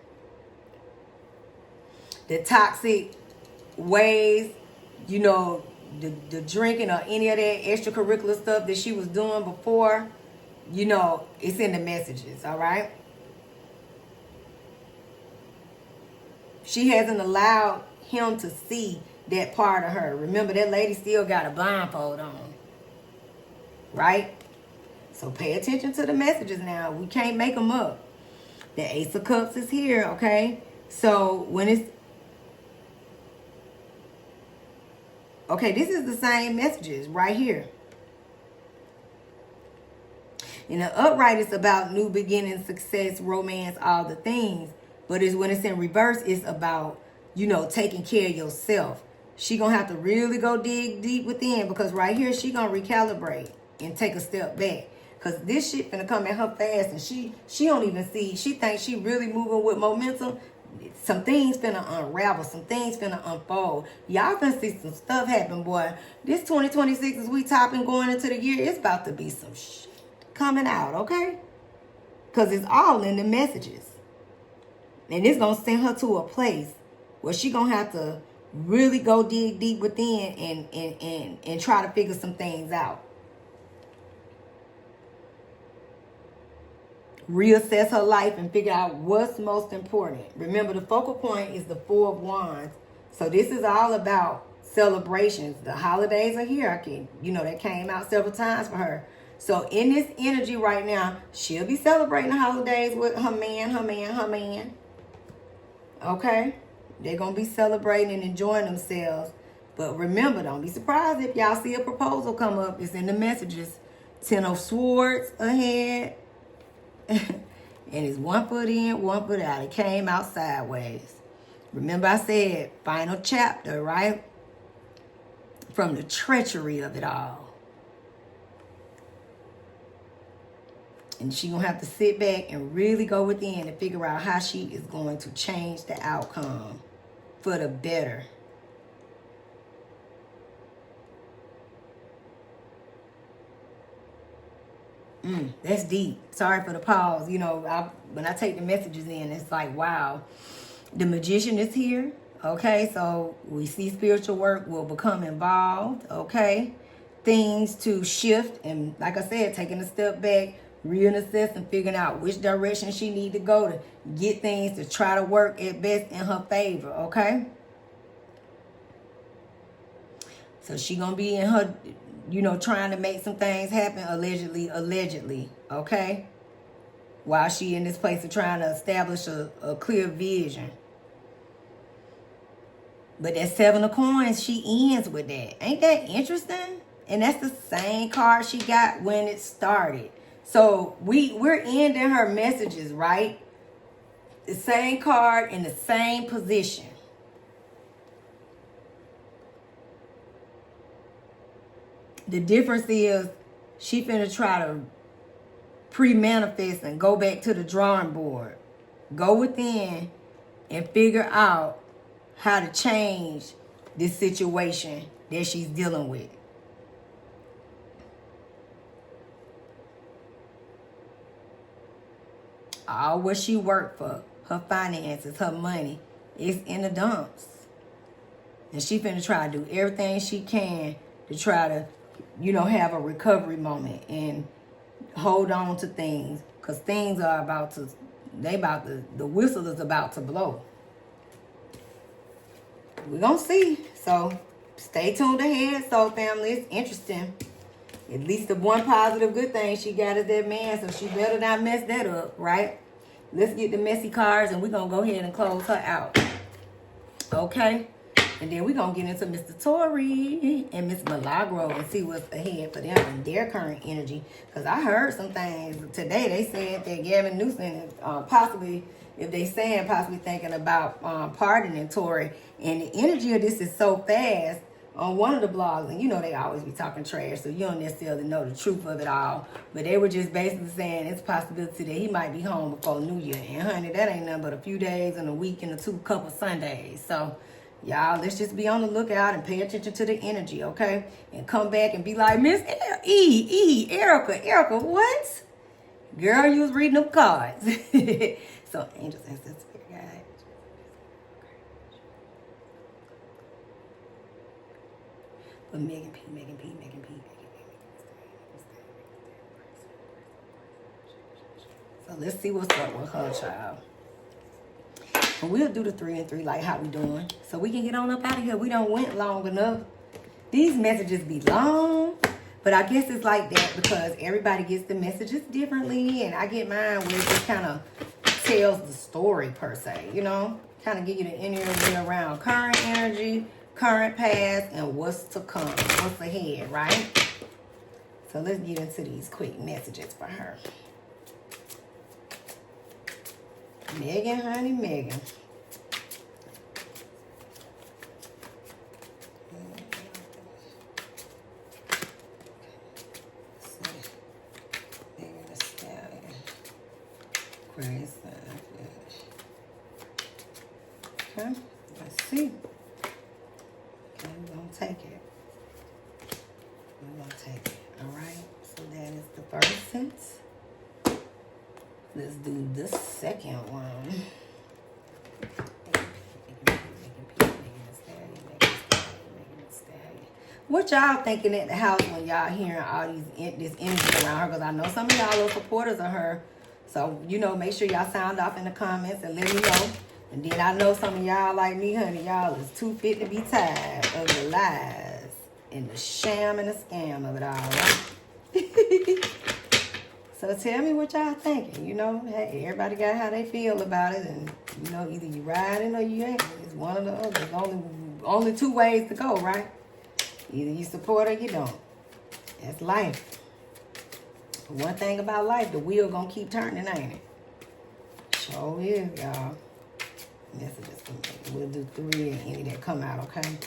The toxic ways, the drinking or any of that extracurricular stuff that she was doing before, it's in the messages, all right? She hasn't allowed him to see that part of her. Remember, that lady still got a blindfold on, right? So pay attention to the messages now. We can't make them up. The Ace of Cups is here, okay? So when it's... Okay, this is the same messages right here. In the upright, it's about new beginnings, success, romance, all the things. But when it's in reverse, it's about you know, taking care of yourself. She gonna have to really go dig deep within, because right here she gonna recalibrate and take a step back. Cause this shit finna come at her fast, and she don't even see. She thinks she really moving with momentum. Some things finna unravel. Some things finna unfold. Y'all finna see some stuff happen, boy. This 2026 as we topping going into the year, it's about to be some shit coming out, okay? Cause it's all in the messages, and it's gonna send her to a place where she gonna have to really go dig deep within and try to figure some things out. Reassess her life and figure out what's most important. Remember, the focal point is the Four of Wands. So this is all about celebrations. The holidays are here. That came out several times for her. So in this energy right now, she'll be celebrating the holidays with her man. Okay? They're going to be celebrating and enjoying themselves. But remember, don't be surprised if y'all see a proposal come up. It's in the messages. 10 of Swords ahead. And it's 1 foot in, 1 foot out. It came out sideways. Remember I said, final chapter, right? From the treachery of it all. And she's going to have to sit back and really go within and figure out how she is going to change the outcome for the better. That's deep. Sorry for the pause. When I take the messages in, it's like, wow. The Magician is here. Okay, so we see spiritual work will become involved. Okay, things to shift. And like I said, taking a step back, reassess and figuring out which direction she need to go to get things to try to work at best in her favor. Okay, so she gonna be in her, trying to make some things happen, allegedly, okay, while she in this place of trying to establish a clear vision. But that 7 of Coins, she ends with that. Ain't that interesting? And that's the same card she got when it started. So we're ending her messages, right? The same card in the same position. The difference is she finna try to pre-manifest and go back to the drawing board. Go within and figure out how to change this situation that she's dealing with. All what she worked for, her finances, her money, is in the dumps. And she finna try to do everything she can to try to, have a recovery moment and hold on to things. Because things are the whistle is about to blow. We're going to see. So stay tuned ahead, Soul Family. It's interesting. At least the one positive good thing she got is that man, so she better not mess that up, right? Let's get the messy cards, and we're going to go ahead and close her out. Okay? And then we're going to get into Mr. Tory and Miss Milagro and see what's ahead for them and their current energy. Because I heard some things today. They said that Gavin Newsom is possibly thinking about pardoning Tory. And the energy of this is so fast on one of the blogs. And they always be talking trash, so you don't necessarily know the truth of it all. But they were just basically saying it's a possibility that he might be home before New Year. And honey, that ain't nothing but a few days and a week and a couple Sundays. So y'all, let's just be on the lookout and pay attention to the energy, okay? And come back and be like, Miss Erica, what? Girl, you was reading them cards. So, angels, ancestors, spirit guide. But Megan P. So let's see what's up with her, child. And we'll do the 3 and 3 like how we doing. So we can get on up out of here. We done went long enough. These messages be long. But I guess it's like that because everybody gets the messages differently. And I get mine where it just kind of tells the story per se. Kind of give you the energy around current energy, current past, and what's to come. What's ahead, right? So let's get into these quick messages for her. Megan, honey, Megan. Aquarius sun. Okay, let's see. Okay, we're gonna take it. We're gonna take it. All right. So that is the first sense. Let's do the second one. What y'all thinking at the house when y'all hearing all this energy around her? Because I know some of y'all are supporters of her. So, you know, make sure y'all sound off in the comments and let me know. And then I know some of y'all like me, honey, y'all is too fit to be tired of the lies and the sham and the scam of it all, right? So tell me what y'all thinking. You know, hey, everybody got how they feel about it. And, you know, either you riding or you ain't. It's one or the other. There's only two ways to go, right? Either you support or you don't. That's life. One thing about life, the wheel gonna keep turning, ain't it? Sure is, y'all. Messages for me. We'll do 3 and any that come out, okay?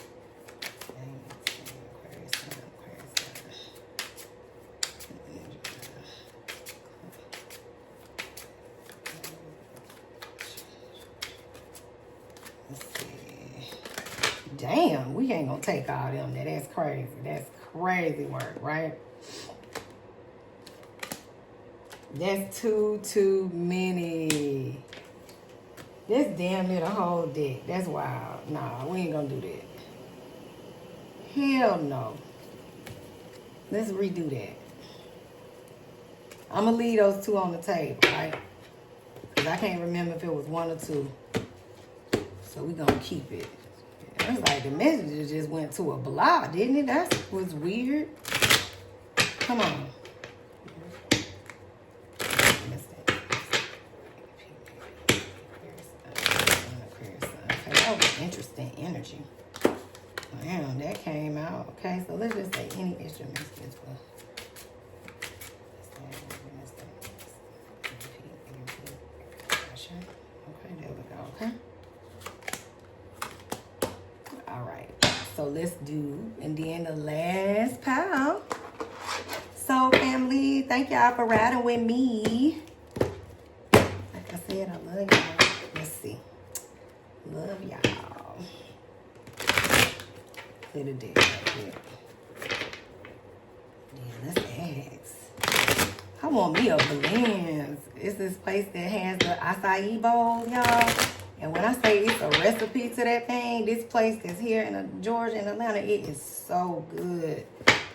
Damn, we ain't gonna take all them. That's crazy. That's crazy work, right? That's too many. That's damn near the whole deck. That's wild. Nah, we ain't gonna do that. Hell no. Let's redo that. I'm gonna leave those 2 on the table, right? Because I can't remember if it was 1 or 2. So we gonna keep it. It was like the messages just went to a block, didn't it? That was weird. Come on. Okay, that was interesting energy. Damn, that came out. Okay, so let's just say any extra messages for. Okay, there we go. Okay. All right, so let's do, and then the last pile. So family, thank y'all for riding with me. Like I said, I love y'all. Let's see. Love y'all. Clear the deck right here. Yeah, let's ask. I want me a blend. It's this place that has the acai bowls, y'all. And when I say it's a recipe to that thing, this place that's here in Georgia and Atlanta, it is so good.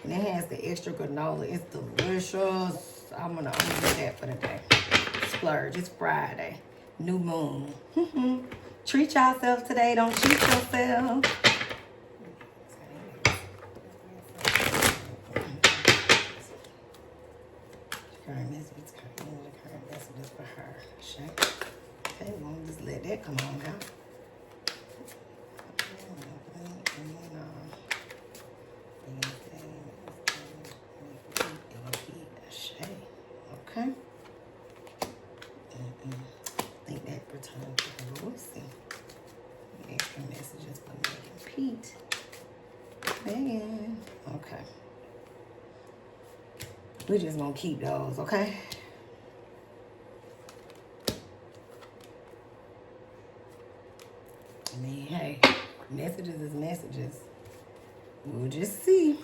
And it has the extra granola. It's delicious. I'm gonna do that for the day. Splurge. It's Friday. New moon. Treat yourself today. Don't cheat yourself. Current messages for her. Okay, we'll just let that come on out. Okay. I think that returned to her. We'll see. Extra messages for Megan Pete. Megan. Okay. We're just gonna keep those, okay? I mean, hey, messages is messages. We'll just see.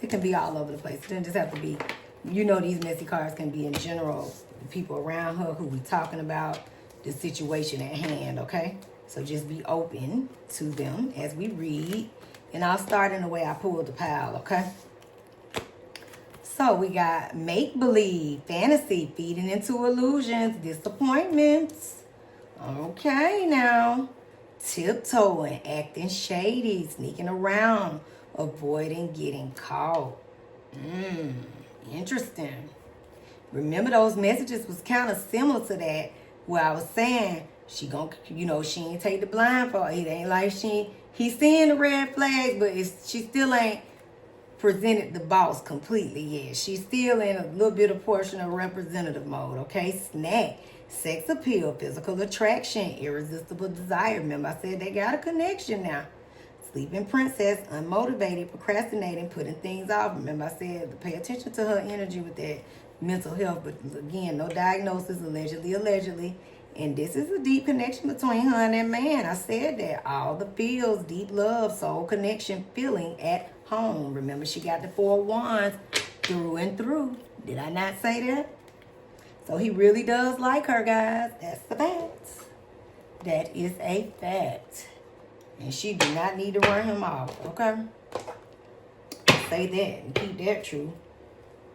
It can be all over the place. It doesn't just have to be, you know, these messy cards can be in general. The people around her, who we talking about, the situation at hand, okay? So just be open to them as we read. And I'll start in the way I pulled the pile, okay? So we got make-believe, fantasy, feeding into illusions, disappointments. Okay, now. Tiptoeing, acting shady, sneaking around, avoiding getting caught. Interesting. Remember those messages was kind of similar to that, where I was saying she gon', you know, she ain't take the blindfold. It ain't like he's seeing the red flags, but she still ain't presented the boss completely yet. She's still in a little bit of portion of representative mode, okay? Snack, sex appeal, physical attraction, irresistible desire. Remember I said they got a connection now. Sleeping princess, unmotivated, procrastinating, putting things off. Remember I said to pay attention to her energy with that. mental health. But again, no diagnosis, allegedly. And this is a deep connection between her and that man. I said that. All the feels, deep love, soul connection, feeling at home. Remember, she got the 4 wands through and through. Did I not say that? So he really does like her, guys. That's the fact. That is a fact. And she do not need to run him off, okay? Say that and keep that true.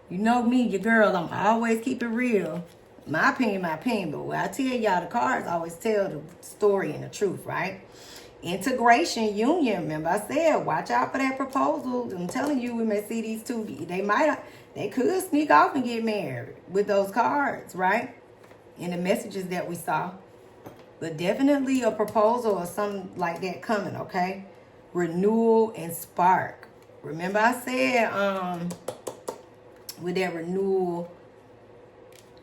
You know me, your girl, I'm always keep it real. My opinion, but when I tell y'all, the cards always tell the story and the truth, right? Integration, union. Remember I said, watch out for that proposal. I'm telling you, we may see these two. They could sneak off and get married with those cards, right? In the messages that we saw. But definitely a proposal or something like that coming, okay? Renewal and spark. Remember I said, with that renewal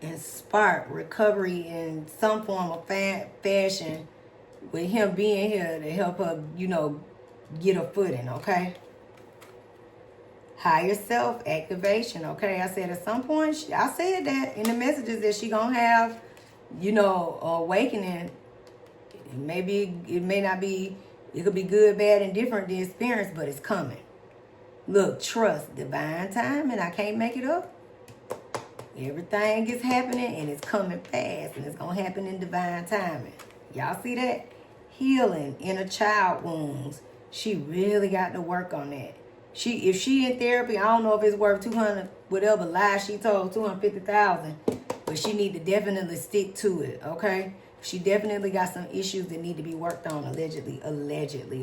and spark, recovery in some form of fashion, with him being here to help her, get a footing, okay? Higher self activation, okay? I said at some point, I said that in the messages that she gonna have, awakening. Maybe it may not be, it could be good, bad, and different, the experience, but it's coming. Look, trust, divine time, and I can't make it up. Everything is happening, and it's coming fast, and it's going to happen in divine timing. Y'all see that? Healing inner child wounds. She really got to work on that. If she in therapy, I don't know if it's worth 200, whatever lie she told, 250,000, but she need to definitely stick to it, okay? She definitely got some issues that need to be worked on, allegedly,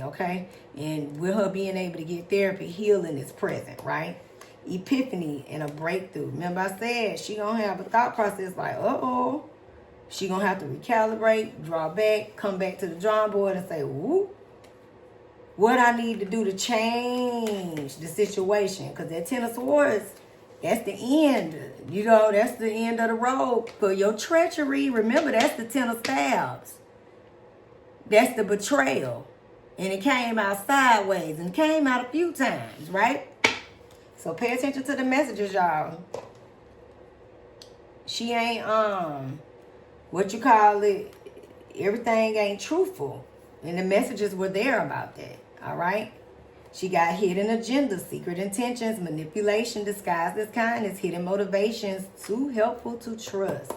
okay? And with her being able to get therapy, healing is present, right? Epiphany and a breakthrough. Remember I said she gonna have a thought process like, uh-oh. She gonna have to recalibrate, draw back, come back to the drawing board and say, whoop. What I need to do to change the situation. Because that 10 of Swords, that's the end. That's the end of the road for your treachery. Remember, that's the 10 of Staves. That's the betrayal. And it came out sideways and came out a few times, right? So pay attention to the messages, y'all. She ain't, everything ain't truthful. And the messages were there about that, all right? She got hidden agendas, secret intentions, manipulation, disguised as kindness, hidden motivations, too helpful to trust.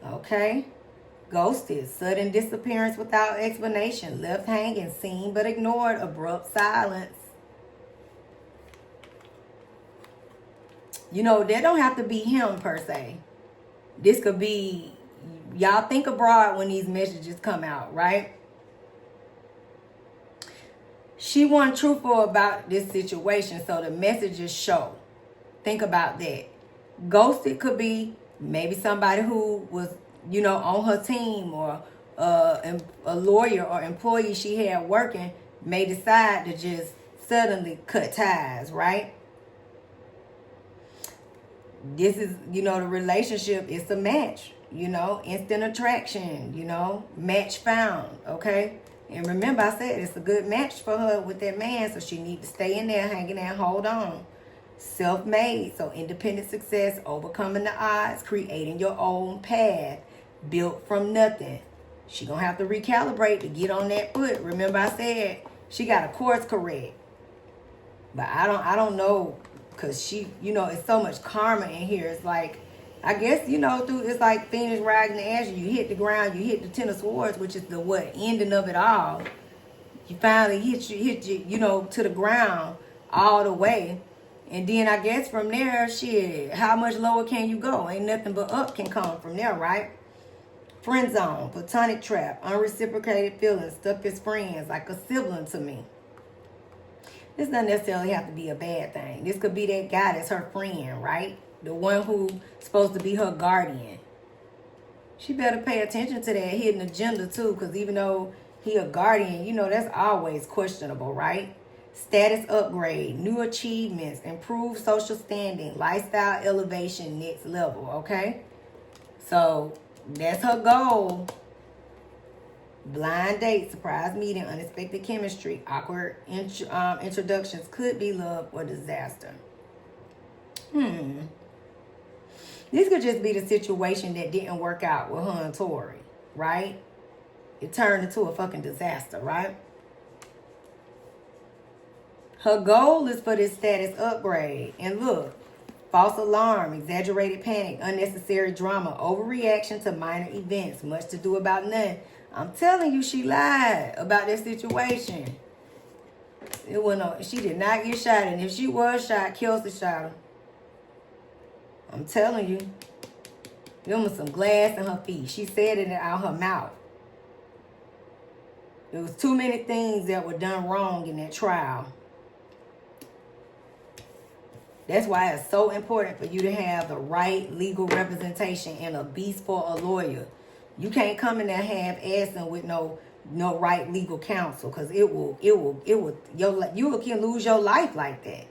Okay? Ghosted, sudden disappearance without explanation, left hanging, seen but ignored, abrupt silence. That don't have to be him per se. This could be, y'all think abroad when these messages come out, right? She wasn't truthful about this situation, so the messages show. Think about that. Ghosted could be maybe somebody who was, on her team, or a lawyer or employee she had working may decide to just suddenly cut ties, right? This is, the relationship is a match, instant attraction, match found, okay? And remember, I said it's a good match for her with that man, so she need to stay in there, hanging there, hold on. Self-made, so independent success, overcoming the odds, creating your own path, built from nothing. She gonna have to recalibrate to get on that foot. Remember, I said she got a course correct, but I don't know, cause she, it's so much karma in here. It's like, I guess, it's like Phoenix riding the ashes. You hit the ground, you hit the 10 of Swords, which is the ending of it all. You finally hit you, to the ground all the way. And then I guess from there, shit, how much lower can you go? Ain't nothing but up can come from there, right? Friend zone, platonic trap, unreciprocated feelings, stuck as friends, like a sibling to me. This doesn't necessarily have to be a bad thing. This could be that guy that's her friend, right? The one who's supposed to be her guardian. She better pay attention to that hidden agenda too, because even though he a guardian, that's always questionable, right? Status upgrade, new achievements, improved social standing, lifestyle elevation, next level, okay? So that's her goal. Blind date, surprise meeting, unexpected chemistry, awkward introductions, could be love or disaster. This could just be the situation that didn't work out with her and Tory, right? It turned into a fucking disaster, right? Her goal is for this status upgrade. And look, false alarm, exaggerated panic, unnecessary drama, overreaction to minor events, much to do about nothing. I'm telling you, she lied about that situation. It wasn't. She did not get shot, and if she was shot, Kelsey shot her. I'm telling you, there was some glass in her feet. She said it out her mouth. There was too many things that were done wrong in that trial. That's why it's so important for you to have the right legal representation and a beast for a lawyer. You can't come in there half-assing with no right legal counsel, because you can lose your life like that.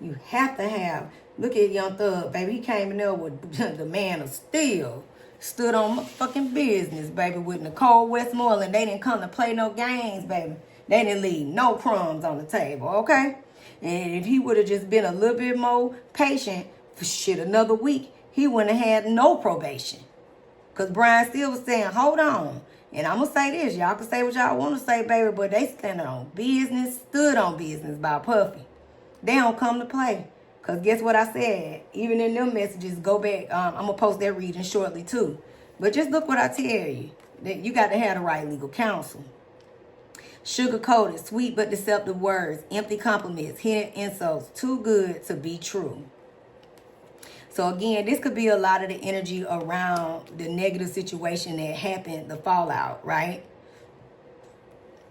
You have to have. Look at Young Thug, baby. He came in there with the man of steel. Stood on fucking business, baby, with Nicole Westmoreland. They didn't come to play no games, baby. They didn't leave no crumbs on the table, okay? And if he would have just been a little bit more patient for shit another week, he wouldn't have had no probation. Because Braun still was saying, hold on. And I'm going to say this. Y'all can say what y'all want to say, baby, but they standing on business, stood on business by Puffy. They don't come to play. Because guess what I said? Even in them messages, go back. I'm going to post that reading shortly, too. But just look what I tell you. That you got to have the right legal counsel. Sugar-coated, sweet but deceptive words, empty compliments, hidden insults, too good to be true. So again, this could be a lot of the energy around the negative situation that happened, the fallout, right?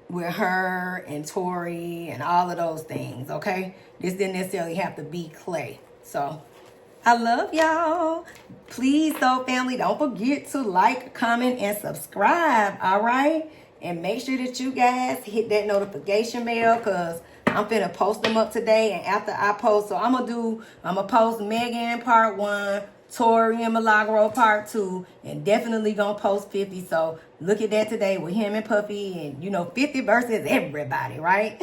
With her and Tory and all of those things, okay? This didn't necessarily have to be Klay. So I love y'all. Please, though, family, don't forget to like, comment, and subscribe, all right? And make sure that you guys hit that notification bell, because I'm finna post them up today. And after I post, so I'm gonna post Megan part 1, Tory and Milagro part 2, and definitely gonna post 50. So look at that today with him and Puffy, and 50 versus everybody, right?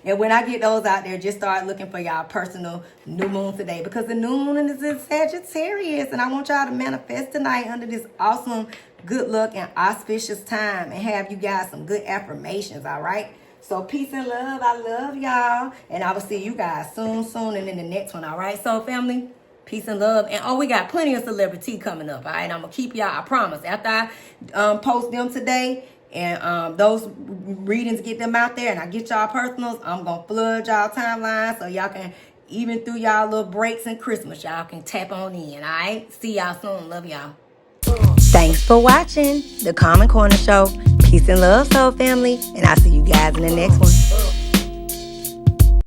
And when I get those out there, just start looking for y'all personal new moon today, because the new moon is in Sagittarius, and I want y'all to manifest tonight under this awesome good luck and auspicious time, and have you guys some good affirmations, all right? So peace and love. I love y'all, and I will see you guys soon, and in the next one, all right? So family, peace and love. And we got plenty of celebrity coming up, all right? I'm gonna keep y'all, I promise. After I post them today, and those readings, get them out there, and I get y'all personals, I'm gonna flood y'all timeline, so y'all can, even through y'all little breaks and Christmas, y'all can tap on in, all right? See y'all soon. Love y'all. Thanks for watching The Common Corner Show. Peace and love, soul family, and I'll see you guys in the next one.